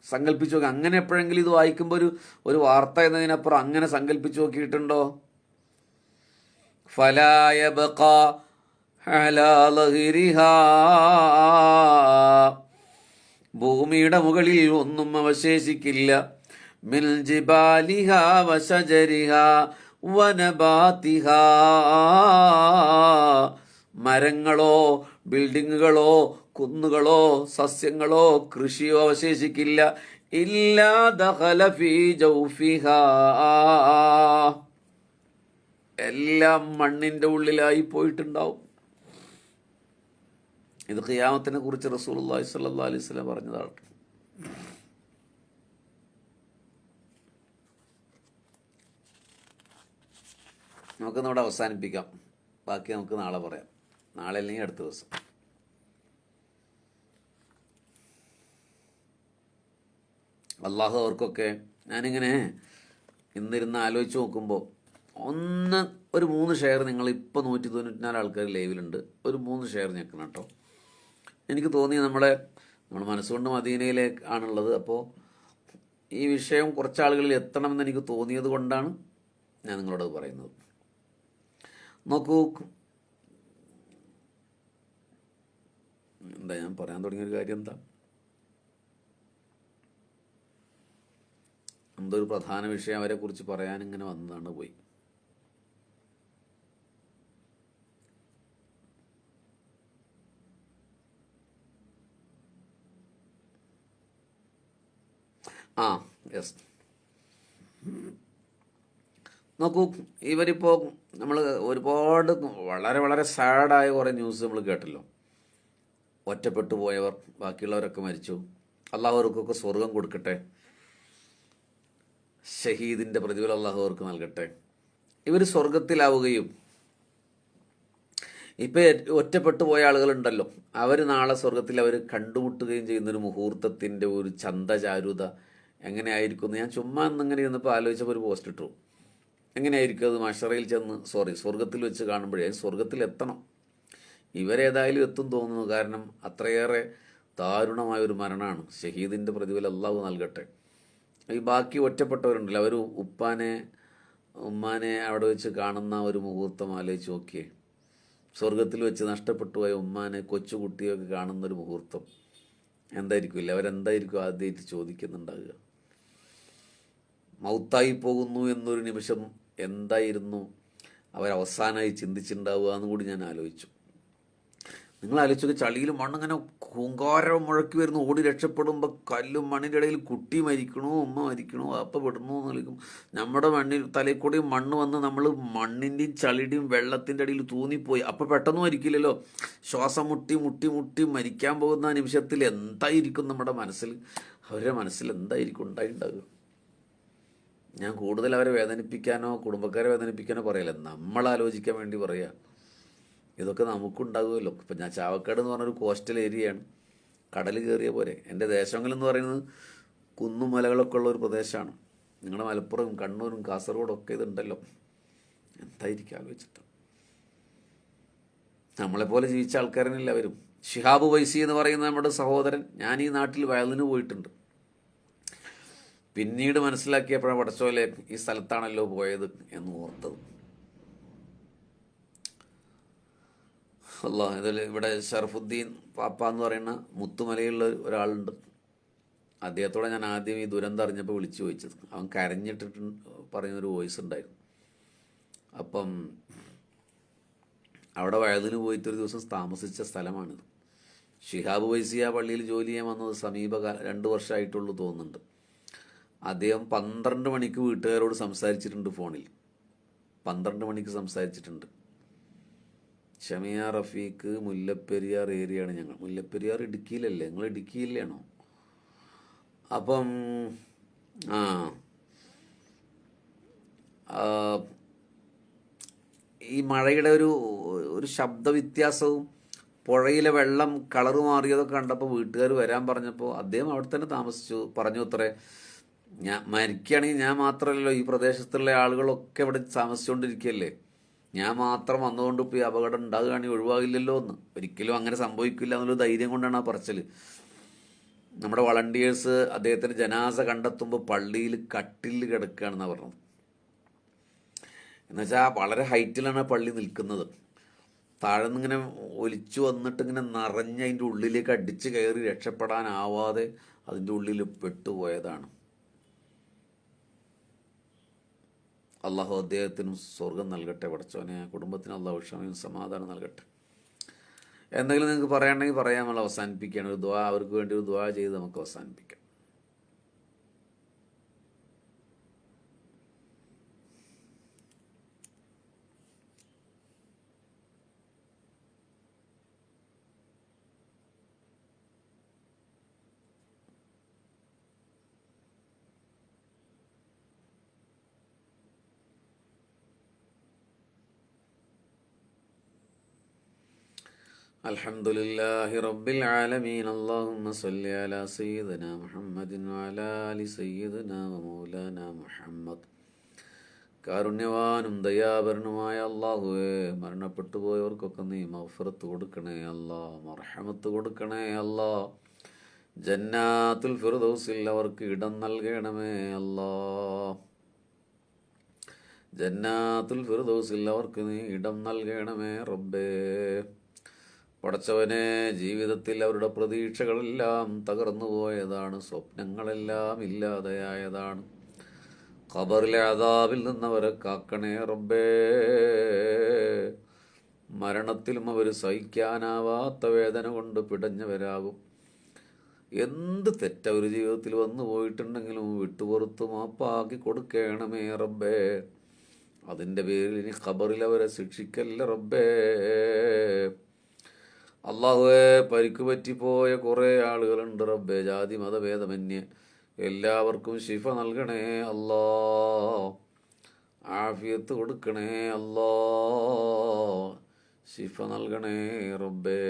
സങ്കല്പിച്ച് നോക്കുക. അങ്ങനെ എപ്പോഴെങ്കിലും ഇത് വായിക്കുമ്പോൾ ഒരു വാർത്ത എന്നതിനപ്പുറം അങ്ങനെ സങ്കല്പിച്ച് നോക്കിയിട്ടുണ്ടോ? ഫലാ യബ്ഖാ അലാ ലഹരിഹാ, ഭൂമിയുടെ മുകളിൽ ഒന്നും അവശേഷിക്കില്ല. മിൻ ജിബാലിഹാ വശജരിഹാ വനബാതിഹാ, മരങ്ങളോ ബിൽഡിങ്ങുകളോ കുന്നുകളോ സസ്യങ്ങളോ കൃഷിയോ അവശേഷിക്കില്ല. ഇല്ലാ ദഖല ഫീ ജൗഫിഹാ, എല്ലാം മണ്ണിൻ്റെ ഉള്ളിലായി പോയിട്ടുണ്ടാവും. ഇത് ഖിയാമത്തിനെ കുറിച്ച് റസൂലുള്ളാഹി സ്വല്ലല്ലാഹു അലൈഹി വസല്ലം പറഞ്ഞതാണ്. നമുക്കിന്നിവിടെ അവസാനിപ്പിക്കാം. ബാക്കി നമുക്ക് നാളെ പറയാം. നാളെ അല്ലെങ്കിൽ അടുത്ത ദിവസം. അള്ളാഹു അവർക്കൊക്കെ, ഞാനിങ്ങനെ ഇന്നിരുന്ന് ആലോചിച്ച് നോക്കുമ്പോൾ ഒരു 3 ഷെയർ, നിങ്ങൾ ഇപ്പോൾ 194 ആൾക്കാർ ലൈവിലുണ്ട്, ഒരു 3 ഷെയർ ഞെക്കണം കേട്ടോ. എനിക്ക് തോന്നി നമ്മൾ മനസ്സുകൊണ്ട് മദീനയിലേക്കാണുള്ളത്. അപ്പോൾ ഈ വിഷയം കുറച്ച് ആളുകളിൽ എത്തണമെന്ന് എനിക്ക് തോന്നിയത് കൊണ്ടാണ് ഞാൻ നിങ്ങളോട് പറയുന്നത്. നോക്കൂ, എന്താ ഞാൻ പറയാൻ തുടങ്ങിയൊരു കാര്യം എന്താ? എന്തോ ഒരു പ്രധാന വിഷയം അവരെ കുറിച്ച് പറയാൻ ഇങ്ങനെ വന്നതാണ്, പോയി. ആ യെസ്, നോക്കൂ, ഇവരിപ്പോൾ നമ്മൾ ഒരുപാട് വളരെ വളരെ സാഡായ കുറേ ന്യൂസ് നമ്മൾ കേട്ടല്ലോ. ഒറ്റപ്പെട്ടു പോയവർ, ബാക്കിയുള്ളവരൊക്കെ മരിച്ചു, അള്ളാഹു അവർക്കൊക്കെ സ്വർഗം കൊടുക്കട്ടെ, ഷഹീദിൻ്റെ പ്രതിഫലം അള്ളാഹു അവർക്ക് നൽകട്ടെ. ഇവർ സ്വർഗത്തിലാവുകയും ഇപ്പം ഒറ്റപ്പെട്ടു പോയ ആളുകളുണ്ടല്ലോ, അവർ നാളെ സ്വർഗത്തിൽ അവർ കണ്ടുമുട്ടുകയും ചെയ്യുന്നൊരു മുഹൂർത്തത്തിൻ്റെ ഒരു ചന്തചാരുത എങ്ങനെയായിരിക്കും? ഞാൻ ചുമ്മാ എന്നിങ്ങനെ ഇരുന്നപ്പോൾ ആലോചിച്ചപ്പോൾ ഒരു പോസ്റ്റ് ഇട്ടു. എങ്ങനെയായിരിക്കും അത് മഷറയിൽ ചെന്ന്, സ്വർഗത്തിൽ വെച്ച് കാണുമ്പോഴേ സ്വർഗത്തിൽ എത്തണം. ഇവരേതായാലും എത്തും തോന്നുന്നു. കാരണം അത്രയേറെ ദാരുണമായൊരു മരണമാണ്. ഷഹീദിൻ്റെ പ്രതിഫലം അള്ളാഹു നൽകട്ടെ. ഈ ബാക്കി ഒറ്റപ്പെട്ടവരുണ്ടല്ലോ, അവർ ഉമ്മാനെ അവിടെ വെച്ച് കാണുന്ന ഒരു മുഹൂർത്തം ആലോചിച്ച് നോക്കിയേ. സ്വർഗത്തിൽ വെച്ച് നഷ്ടപ്പെട്ടു പോയ ഉമ്മാനെ, കൊച്ചുകുട്ടിയൊക്കെ കാണുന്നൊരു മുഹൂർത്തം എന്തായിരിക്കില്ല? അവരെന്തായിരിക്കും ആദ്യമായിട്ട് ചോദിക്കുന്നുണ്ടാവുക? മൗത്തായി പോകുന്നു എന്നൊരു നിമിഷം എന്തായിരുന്നു അവരവസാനമായി ചിന്തിച്ചിട്ടുണ്ടാവുക എന്ന് കൂടി ഞാൻ ആലോചിച്ചു. നിങ്ങൾ ആലോചിച്ചൊക്കെ, ചളിയിലും മണ്ണിങ്ങനെ കൂങ്കാരം മുഴക്കി വരുന്നു, ഓടി രക്ഷപ്പെടുമ്പോൾ കല്ലും മണ്ണിൻ്റെ ഇടയിൽ കുട്ടി മരിക്കണോ, ഉമ്മ മരിക്കണോ, അപ്പം വിടണോ എന്ന് കളിക്കും. നമ്മുടെ തലയിൽ കൂടി മണ്ണ് വന്ന് നമ്മൾ മണ്ണിൻ്റെയും ചളിയുടെയും വെള്ളത്തിൻ്റെ അടിയിൽ തൂന്നിപ്പോയി. അപ്പം പെട്ടെന്ന് മരിക്കില്ലല്ലോ. ശ്വാസം മുട്ടി മുട്ടി മുട്ടി മരിക്കാൻ പോകുന്ന നിമിഷത്തിൽ എന്തായിരിക്കും നമ്മുടെ മനസ്സിൽ? അവരുടെ മനസ്സിൽ എന്തായിരിക്കും ഉണ്ടായിട്ടുണ്ടാവുക? ഞാൻ കൂടുതൽ അവരെ വേദനിപ്പിക്കാനോ കുടുംബക്കാരെ വേദനിപ്പിക്കാനോ പറയല്ല, നമ്മൾ ആലോചിക്കാൻ വേണ്ടി പറയുക. ഇതൊക്കെ നമുക്കുണ്ടാകുമല്ലോ. ഇപ്പം ഞാൻ ചാവക്കാട് എന്ന് പറഞ്ഞൊരു കോസ്റ്റൽ ഏരിയയാണ്, കടൽ കയറിയ പോലെ. എൻ്റെ ദേശങ്ങളെന്ന് പറയുന്നത് കുന്നും മലകളൊക്കെ ഉള്ള ഒരു പ്രദേശമാണ്. നിങ്ങളുടെ മലപ്പുറവും കണ്ണൂരും കാസർഗോഡും ഒക്കെ ഇതുണ്ടല്ലോ. എന്തായിരിക്കും ആലോചിച്ചിട്ട്? നമ്മളെപ്പോലെ ജീവിച്ച ആൾക്കാരനല്ല അവരും. ഷിഹാബ് വൈസി എന്ന് പറയുന്ന നമ്മുടെ സഹോദരൻ, ഞാൻ ഈ നാട്ടിൽ വയലിന് പോയിട്ടുണ്ട്. പിന്നീട് മനസ്സിലാക്കിയപ്പോഴാണ് പടച്ചോലെ ഈ സ്ഥലത്താണല്ലോ പോയത് എന്ന് ഓർത്തത്. അല്ലാ, ഇതിൽ ഇവിടെ ഷറഫുദ്ദീൻ പാപ്പ എന്ന് പറയുന്ന മുത്തുമലയുള്ള ഒരാളുണ്ട്. അദ്ദേഹത്തോടെ ഞാൻ ആദ്യം ഈ ദുരന്തം അറിഞ്ഞപ്പോൾ വിളിച്ചു ചോദിച്ചത്. അവൻ കരഞ്ഞിട്ടിട്ട് പറയുന്നൊരു വോയിസ് ഉണ്ടായിരുന്നു. അപ്പം അവിടെ വയലിന് പോയിട്ടൊരു ദിവസം താമസിച്ച സ്ഥലമാണിത്. ഷിഹാബ് വൈസി ആ പള്ളിയിൽ ജോലി ചെയ്യാൻ വന്നത് 2 വർഷമായിട്ടുള്ളൂ തോന്നുന്നുണ്ട്. അദ്ദേഹം 12 മണിക്ക് വീട്ടുകാരോട് സംസാരിച്ചിട്ടുണ്ട് ഫോണിൽ. 12 മണിക്ക് സംസാരിച്ചിട്ടുണ്ട്. ഷമിയ റഫീഖ്, മുല്ലപ്പെരിയാർ ഏരിയയാണ് ഞങ്ങൾ. മുല്ലപ്പെരിയാർ ഇടുക്കിയിലല്ലേ? നിങ്ങൾ ഇടുക്കിയിലാണോ? അപ്പം ഈ മഴയുടെ ഒരു ശബ്ദവ്യത്യാസവും പുഴയിലെ വെള്ളം കളറ് മാറിയതൊക്കെ കണ്ടപ്പോൾ വീട്ടുകാർ വരാൻ പറഞ്ഞപ്പോൾ അദ്ദേഹം അവിടെ തന്നെ താമസിച്ചു. പറഞ്ഞു അത്രേ, ഞാൻ മരിക്കുകയാണെങ്കിൽ ഞാൻ മാത്രമല്ലല്ലോ, ഈ പ്രദേശത്തുള്ള ആളുകളൊക്കെ ഇവിടെ താമസിച്ചുകൊണ്ടിരിക്കുകയല്ലേ, ഞാൻ മാത്രം വന്നുകൊണ്ട് ഇപ്പോൾ ഈ അപകടം ഉണ്ടാകുകയാണെങ്കിൽ ഒഴിവാകില്ലല്ലോ എന്ന്. ഒരിക്കലും അങ്ങനെ സംഭവിക്കില്ല എന്നുള്ള ധൈര്യം കൊണ്ടാണ് ആ പറച്ചിൽ. നമ്മുടെ വളണ്ടിയേഴ്സ് അദ്ദേഹത്തിന് ജനാസ കണ്ടെത്തുമ്പോൾ പള്ളിയിൽ കട്ടിലിൽ കിടക്കുകയാണെന്നാണ് പറഞ്ഞത്. എന്നുവെച്ചാൽ വളരെ ഹൈറ്റിലാണ് പള്ളി നിൽക്കുന്നത്. താഴെ നിന്നിങ്ങനെ ഒലിച്ചു വന്നിട്ട് ഇങ്ങനെ നിറഞ്ഞ് അതിൻ്റെ ഉള്ളിലേക്ക് അടിച്ച് കയറി രക്ഷപ്പെടാനാവാതെ അതിൻ്റെ ഉള്ളിൽ പെട്ടുപോയതാണ്. അള്ളാഹു അദ്ദേഹത്തിനും സ്വർഗം നൽകട്ടെ. പടച്ചോനെ, കുടുംബത്തിന് അള്ളാഹു ക്ഷമയും സമാധാനം നൽകട്ടെ. എന്തെങ്കിലും നിങ്ങൾക്ക് പറയാനുണ്ടെങ്കിൽ പറയാൻ നമ്മൾ അവസാനിപ്പിക്കുകയാണ്. ഒരു ദുആ, അവർക്ക് വേണ്ടി ഒരു ദുആ ചെയ്ത് നമുക്ക് അവസാനിപ്പിക്കാം. അൽഹംദുലില്ലാഹി റബ്ബിൽ ആലമീൻ. അല്ലാഹുമ്മ സ്വല്ലി അലാ സയ്യിദിനാ മുഹമ്മദിൻ വഅലാ ആലി സയ്യിദിനാ വമൗലാനാ മുഹമ്മദ്. കാരുണ്യവാനും ദയാപരനുമായ അല്ലാഹുവേ, മരണപ്പെട്ടു പോയവർക്കൊക്കെ നീ മഗ്ഫിറത്ത് കൊടുക്കണേ അല്ലാ, മർഹമത്ത് കൊടുക്കണേ അല്ലാ. ജന്നാത്തുൽ ഫിർദൗസിൽ അവർക്ക് ഇടം നൽകണമേ അല്ലാ. ജന്നാത്തുൽ ഫിർദൗസിൽ അവർക്ക് നീ ഇടം നൽകണമേ റബ്ബേ. പടച്ചവനെ, ജീവിതത്തിൽ അവരുടെ പ്രതീക്ഷകളെല്ലാം തകർന്നു പോയതാണ്, സ്വപ്നങ്ങളെല്ലാം ഇല്ലാതെയായതാണ്. ഖബറിലെ അദാബിൽ നിന്നവരെ കാക്കണേ റബ്ബേ. മരണത്തിലും അവർ സഹിക്കാനാവാത്ത വേദന കൊണ്ട് പിടഞ്ഞവരാകും. എന്ത് തെറ്റ ഒരു ജീവിതത്തിൽ വന്നു പോയിട്ടുണ്ടെങ്കിലും വിട്ടുപുറത്ത് മാപ്പാക്കി കൊടുക്കണമേ റബ്ബേ. അതിൻ്റെ പേരിൽ ഇനി ഖബറിൽ അവരെ ശിക്ഷിക്കല്ല റബ്ബേ. അള്ളാഹുവേ, പരിക്ക് പറ്റിപ്പോയ കുറേ ആളുകളുണ്ട് റബ്ബേ, ജാതി മതഭേദമന്യേ എല്ലാവർക്കും ശിഫ നൽകണേ അല്ലാ. ആഫിയത്ത് കൊടുക്കണേ അല്ലാ. ശിഫ നൽകണേ റബ്ബേ.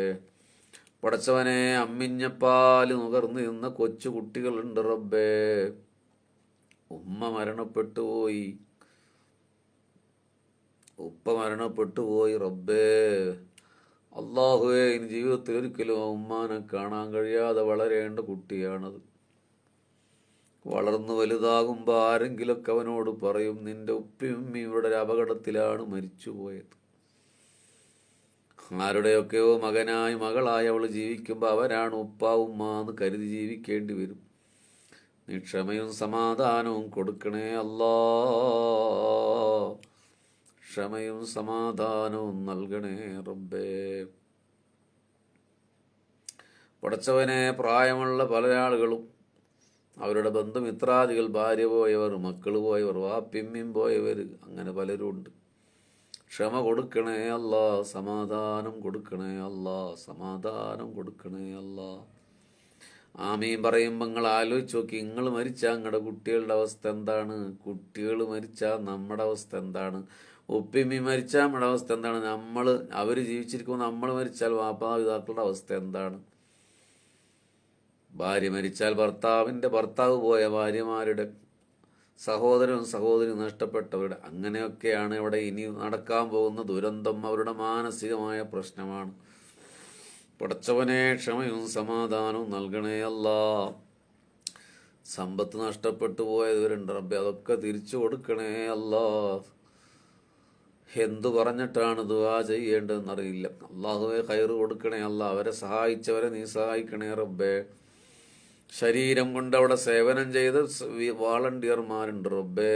പടച്ചവനെ, അമ്മിഞ്ഞപ്പാല് നുകർന്നു നിന്ന കൊച്ചു കുട്ടികളുണ്ട് റബ്ബേ. ഉമ്മ മരണപ്പെട്ടു പോയി, ഉപ്പ മരണപ്പെട്ടു പോയി റബ്ബേ. അള്ളാഹുവേ, ഇനി ജീവിതത്തിൽ ഒരിക്കലും ഉമ്മാനെ കാണാൻ കഴിയാതെ വളരേണ്ട കുട്ടിയാണത്. വളർന്നു വലുതാകുമ്പോൾ ആരെങ്കിലൊക്കെ അവനോട് പറയും, നിന്റെ ഉപ്പയും ഉമ്മയും ഇവിടെ ഒരു അപകടത്തിലാണ് മരിച്ചുപോയത്. ആരുടെയൊക്കെയോ മകനായി മകളായി അവൾ ജീവിക്കുമ്പോൾ അവരാണ് ഉപ്പ ഉമ്മ എന്ന് കരുതി ജീവിക്കേണ്ടി വരും. നീ ക്ഷമയും സമാധാനവും കൊടുക്കണേ അല്ലാ. ക്ഷമയും സമാധാനവും നൽകണേ റബ്ബേ. പടച്ചവനെ, പ്രായമുള്ള പല ആളുകളും അവരുടെ ബന്ധുമിത്രാദികൾ, ഭാര്യ പോയവർ, മക്കൾ പോയവർ, വാപ്പിമ്മിയും പോയവർ, അങ്ങനെ പലരും ഉണ്ട്. ക്ഷമ കൊടുക്കണേ അല്ലാ. സമാധാനം കൊടുക്കണേ അല്ലാ. സമാധാനം കൊടുക്കണേ അല്ലാ. ആമീൻ പറയുമ്പോൾ നിങ്ങൾ ആലോചിച്ച് നോക്കി, നിങ്ങൾ മരിച്ചാൽ നിങ്ങളുടെ കുട്ടികളുടെ അവസ്ഥ എന്താണ്? കുട്ടികൾ മരിച്ചാൽ നമ്മുടെ അവസ്ഥ എന്താണ്? ഉപ്പിമ്മി മരിച്ചാൽ നമ്മുടെ അവസ്ഥ എന്താണ്? അവർ ജീവിച്ചിരിക്കുമ്പോൾ നമ്മൾ മരിച്ചാൽ മാതാപിതാക്കളുടെ അവസ്ഥ എന്താണ്? ഭാര്യ മരിച്ചാൽ ഭർത്താവ് പോയ ഭാര്യമാരുടെ, സഹോദരനും സഹോദരി നഷ്ടപ്പെട്ടവരുടെ, അങ്ങനെയൊക്കെയാണ് ഇവിടെ ഇനി നടക്കാൻ പോകുന്ന ദുരന്തം. അവരുടെ മാനസികമായ പ്രശ്നമാണ്. പടച്ചവനെ, ക്ഷമയും സമാധാനവും നൽകണേ അല്ലാ. സമ്പത്ത് നഷ്ടപ്പെട്ടു പോയവരുണ്ട് റബ്ബേ, അതൊക്കെ തിരിച്ചു കൊടുക്കണേ അല്ലാ. എന്തു പറഞ്ഞിട്ടാണ് ദുആ ചെയ്യേണ്ടതെന്നറിയില്ല. അള്ളാഹുവെ, ഖൈറ് കൊടുക്കണേ അല്ലാ. അവരെ സഹായിച്ചവരെ നീ സഹായിക്കണേ റബ്ബേ. ശരീരം കൊണ്ട് അവിടെ സേവനം ചെയ്ത് വാളണ്ടിയർമാരുണ്ട് റബ്ബേ,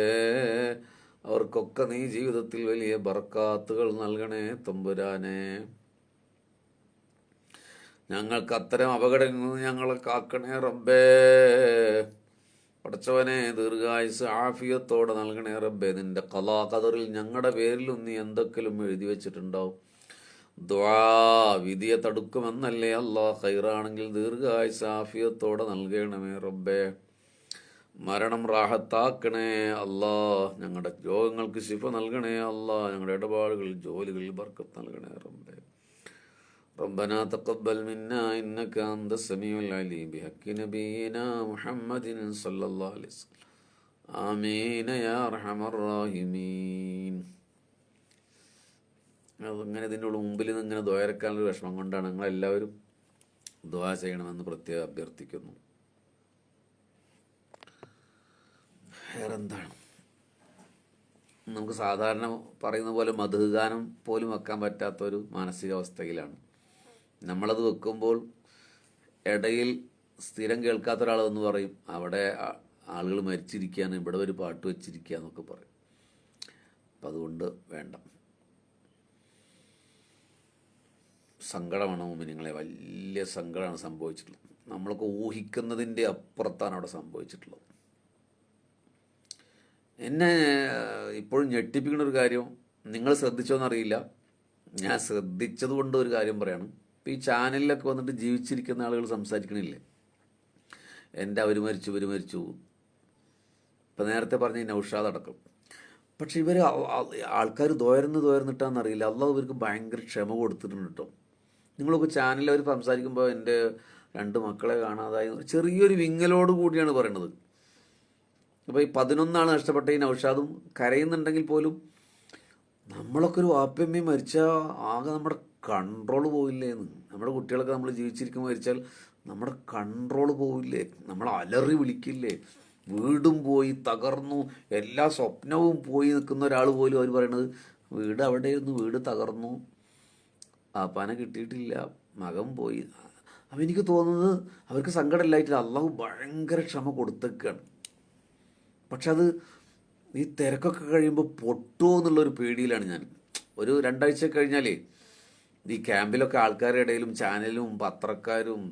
അവർക്കൊക്കെ നീ ജീവിതത്തിൽ വലിയ ബർക്കാത്തുകൾ നൽകണേ തമ്പുരാനെ. ഞങ്ങൾക്ക് അത്തരം അപകടങ്ങളിൽ നിന്ന് ഞങ്ങളെ കാക്കണേ റബ്ബേ. പടച്ചവനെ, ദീർഘായുസ് ആഫിയത്തോടെ നൽകണേ റബ്ബേ. നിന്റെ ഖലാ ഖദറിൽ ഞങ്ങളുടെ പേരിലും നീ എന്തൊക്കെയും എഴുതി വെച്ചിട്ടുണ്ടാവും. ദുആ വിധിയെ തടുക്കുമെന്നല്ലേ അല്ലാ. ഖൈറാണെങ്കിൽ ദീർഘായുസ് ആഫിയത്തോടെ നൽകണമേ റബ്ബേ. മരണം റാഹത്താക്കണേ അല്ലാ. ഞങ്ങളുടെ രോഗങ്ങൾക്ക് ശിഫ നൽകണേ അല്ലാ. ഞങ്ങളുടെ ഇടപാടുകളിൽ, ജോലികളിൽ ബർക്കത്ത് നൽകണേ റബ്ബേ. ربنا تقبل منا إنك أنت السميع العليم بحق نبينا محمد صلى الله عليه وسلم آمين يا أرحم الراحمين. അതിങ്ങനെ ഇതിൻ്റെ മുമ്പിൽ നിന്ന് ഇങ്ങനെ ദ്വാരക്കാനുള്ള വിഷമം കൊണ്ടാണ്. നിങ്ങളെല്ലാവരും ദ്വാ ചെയ്യണമെന്ന് പ്രത്യേകം അഭ്യർത്ഥിക്കുന്നു. വേറെന്താണ്, നമുക്ക് സാധാരണ പറയുന്ന പോലെ മദ്ഹ് ഗാനം പോലും വെക്കാൻ പറ്റാത്തൊരു മാനസികാവസ്ഥയിലാണ്. നമ്മളത് വെക്കുമ്പോൾ ഇടയിൽ സ്ഥിരം കേൾക്കാത്ത ഒരാളെന്ന് പറയും, അവിടെ ആളുകൾ മരിച്ചിരിക്കുകയാണ്, ഇവിടെ ഒരു പാട്ട് വെച്ചിരിക്കുക എന്നൊക്കെ പറയും. അപ്പം അതുകൊണ്ട് വേണ്ട. സങ്കടമാണ് മുഅ്മിനീങ്ങളെ, വലിയ സങ്കടമാണ് സംഭവിച്ചിട്ടുള്ളത്. നമ്മളൊക്കെ ഊഹിക്കുന്നതിൻ്റെ അപ്പുറത്താണ് അവിടെ സംഭവിച്ചിട്ടുള്ളത്. എന്നെ ഇപ്പോഴും ഞെട്ടിപ്പിക്കുന്ന ഒരു കാര്യം, നിങ്ങൾ ശ്രദ്ധിച്ചോന്നറിയില്ല, ഞാൻ ശ്രദ്ധിച്ചത് കൊണ്ട് ഒരു കാര്യം പറയണം. ഇപ്പം ഈ ചാനലിലൊക്കെ വന്നിട്ട് ജീവിച്ചിരിക്കുന്ന ആളുകൾ സംസാരിക്കണില്ലേ, എൻ്റെ അവർ മരിച്ചു ഇവർ മരിച്ചു. ഇപ്പം നേരത്തെ പറഞ്ഞ നൗഷാദ് അടക്കം. പക്ഷെ ഇവർ ആൾക്കാർ തോർന്നിട്ടാണെന്നറിയില്ല, അള്ളാഹു ഇവർക്ക് ഭയങ്കര ക്ഷമ കൊടുത്തിട്ടുണ്ട് കേട്ടോ. നിങ്ങളൊക്കെ ചാനലിൽ അവർ സംസാരിക്കുമ്പോൾ എൻ്റെ 2 മക്കളെ കാണാതായി ചെറിയൊരു വിങ്ങലോട് കൂടിയാണ് പറയണത്. അപ്പോൾ ഈ 11 ആൾ നഷ്ടപ്പെട്ട ഈ നൗഷാദും കരയുന്നുണ്ടെങ്കിൽ പോലും നമ്മളൊക്കെ ഒരു വാപ്പയമ്മയും മരിച്ചാൽ ആകെ നമ്മുടെ കൺട്രോൾ പോയില്ലേ എന്ന്. നമ്മുടെ കുട്ടികളൊക്കെ നമ്മൾ ജീവിച്ചിരിക്കുമ്പോൾ മരിച്ചാൽ നമ്മുടെ കൺട്രോൾ പോവില്ലേ, നമ്മൾ അലറി വിളിക്കില്ലേ, വീടും പോയി തകർന്നു, എല്ലാ സ്വപ്നവും പോയി നിൽക്കുന്ന ഒരാൾ പോലും അവർ പറയണത് വീട് അവിടെയായിരുന്നു, വീട് തകർന്നു, ആപ്പാനെ കിട്ടിയിട്ടില്ല, മകൻ പോയി. അപ്പം എനിക്ക് തോന്നുന്നത് അവർക്ക് സങ്കടമില്ലായിട്ടില്ല, അള്ളാഹു ഭയങ്കര ക്ഷമ കൊടുത്തേക്കാണ്. പക്ഷെ അത് ഈ തിരക്കൊക്കെ കഴിയുമ്പോൾ പൊട്ടുമോ എന്നുള്ളൊരു പേടിയിലാണ് ഞാൻ. ഒരു 2 ആഴ്ച കഴിഞ്ഞാലേ ഈ ക്യാമ്പിലൊക്കെ ആൾക്കാരുടെ ഇടയിലും ചാനലും പത്രക്കാരും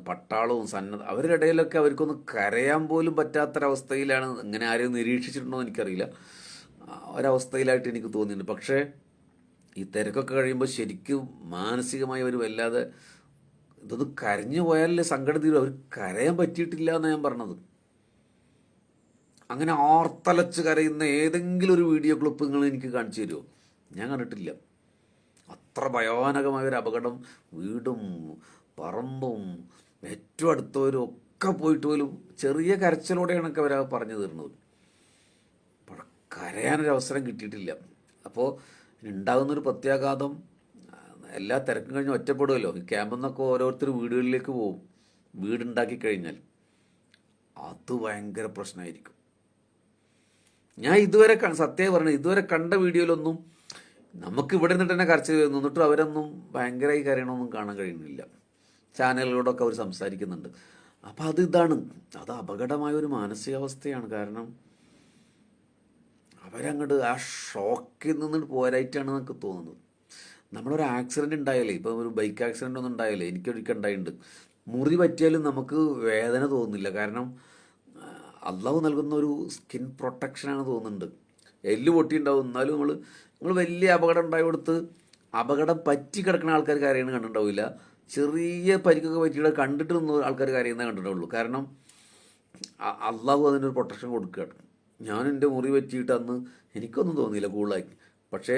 പട്ടാളവും അവരുടെ ഇടയിലൊക്കെ അവർക്കൊന്ന് കരയാൻ പോലും പറ്റാത്തൊരവസ്ഥയിലാണ്. ഇങ്ങനെ ആരെയും നിരീക്ഷിച്ചിട്ടുണ്ടോ എന്ന് എനിക്കറിയില്ല, ഒരവസ്ഥയിലായിട്ട് എനിക്ക് തോന്നിയിട്ടുണ്ട്. പക്ഷേ ഈ തിരക്കൊക്കെ കഴിയുമ്പോൾ ശരിക്കും മാനസികമായി അവർ വല്ലാതെ ഇതൊന്ന് കരഞ്ഞു പോയാലല്ലേ സങ്കടം തീരും. അവർ കരയാൻ പറ്റിയിട്ടില്ല എന്നാണ് ഞാൻ പറഞ്ഞത്. അങ്ങനെ ആർത്തലച്ച് കരയുന്ന ഏതെങ്കിലും ഒരു വീഡിയോ ക്ലിപ്പ് നിങ്ങൾ എനിക്ക് കാണിച്ചു തരുമോ? ഞാൻ കണ്ടിട്ടില്ല. അത്ര ഭയാനകമായൊരു അപകടം, വീടും പറമ്പും ഏറ്റവും അടുത്തവരും ഒക്കെ പോയിട്ട് പോലും ചെറിയ കരച്ചിലോടെയാണ് ഒക്കെ അവരാ പറഞ്ഞു തരുന്നത്. അപ്പോൾ കരയാനൊരവസരം കിട്ടിയിട്ടില്ല. അപ്പോൾ ഉണ്ടാകുന്നൊരു പ്രത്യാഘാതം, എല്ലാ തിരക്കും കഴിഞ്ഞ് ഒറ്റപ്പെടുമല്ലോ. ഈ ക്യാമ്പിൽ നിന്നൊക്കെ ഓരോരുത്തർ വീടുകളിലേക്ക് പോകും. വീടുണ്ടാക്കി കഴിഞ്ഞാൽ അത് ഭയങ്കര പ്രശ്നമായിരിക്കും. ഞാൻ ഇതുവരെ സത്യമായി പറഞ്ഞത്, ഇതുവരെ കണ്ട വീഡിയോയിലൊന്നും നമുക്ക് ഇവിടെ നിന്നിട്ട് തന്നെ കരച്ചിൽ നിന്നിട്ടും അവരൊന്നും ഭയങ്കരമായി കരയണമെന്നും കാണാൻ കഴിയുന്നില്ല. ചാനലുകളോടൊക്കെ അവർ സംസാരിക്കുന്നുണ്ട്. അപ്പം അത് അപകടമായൊരു മാനസികാവസ്ഥയാണ്. കാരണം അവരങ്ങോട്ട് ആ ഷോക്കിൽ നിന്നിട്ട് പോരായിട്ടാണ് നമുക്ക് തോന്നുന്നത്. നമ്മളൊരു ആക്സിഡൻറ്റ് ഉണ്ടായാലേ, ഇപ്പോൾ ഒരു ബൈക്ക് ആക്സിഡൻ്റ് ഒന്നും ഉണ്ടായാലേ, എനിക്കൊരിക്കൽ ഉണ്ടായിട്ടുണ്ട്. മുറി പറ്റിയാലും നമുക്ക് വേദന തോന്നുന്നില്ല. കാരണം അള്ളാഹു നൽകുന്ന ഒരു സ്കിൻ പ്രൊട്ടക്ഷനാണ് തോന്നുന്നുണ്ട്. എല്ല് പൊട്ടിയിട്ടുണ്ടാവും, എന്നാലും നിങ്ങൾ വലിയ അപകടം ഉണ്ടായി കൊടുത്ത് അപകടം പറ്റി കിടക്കുന്ന ആൾക്കാർ കരയുന്നത് കണ്ടിട്ടുണ്ടാവില്ല. ചെറിയ പരിക്കൊക്കെ പറ്റിയിട്ട് കണ്ടിട്ട് നിന്ന് ആൾക്കാർ കരയുന്നത് കണ്ടിട്ടുള്ളൂ. കാരണം അള്ളാഹു അതിനൊരു പ്രൊട്ടക്ഷൻ കൊടുക്കുകയാണ്. ഞാൻ എൻ്റെ മുറി പറ്റിയിട്ട് അന്ന് എനിക്കൊന്നും തോന്നിയില്ല, കൂളായി. പക്ഷേ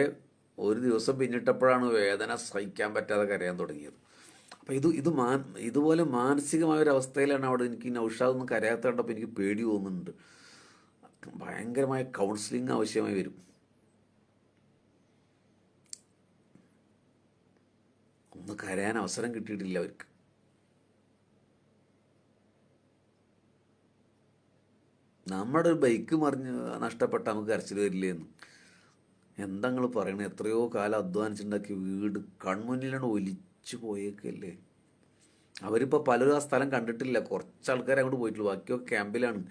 ഒരു ദിവസം പിന്നിട്ടപ്പോഴാണ് വേദന സഹിക്കാൻ പറ്റാതെ കരയാൻ തുടങ്ങിയത്. അപ്പം ഇതുപോലെ മാനസികമായൊരവസ്ഥയിലാണ് അവിടെ. എനിക്ക് നൗഷാദൊന്നും കരയാത്ത കണ്ടപ്പോൾ എനിക്ക് പേടി തോന്നുന്നുണ്ട്. ഭയങ്കരമായ കൗൺസിലിംഗ് ആവശ്യമായി വരും. ഒന്ന് കരയാൻ അവസരം കിട്ടിയിട്ടില്ല അവർക്ക്. നമ്മുടെ ഒരു ബൈക്ക് നഷ്ടപ്പെട്ട നമുക്ക് കരച്ചിൽ വരില്ലേന്ന്. എന്താ നിങ്ങൾ പറയണത്? എത്രയോ കാലം അധ്വാനിച്ചുണ്ടാക്കിയ വീട് കൺമുന്നിലാണ് ഒലിച്ചു പോയേക്കല്ലേ. അവരിപ്പോൾ പലരും ആ സ്ഥലം കണ്ടിട്ടില്ല, കുറച്ച് ആൾക്കാർ അങ്ങോട്ട് പോയിട്ടുള്ളൂ, ബാക്കിയൊക്കെ ക്യാമ്പിലാണ്.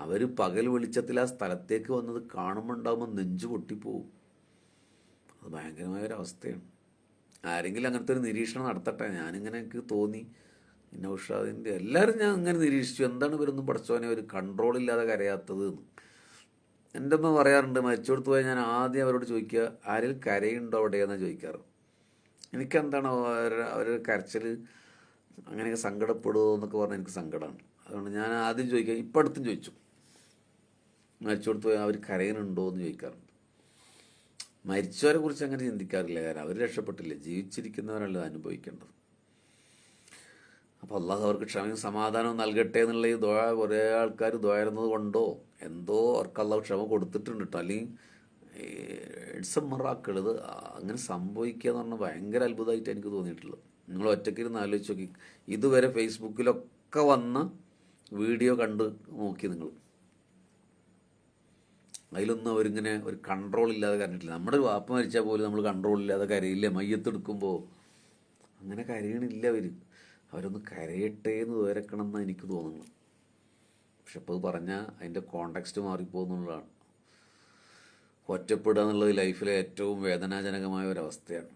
അവർ പകൽ വെളിച്ചത്തിൽ ആ സ്ഥലത്തേക്ക് വന്നത് കാണുമ്പോൾ ഉണ്ടാകുമ്പോൾ നെഞ്ചു പൊട്ടിപ്പോവും. അത് ഭയങ്കരമായൊരവസ്ഥയാണ്. ആരെങ്കിലും അങ്ങനത്തെ ഒരു നിരീക്ഷണം നടത്തട്ടെ. ഞാനിങ്ങനെ എനിക്ക് തോന്നി, നൗഷാദിൻ്റെ എല്ലാവരും ഞാൻ ഇങ്ങനെ നിരീക്ഷിച്ചു, എന്താണ് ഇവരൊന്നും പഠിച്ചവനെ ഒരു കൺട്രോളില്ലാതെ കരയാത്തത് എന്ന്. എൻ്റെ അമ്മ പറയാറുണ്ട്, മരിച്ചോടത്ത് പോയാൽ ഞാൻ ആദ്യം അവരോട് ചോദിക്കുക, ആരിൽ കരയുണ്ടോ അവിടെയെന്നാണ് ചോദിക്കാറ്. എനിക്കെന്താണ് അവരുടെ കരച്ചിൽ അങ്ങനെയൊക്കെ സങ്കടപ്പെടുമോ എന്നൊക്കെ പറഞ്ഞാൽ എനിക്ക് സങ്കടമാണ്. അതുകൊണ്ട് ഞാൻ ആദ്യം ചോദിക്കുക, ഇപ്പം അടുത്തും ചോദിച്ചു, മരിച്ചോടത്ത് പോയാൽ അവർ കരയുന്നുണ്ടോ എന്ന് ചോദിക്കാറുണ്ട്. മരിച്ചവരെ കുറിച്ച് അങ്ങനെ ചിന്തിക്കാറില്ല, കാരണം അവർ രക്ഷപ്പെട്ടില്ലേ, ജീവിച്ചിരിക്കുന്നവരല്ല അനുഭവിക്കേണ്ടത്. അപ്പോൾ അള്ളാഹു അവർക്ക് ക്ഷമയും സമാധാനവും നൽകട്ടെ എന്നുള്ള ഈ ദുആ കുറേ ആൾക്കാർ ദുആയിരുന്നത് കൊണ്ടോ എന്തോ അവർക്ക് അള്ളാഹു ക്ഷമ കൊടുത്തിട്ടുണ്ട് കേട്ടോ. അല്ലെങ്കിൽ ഇറ്റ്സ് എ മിറാക്കിൾ. ഇത് അങ്ങനെ സംഭവിക്കുക എന്ന് പറഞ്ഞാൽ ഭയങ്കര അത്ഭുതമായിട്ട് എനിക്ക് തോന്നിയിട്ടുള്ളത്. നിങ്ങൾ ഒറ്റയ്ക്കിരുന്ന് ആലോചിച്ച് നോക്കി, ഇതുവരെ ഫേസ്ബുക്കിലൊക്കെ വന്ന വീഡിയോ കണ്ട് നോക്കി നിങ്ങൾ, അതിലൊന്നും അവരിങ്ങനെ ഒരു കൺട്രോൾ ഇല്ലാതെ കരഞ്ഞിട്ടില്ല. നമ്മുടെ ഒരു വാപ്പ മരിച്ചാൽ പോലും നമ്മൾ കൺട്രോൾ ഇല്ലാതെ കരയില്ല. മയ്യത്തെടുക്കുമ്പോൾ അങ്ങനെ കരയണില്ല അവരൊന്ന് കരയട്ടെ എന്ന് വരക്കണം എന്നാണ് എനിക്ക് തോന്നുന്നത്. പക്ഷെ ഇപ്പോൾ പറഞ്ഞാൽ അതിൻ്റെ കോണ്ടെക്സ്റ്റ് മാറിപ്പോകുന്നുള്ളതാണ്. ഒറ്റപ്പെടുക എന്നുള്ളത് ലൈഫിലെ ഏറ്റവും വേദനാജനകമായ ഒരവസ്ഥയാണ്.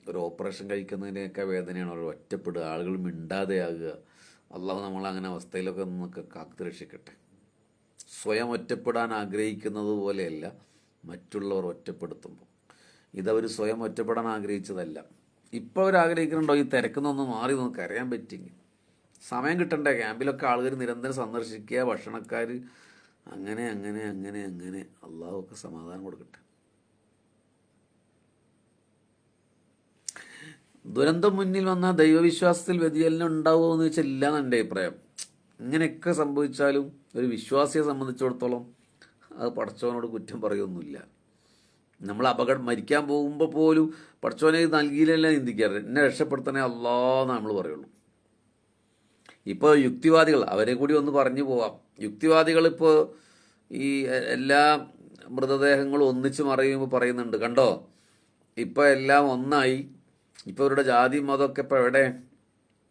ഒരു ഓപ്പറേഷൻ കഴിക്കുന്നതിൻ്റെയൊക്കെ വേദനയാണ് ഒരു ഒറ്റപ്പെടുക, ആളുകൾ മിണ്ടാതെയാകുക. അള്ളാഹു നമ്മളങ്ങനെ അവസ്ഥയിലൊക്കെ നിന്നൊക്കെ കാത്തു രക്ഷിക്കട്ടെ. സ്വയം ഒറ്റപ്പെടാൻ ആഗ്രഹിക്കുന്നത് പോലെയല്ല മറ്റുള്ളവർ ഒറ്റപ്പെടുത്തുമ്പോൾ. ഇതവർ സ്വയം ഒറ്റപ്പെടാൻ ആഗ്രഹിച്ചതല്ല. ഇപ്പോൾ അവർ ആഗ്രഹിക്കുന്നുണ്ടോ ഈ തിരക്കുന്നൊന്ന് മാറി നമുക്ക് അറിയാൻ പറ്റിയെങ്കിൽ. സമയം കിട്ടണ്ടേ? ക്യാമ്പിലൊക്കെ ആളുകൾ നിരന്തരം സന്ദർശിക്കുക, ഭക്ഷണക്കാർ, അങ്ങനെ അങ്ങനെ അങ്ങനെ അങ്ങനെ. അള്ളാഹുവൊക്കെ സമാധാനം കൊടുക്കട്ടെ. ദുരന്തം മുന്നിൽ വന്നാൽ ദൈവവിശ്വാസത്തിൽ വ്യതിചലനം ഉണ്ടാവുമോ എന്ന് വെച്ചാൽ ഇല്ല എന്നാണ് എൻ്റെ അഭിപ്രായം. ഇങ്ങനെയൊക്കെ സംഭവിച്ചാലും ഒരു വിശ്വാസിയെ സംബന്ധിച്ചിടത്തോളം അത് പടച്ചവനോട് കുറ്റം പറയുമൊന്നുമില്ല. നമ്മൾ മരിക്കാൻ പോകുമ്പോൾ പോലും പടച്ചവനെ നൽകിയില്ല ചിന്തിക്കാറ്, എന്നെ രക്ഷപ്പെടുത്തണേ അല്ലാന്ന് നമ്മൾ പറയുള്ളൂ. ഇപ്പോൾ യുക്തിവാദികൾ, അവരെ കൂടി ഒന്ന് പറഞ്ഞു പോവാം. യുക്തിവാദികൾ ഇപ്പോൾ ഈ എല്ലാ മൃതദേഹങ്ങളും ഒന്നിച്ച് മറിയുമ്പോൾ പറയുന്നുണ്ട്, കണ്ടോ ഇപ്പം എല്ലാം ഒന്നായി. ഇപ്പോൾ അവരുടെ ജാതി മതമൊക്കെ ഇപ്പോൾ എവിടെ?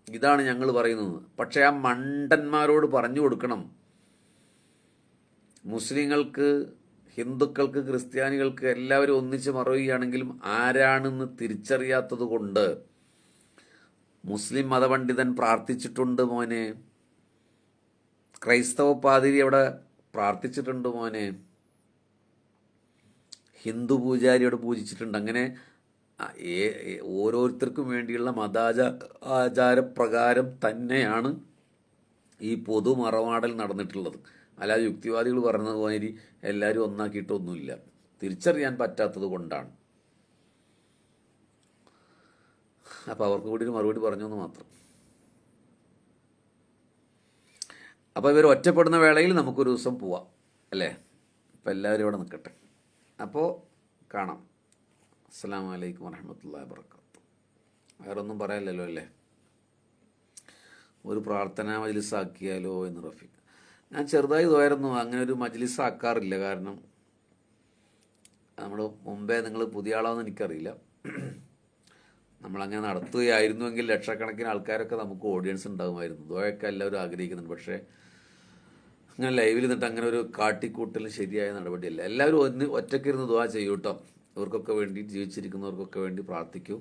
ഇതാണ് ഞങ്ങൾ പറയുന്നത്. പക്ഷേ ആ മണ്ടന്മാരോട് പറഞ്ഞു കൊടുക്കണം, മുസ്ലിങ്ങൾക്ക്, ഹിന്ദുക്കൾക്ക്, ക്രിസ്ത്യാനികൾക്ക് എല്ലാവരും ഒന്നിച്ച് മറയുകയാണെങ്കിലും ആരാണെന്ന് തിരിച്ചറിയാത്തത് കൊണ്ട് മുസ്ലിം മതപണ്ഡിതൻ പ്രാർത്ഥിച്ചിട്ടുണ്ട് മോനെ, ക്രൈസ്തവ പാതിരി അവിടെ പ്രാർത്ഥിച്ചിട്ടുണ്ട് മോനെ, ഹിന്ദു പൂജാരിയോട് പൂജിച്ചിട്ടുണ്ട്. അങ്ങനെ ഓരോരുത്തർക്കും വേണ്ടിയുള്ള ആചാരപ്രകാരം തന്നെയാണ് ഈ പൊതു മറമാടൽ നടന്നിട്ടുള്ളത്. അല്ലാതെ യുക്തിവാദികൾ പറഞ്ഞതുമാതിരി എല്ലാവരും ഒന്നാക്കിയിട്ടൊന്നുമില്ല. തിരിച്ചറിയാൻ പറ്റാത്തത് കൊണ്ടാണ്. അപ്പോൾ അവർക്ക് കൂടി ഒരു മറുപടി പറഞ്ഞു എന്ന് മാത്രം. അപ്പോൾ ഇവർ ഒറ്റപ്പെടുന്ന വേളയിൽ നമുക്കൊരു ദിവസം പോവാം അല്ലേ? അപ്പോൾ എല്ലാവരും ഇവിടെ നിൽക്കട്ടെ. അപ്പോൾ കാണാം. അസ്സലാമു അലൈക്കും വറഹ്മത്തുള്ളാഹി വബറകാതുഹു. വേറൊന്നും പറയാനില്ലല്ലോ അല്ലേ? ഒരു പ്രാർത്ഥനാ മജ്ലിസ് ആക്കിയാലോ എന്ന് റഫീഖ്. ഞാൻ ചെറുതായി തോന്നുന്നു അങ്ങനെ ഒരു മജ്ലിസ് ആക്കാറില്ല. കാരണം നമ്മൾ മുമ്പേ, നിങ്ങൾ പുതിയ ആളാണെന്ന് എനിക്കറിയില്ല, നമ്മളങ്ങനെ നടത്തുകയായിരുന്നുവെങ്കിൽ ലക്ഷക്കണക്കിന് ആൾക്കാരൊക്കെ നമുക്ക് ഓഡിയൻസ് ഉണ്ടാകുമായിരുന്നു. ദുആയൊക്കെ എല്ലാവരും ആഗ്രഹിക്കുന്നുണ്ട്. പക്ഷേ അങ്ങനെ ലൈവിൽ നിന്നിട്ട് അങ്ങനെ ഒരു കാട്ടിക്കൂട്ടൽ ശരിയായ നടപടിയല്ല. എല്ലാവരും ഒറ്റയ്ക്കിരുന്ന് ദുആ ചെയ്യൂ കേട്ടോ. ഇവർക്കൊക്കെ വേണ്ടി, ജീവിച്ചിരിക്കുന്നവർക്കൊക്കെ വേണ്ടി പ്രാർത്ഥിക്കൂ.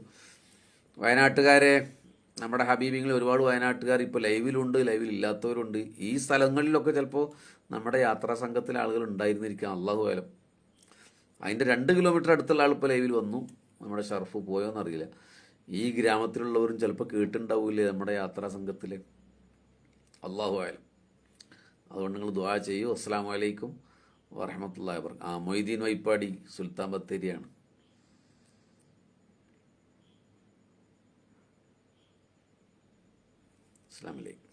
വയനാട്ടുകാരെ, നമ്മുടെ ഹബീബിങ്ങളിൽ ഒരുപാട് വയനാട്ടുകാർ ഇപ്പോൾ ലൈവിലുണ്ട്, ലൈവിലില്ലാത്തവരുണ്ട്. ഈ സ്ഥലങ്ങളിലൊക്കെ ചിലപ്പോൾ നമ്മുടെ യാത്രാ സംഘത്തിലെ ആളുകൾ ഉണ്ടായിരുന്നിരിക്കാം, അള്ളാഹു ആലം. അതിൻ്റെ 2 കിലോമീറ്റർ അടുത്തുള്ള ആൾ ഇപ്പോൾ ലൈവിൽ വന്നു. നമ്മുടെ ഷർഫ് പോയോന്നറിയില്ല. ഈ ഗ്രാമത്തിലുള്ളവരും ചിലപ്പോൾ കേട്ടിട്ടുണ്ടാവില്ലേ നമ്മുടെ യാത്രാ സംഘത്തിൽ, അള്ളാഹു ആലം. അതുകൊണ്ട് നിങ്ങൾ ദുആ ചെയ്യൂ. അസ്സലാമു അലൈക്കും വറഹ്മത്തുള്ളാഹി വബറകാതുഹു. മൊയ്തീൻ വൈപ്പാടി, സുൽത്താൻ ബത്തേരിയാണ്. അസ്സലാമു അലൈക്കും.